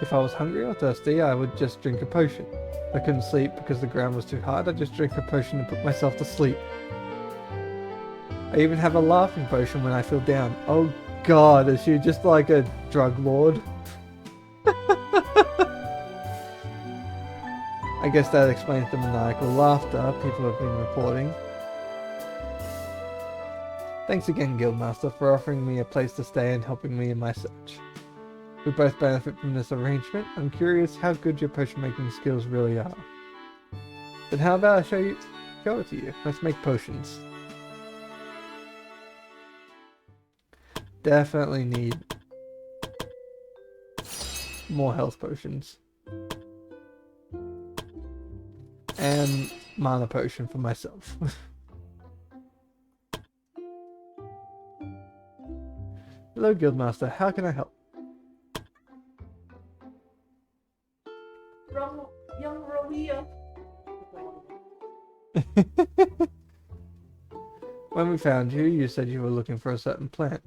If I was hungry or thirsty, I would just drink a potion. If I couldn't sleep because the ground was too hard, I'd just drink a potion to put myself to sleep. I even have a laughing potion when I feel down. Oh god, is she just like a drug lord? I guess that explains the maniacal laughter people have been reporting. Thanks again, Guildmaster, for offering me a place to stay and helping me in my search. We both benefit from this arrangement. I'm curious how good your potion making skills really are. Then how about I show it to you? Let's make potions. Definitely need more health potions. And mana potion for myself. Hello Guildmaster, how can I help? Young Rolia. When we found you, you said you were looking for a certain plant.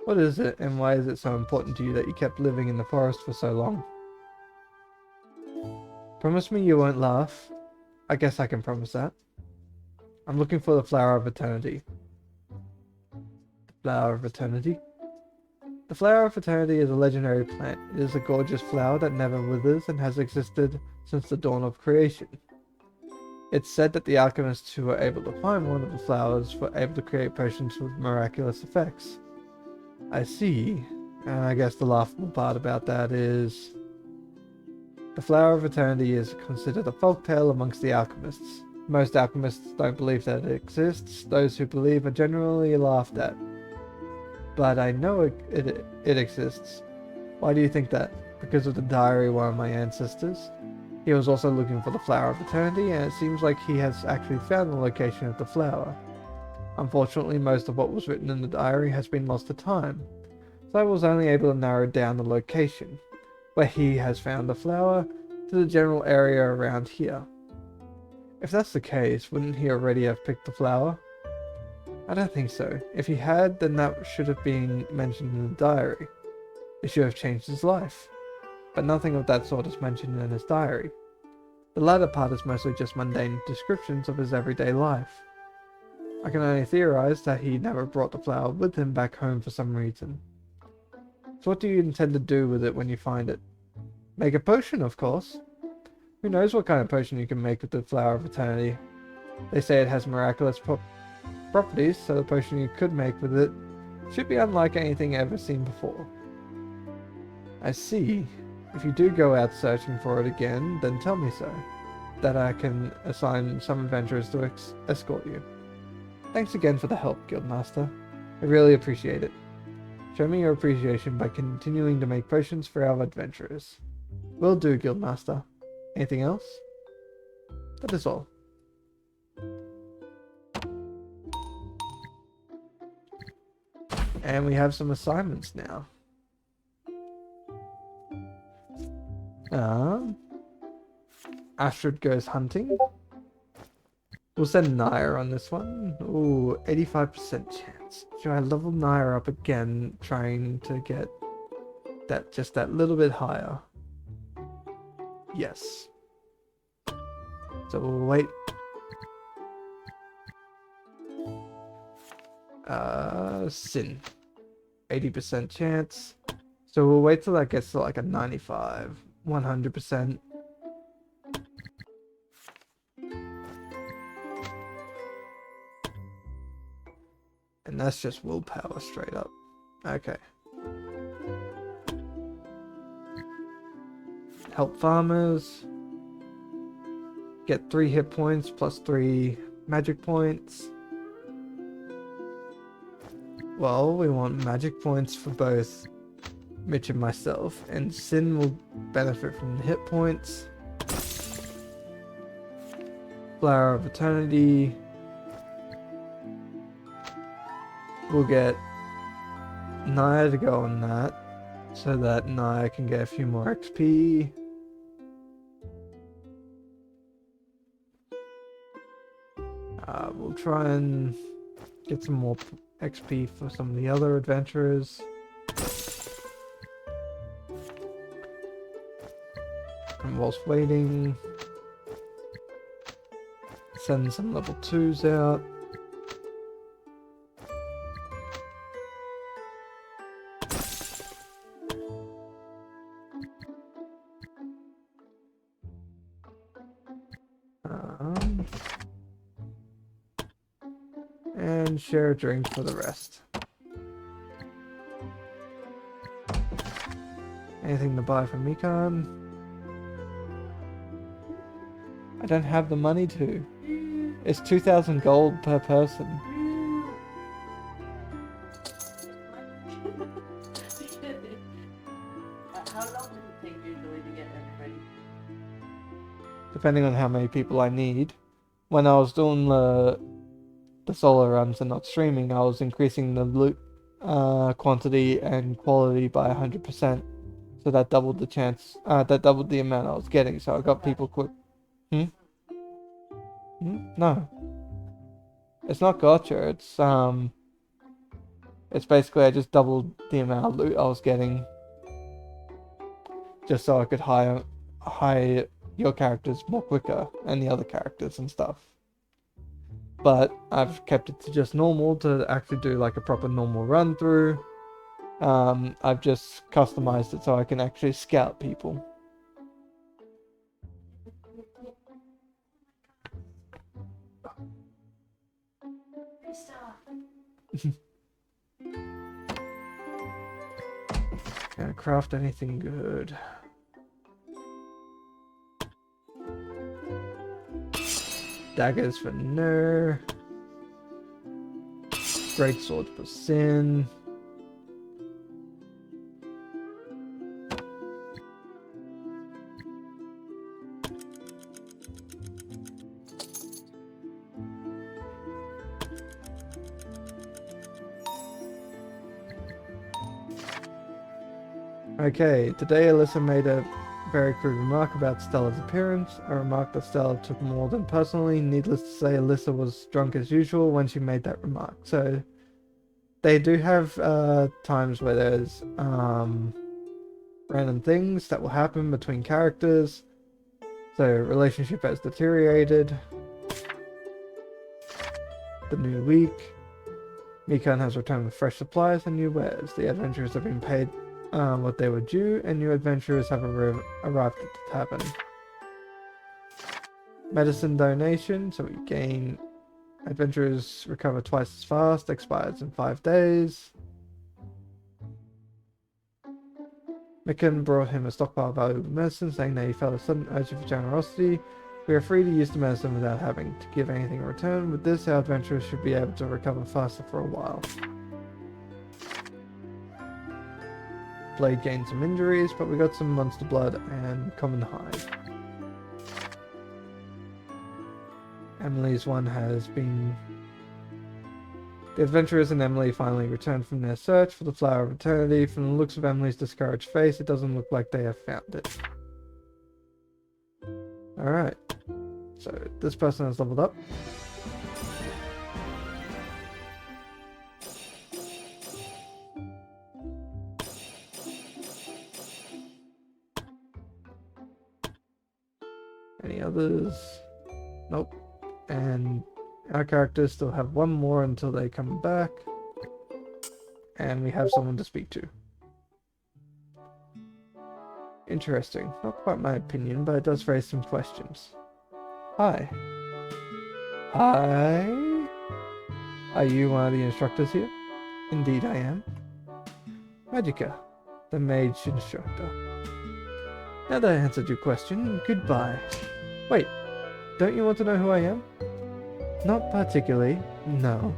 What is it, and why is it so important to you that you kept living in the forest for so long? Promise me you won't laugh. I guess I can promise that. I'm looking for the Flower of Eternity. Flower of Eternity? The Flower of Eternity is a legendary plant. It is a gorgeous flower that never withers and has existed since the dawn of creation. It's said that the alchemists who were able to find one of the flowers were able to create potions with miraculous effects. I see. And I guess the laughable part about that is... the Flower of Eternity is considered a folktale amongst the alchemists. Most alchemists don't believe that it exists. Those who believe are generally laughed at. But I know it exists. Why do you think that? Because of the diary of one of my ancestors? He was also looking for the Flower of Eternity, and it seems like he has actually found the location of the flower. Unfortunately, most of what was written in the diary has been lost to time, so I was only able to narrow down the location, where he has found the flower, to the general area around here. If that's the case, wouldn't he already have picked the flower? I don't think so. If he had, then that should have been mentioned in the diary. It should have changed his life. But nothing of that sort is mentioned in his diary. The latter part is mostly just mundane descriptions of his everyday life. I can only theorize that he never brought the flower with him back home for some reason. So what do you intend to do with it when you find it? Make a potion, of course. Who knows what kind of potion you can make with the Flower of Eternity. They say it has miraculous properties, so the potion you could make with it should be unlike anything ever seen before. I see. If you do go out searching for it again, then tell me so, that I can assign some adventurers to escort you. Thanks again for the help, Guildmaster. I really appreciate it. Show me your appreciation by continuing to make potions for our adventurers. Will do, Guildmaster. Anything else? That is all. And we have some assignments now. Astrid goes hunting. We'll send Nair on this one. Ooh, 85% chance. Should I level Nair up again, trying to get that just that little bit higher? Yes. So we'll wait. Sin. 80% chance. So we'll wait till that gets to like a 95. 100%. And that's just willpower straight up. Okay. Help farmers. Get 3 hit points plus 3 magic points. Well, we want magic points for both Mitch and myself, and Sin will benefit from the hit points. Flower of Eternity. We'll get Naya to go on that, so that Naya can get a few more XP. We'll try and get some more XP for some of the other adventurers. And whilst waiting, send some level 2s out. And share a drink for the rest. Anything to buy from Mikan? I don't have the money to. It's 2,000 gold per person. How long does it take usually to get everybody? Depending on how many people I need. When I was doing the solo runs and not streaming, I was increasing the loot quantity and quality by 100%. So that doubled the chance, that doubled the amount I was getting, so I got people quick. No. It's not gotcha, it's basically I just doubled the amount of loot I was getting. Just so I could hire your characters more quicker, and the other characters and stuff. But I've kept it to just normal to actually do like a proper normal run through. I've just customized it so I can actually scout people. Can't craft anything good. Daggers for Nur. Greatsword for Sin. Okay, today Alyssa made a very crude remark about Stella's appearance, a remark that Stella took more than personally. Needless to say, Alyssa was drunk as usual when she made that remark. So, they do have times where there's random things that will happen between characters. So, relationship has deteriorated. the new week. Mikan has returned with fresh supplies and new wares. The adventurers have been paid what they were due, and new adventurers have arrived at the tavern. Medicine donation, so we gain. Adventurers recover twice as fast, expires in 5 days. Mikan brought him a stockpile of valuable medicine, saying that he felt a sudden urge for generosity. We are free to use the medicine without having to give anything in return. With this, our adventurers should be able to recover faster for a while. Blade gained some injuries, but we got some monster blood and common hide. Emily's one has been... The adventurers and Emily finally returned from their search for the Flower of Eternity. From the looks of Emily's discouraged face, it doesn't look like they have found it. Alright. So, this person has leveled up. Any others? Nope. And our characters still have one more until they come back. And we have someone to speak to. Interesting. Not quite my opinion, but it does raise some questions. Hi. Hi? Are you one of the instructors here? Indeed I am. Magica, the mage instructor. Now that I answered your question, goodbye. Wait, don't you want to know who I am? Not particularly, no.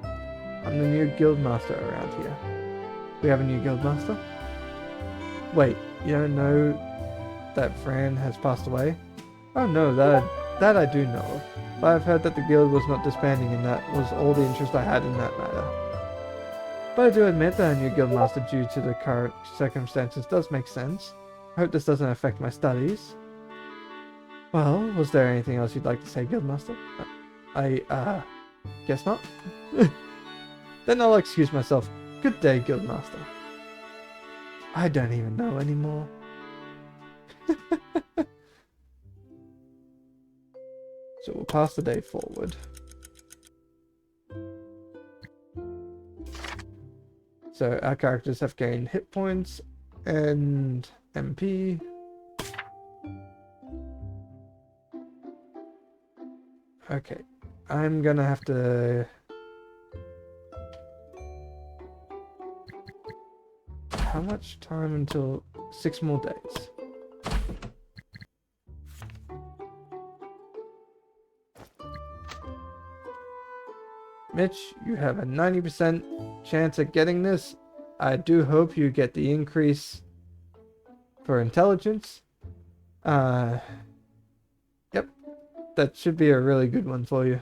I'm the new guildmaster around here. We have a new guildmaster? Wait, you don't know that Fran has passed away? Oh no, that I do know of. But I've heard that the guild was not disbanding, and that was all the interest I had in that matter. But I do admit that a new guildmaster due to the current circumstances does make sense. I hope this doesn't affect my studies. Well, was there anything else you'd like to say, guildmaster? I guess not. Then I'll excuse myself. Good day, guildmaster. I don't even know anymore. So we'll pass the day forward. So our characters have gained hit points and MP. Okay, I'm gonna have to... How much time until 6 more days? Mitch, you have a 90% chance of getting this. I do hope you get the increase for intelligence. Yep. That should be a really good one for you.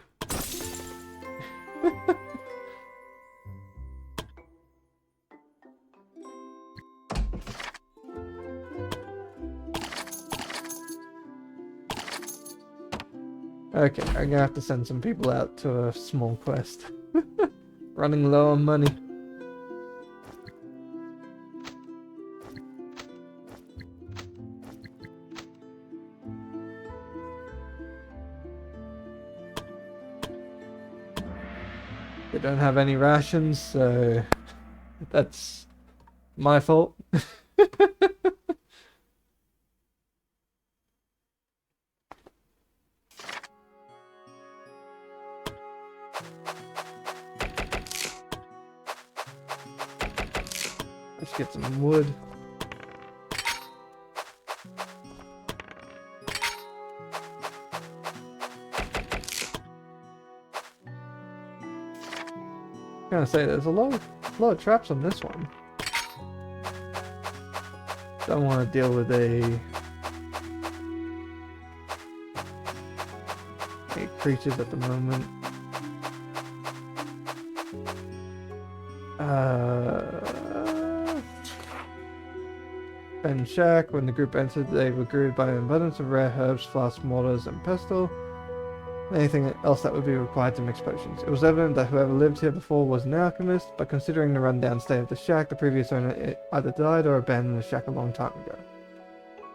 Okay, I'm gonna have to send some people out to a small quest. Running low on money. They don't have any rations, so that's my fault. Let's get some wood. I'm gonna say there's a lot of traps on this one. Don't want to deal with any creatures at the moment. Ben Shack, when the group entered, they were greeted by an abundance of rare herbs, flasks, mortars, and pestle. Anything else that would be required to mix potions. It was evident that whoever lived here before was an alchemist, but considering the rundown state of the shack, the previous owner either died or abandoned the shack a long time ago.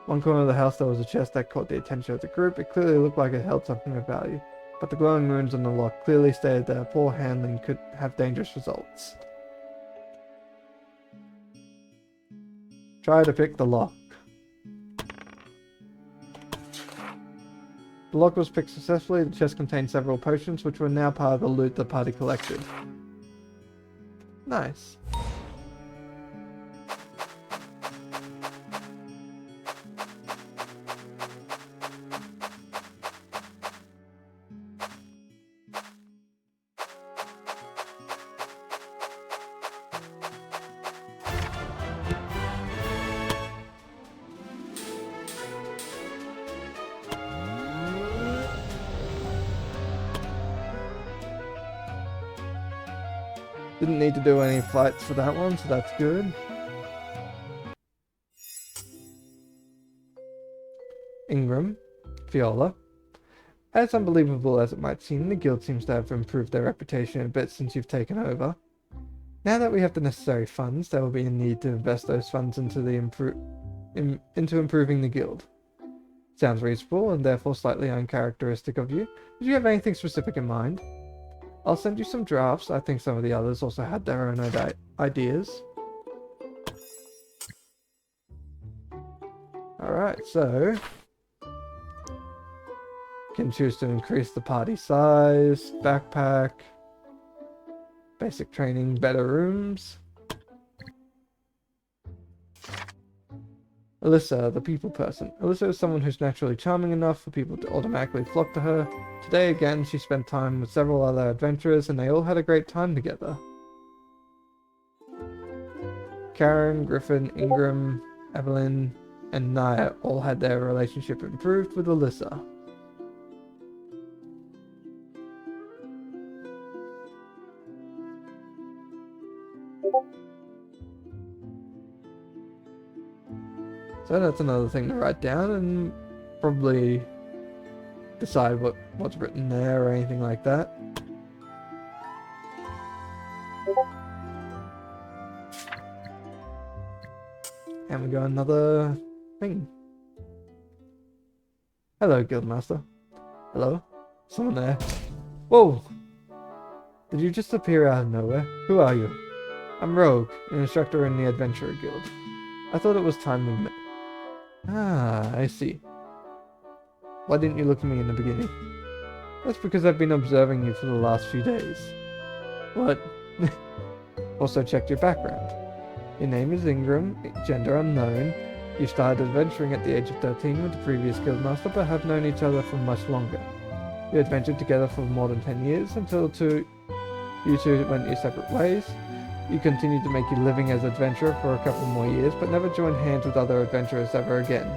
One corner of the house there was a chest that caught the attention of the group. It clearly looked like it held something of value. but the glowing runes on the lock clearly stated that poor handling could have dangerous results. Try to pick the lock. The lock was picked successfully. The chest contained several potions, which were now part of the loot the party collected. Nice. Didn't need to do any fights for that one, so that's good. Ingram, Fiola. As unbelievable as it might seem, the guild seems to have improved their reputation a bit since you've taken over. Now that we have the necessary funds, there will be a need to invest those funds into into improving the guild. Sounds reasonable and therefore slightly uncharacteristic of you. Did you have anything specific in mind? I'll send you some drafts. I think some of the others also had their own ideas. Alright, so can choose to increase the party size, backpack, basic training, better rooms. Alyssa, the people person. Alyssa is someone who's naturally charming enough for people to automatically flock to her. Today again, she spent time with several other adventurers and they all had a great time together. Karen, Griffin, Ingram, Evelyn, and Naya all had their relationship improved with Alyssa. So that's another thing to write down and probably decide what's written there or anything like that. And we got another thing. Hello, Guildmaster. Hello? Someone there. Whoa! Did you just appear out of nowhere? Who are you? I'm Rogue, an instructor in the Adventurer Guild. I thought it was time we met. Ah, I see. Why didn't you look at me in the beginning? That's because I've been observing you for the last few days. What? Also checked your background. Your name is Ingram, gender unknown. You started adventuring at the age of 13 with the previous guildmaster, but have known each other for much longer. You adventured together for more than 10 years until you two went your separate ways. You continued to make your living as adventurer for a couple more years, but never joined hands with other adventurers ever again.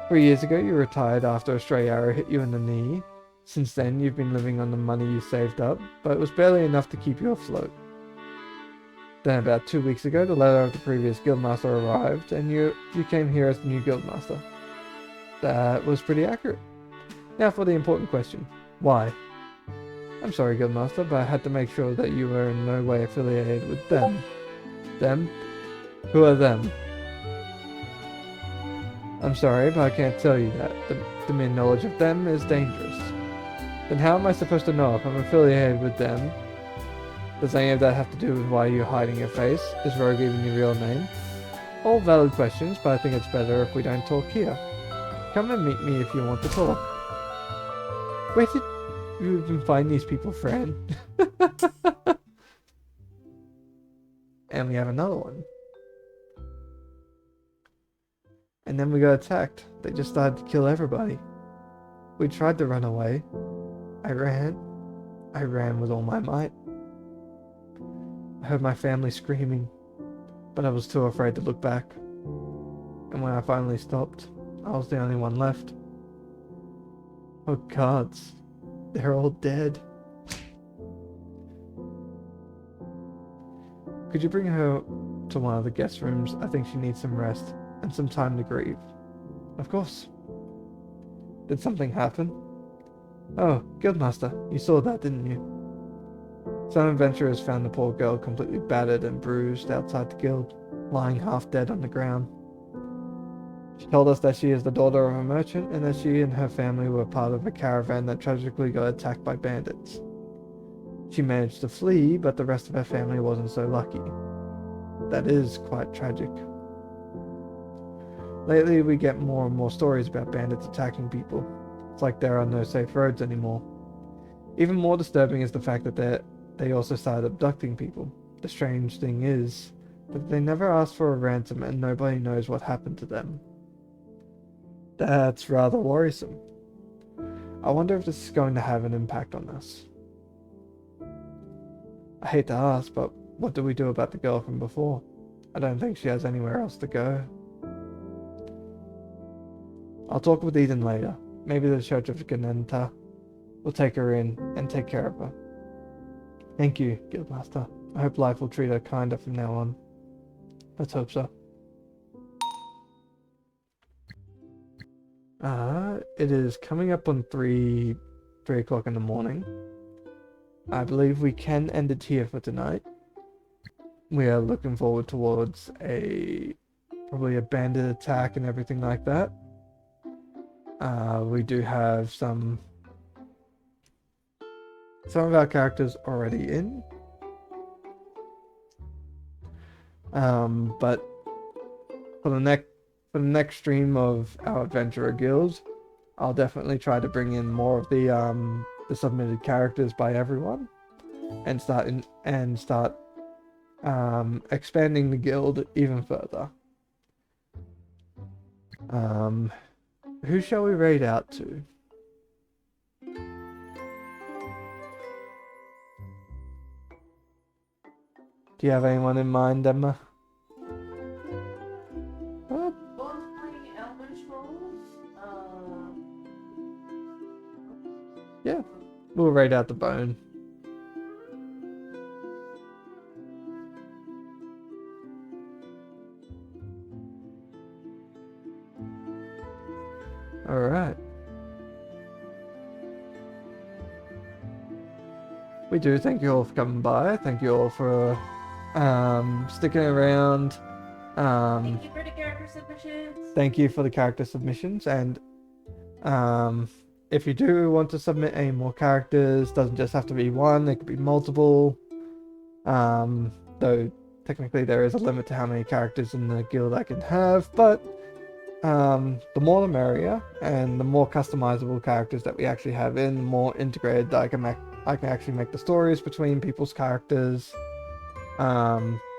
3 years ago, you retired after a stray arrow hit you in the knee. Since then, you've been living on the money you saved up, but it was barely enough to keep you afloat. Then about 2 weeks ago, the letter of the previous guildmaster arrived, and you came here as the new guildmaster. That was pretty accurate. Now for the important question. Why? I'm sorry, Guildmaster, but I had to make sure that you were in no way affiliated with them. Them? Who are them? I'm sorry, but I can't tell you that. The mere knowledge of them is dangerous. Then how am I supposed to know if I'm affiliated with them? Does any of that have to do with why you're hiding your face? Is Rogue even your real name? All valid questions, but I think it's better if we don't talk here. Come and meet me if you want to talk. Where did you even find these people, Fran? And we have another one. And then we got attacked. They just started to kill everybody. We tried to run away. I ran. I ran with all my might. I heard my family screaming, but I was too afraid to look back. And when I finally stopped, I was the only one left. Oh gods, they're all dead. Could you bring her to one of the guest rooms? I think she needs some rest and some time to grieve. Of course. Did something happen? Oh, Guildmaster, you saw that, didn't you? Some adventurers found the poor girl completely battered and bruised outside the guild, lying half dead on the ground. She told us that she is the daughter of a merchant and that she and her family were part of a caravan that tragically got attacked by bandits. She managed to flee, but the rest of her family wasn't so lucky. That is quite tragic. Lately, we get more and more stories about bandits attacking people. It's like there are no safe roads anymore. Even more disturbing is the fact that they also started abducting people. The strange thing is that they never asked for a ransom and nobody knows what happened to them. That's rather worrisome. I wonder if this is going to have an impact on us. I hate to ask, but what do we do about the girl from before? I don't think she has anywhere else to go. I'll talk with Eden later. Maybe the Church of Ganenta will take her in and take care of her. Thank you, Guildmaster. I hope life will treat her kinder from now on. Let's hope so. It is coming up on 3 o'clock in the morning. I believe we can end it here for tonight. We are looking forward towards probably a bandit attack and everything like that. We do have some of our characters already in. But for the next stream of our Adventurer Guild, I'll definitely try to bring in more of the submitted characters by everyone, and start expanding the guild even further. Who shall we raid out to? Do you have anyone in mind, Emma? Oh, Those 3 Elder Scrolls, yeah. We'll raid out the bone. Alright. We do thank you all for coming by. Thank you all for sticking around. thank you for the character submissions. Thank you for the character submissions, and if you do want to submit any more characters, doesn't just have to be one, it could be multiple. Though technically there is a limit to how many characters in the guild I can have, but the more the merrier, and the more customizable characters that we actually have in, the more integrated I can actually make the stories between people's characters.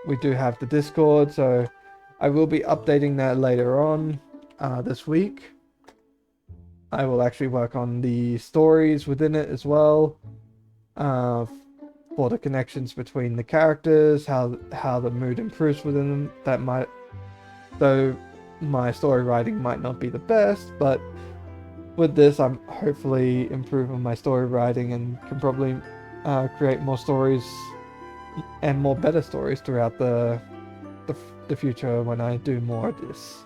We do have the Discord, so I will be updating that later on this week. I will actually work on the stories within it as well, for the connections between the characters, how the mood improves within them. That might, though my story writing might not be the best, but with this I'm hopefully improving my story writing and can probably create more stories and more better stories throughout the future when I do more of this.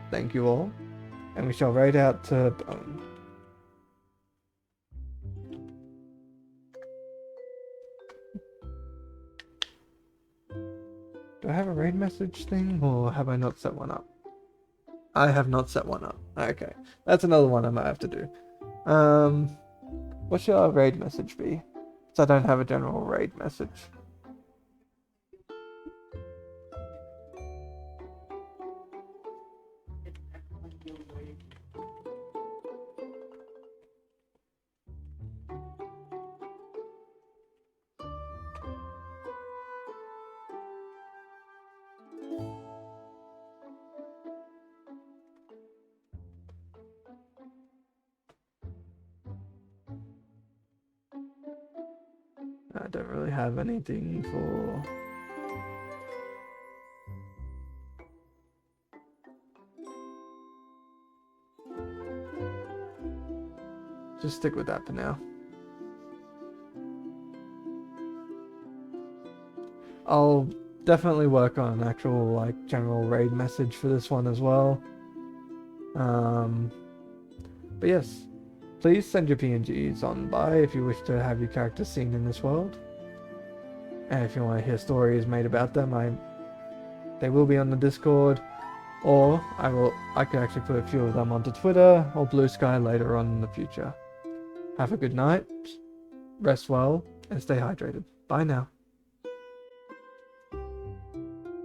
Thank you all, and we shall raid out to Bone. Do I have a raid message thing, or have I not set one up? I have not set one up. Okay, that's another one I might have to do. What should our raid message be? So I don't have a general raid message. It's excellent guild raid. I don't really have anything for... Just stick with that for now. I'll definitely work on an actual, like, general raid message for this one as well. But yes, please send your PNGs on by if you wish to have your characters seen in this world. And if you want to hear stories made about them, they will be on the Discord. Or I could actually put a few of them onto Twitter or Blue Sky later on in the future. Have a good night, rest well, and stay hydrated. Bye now.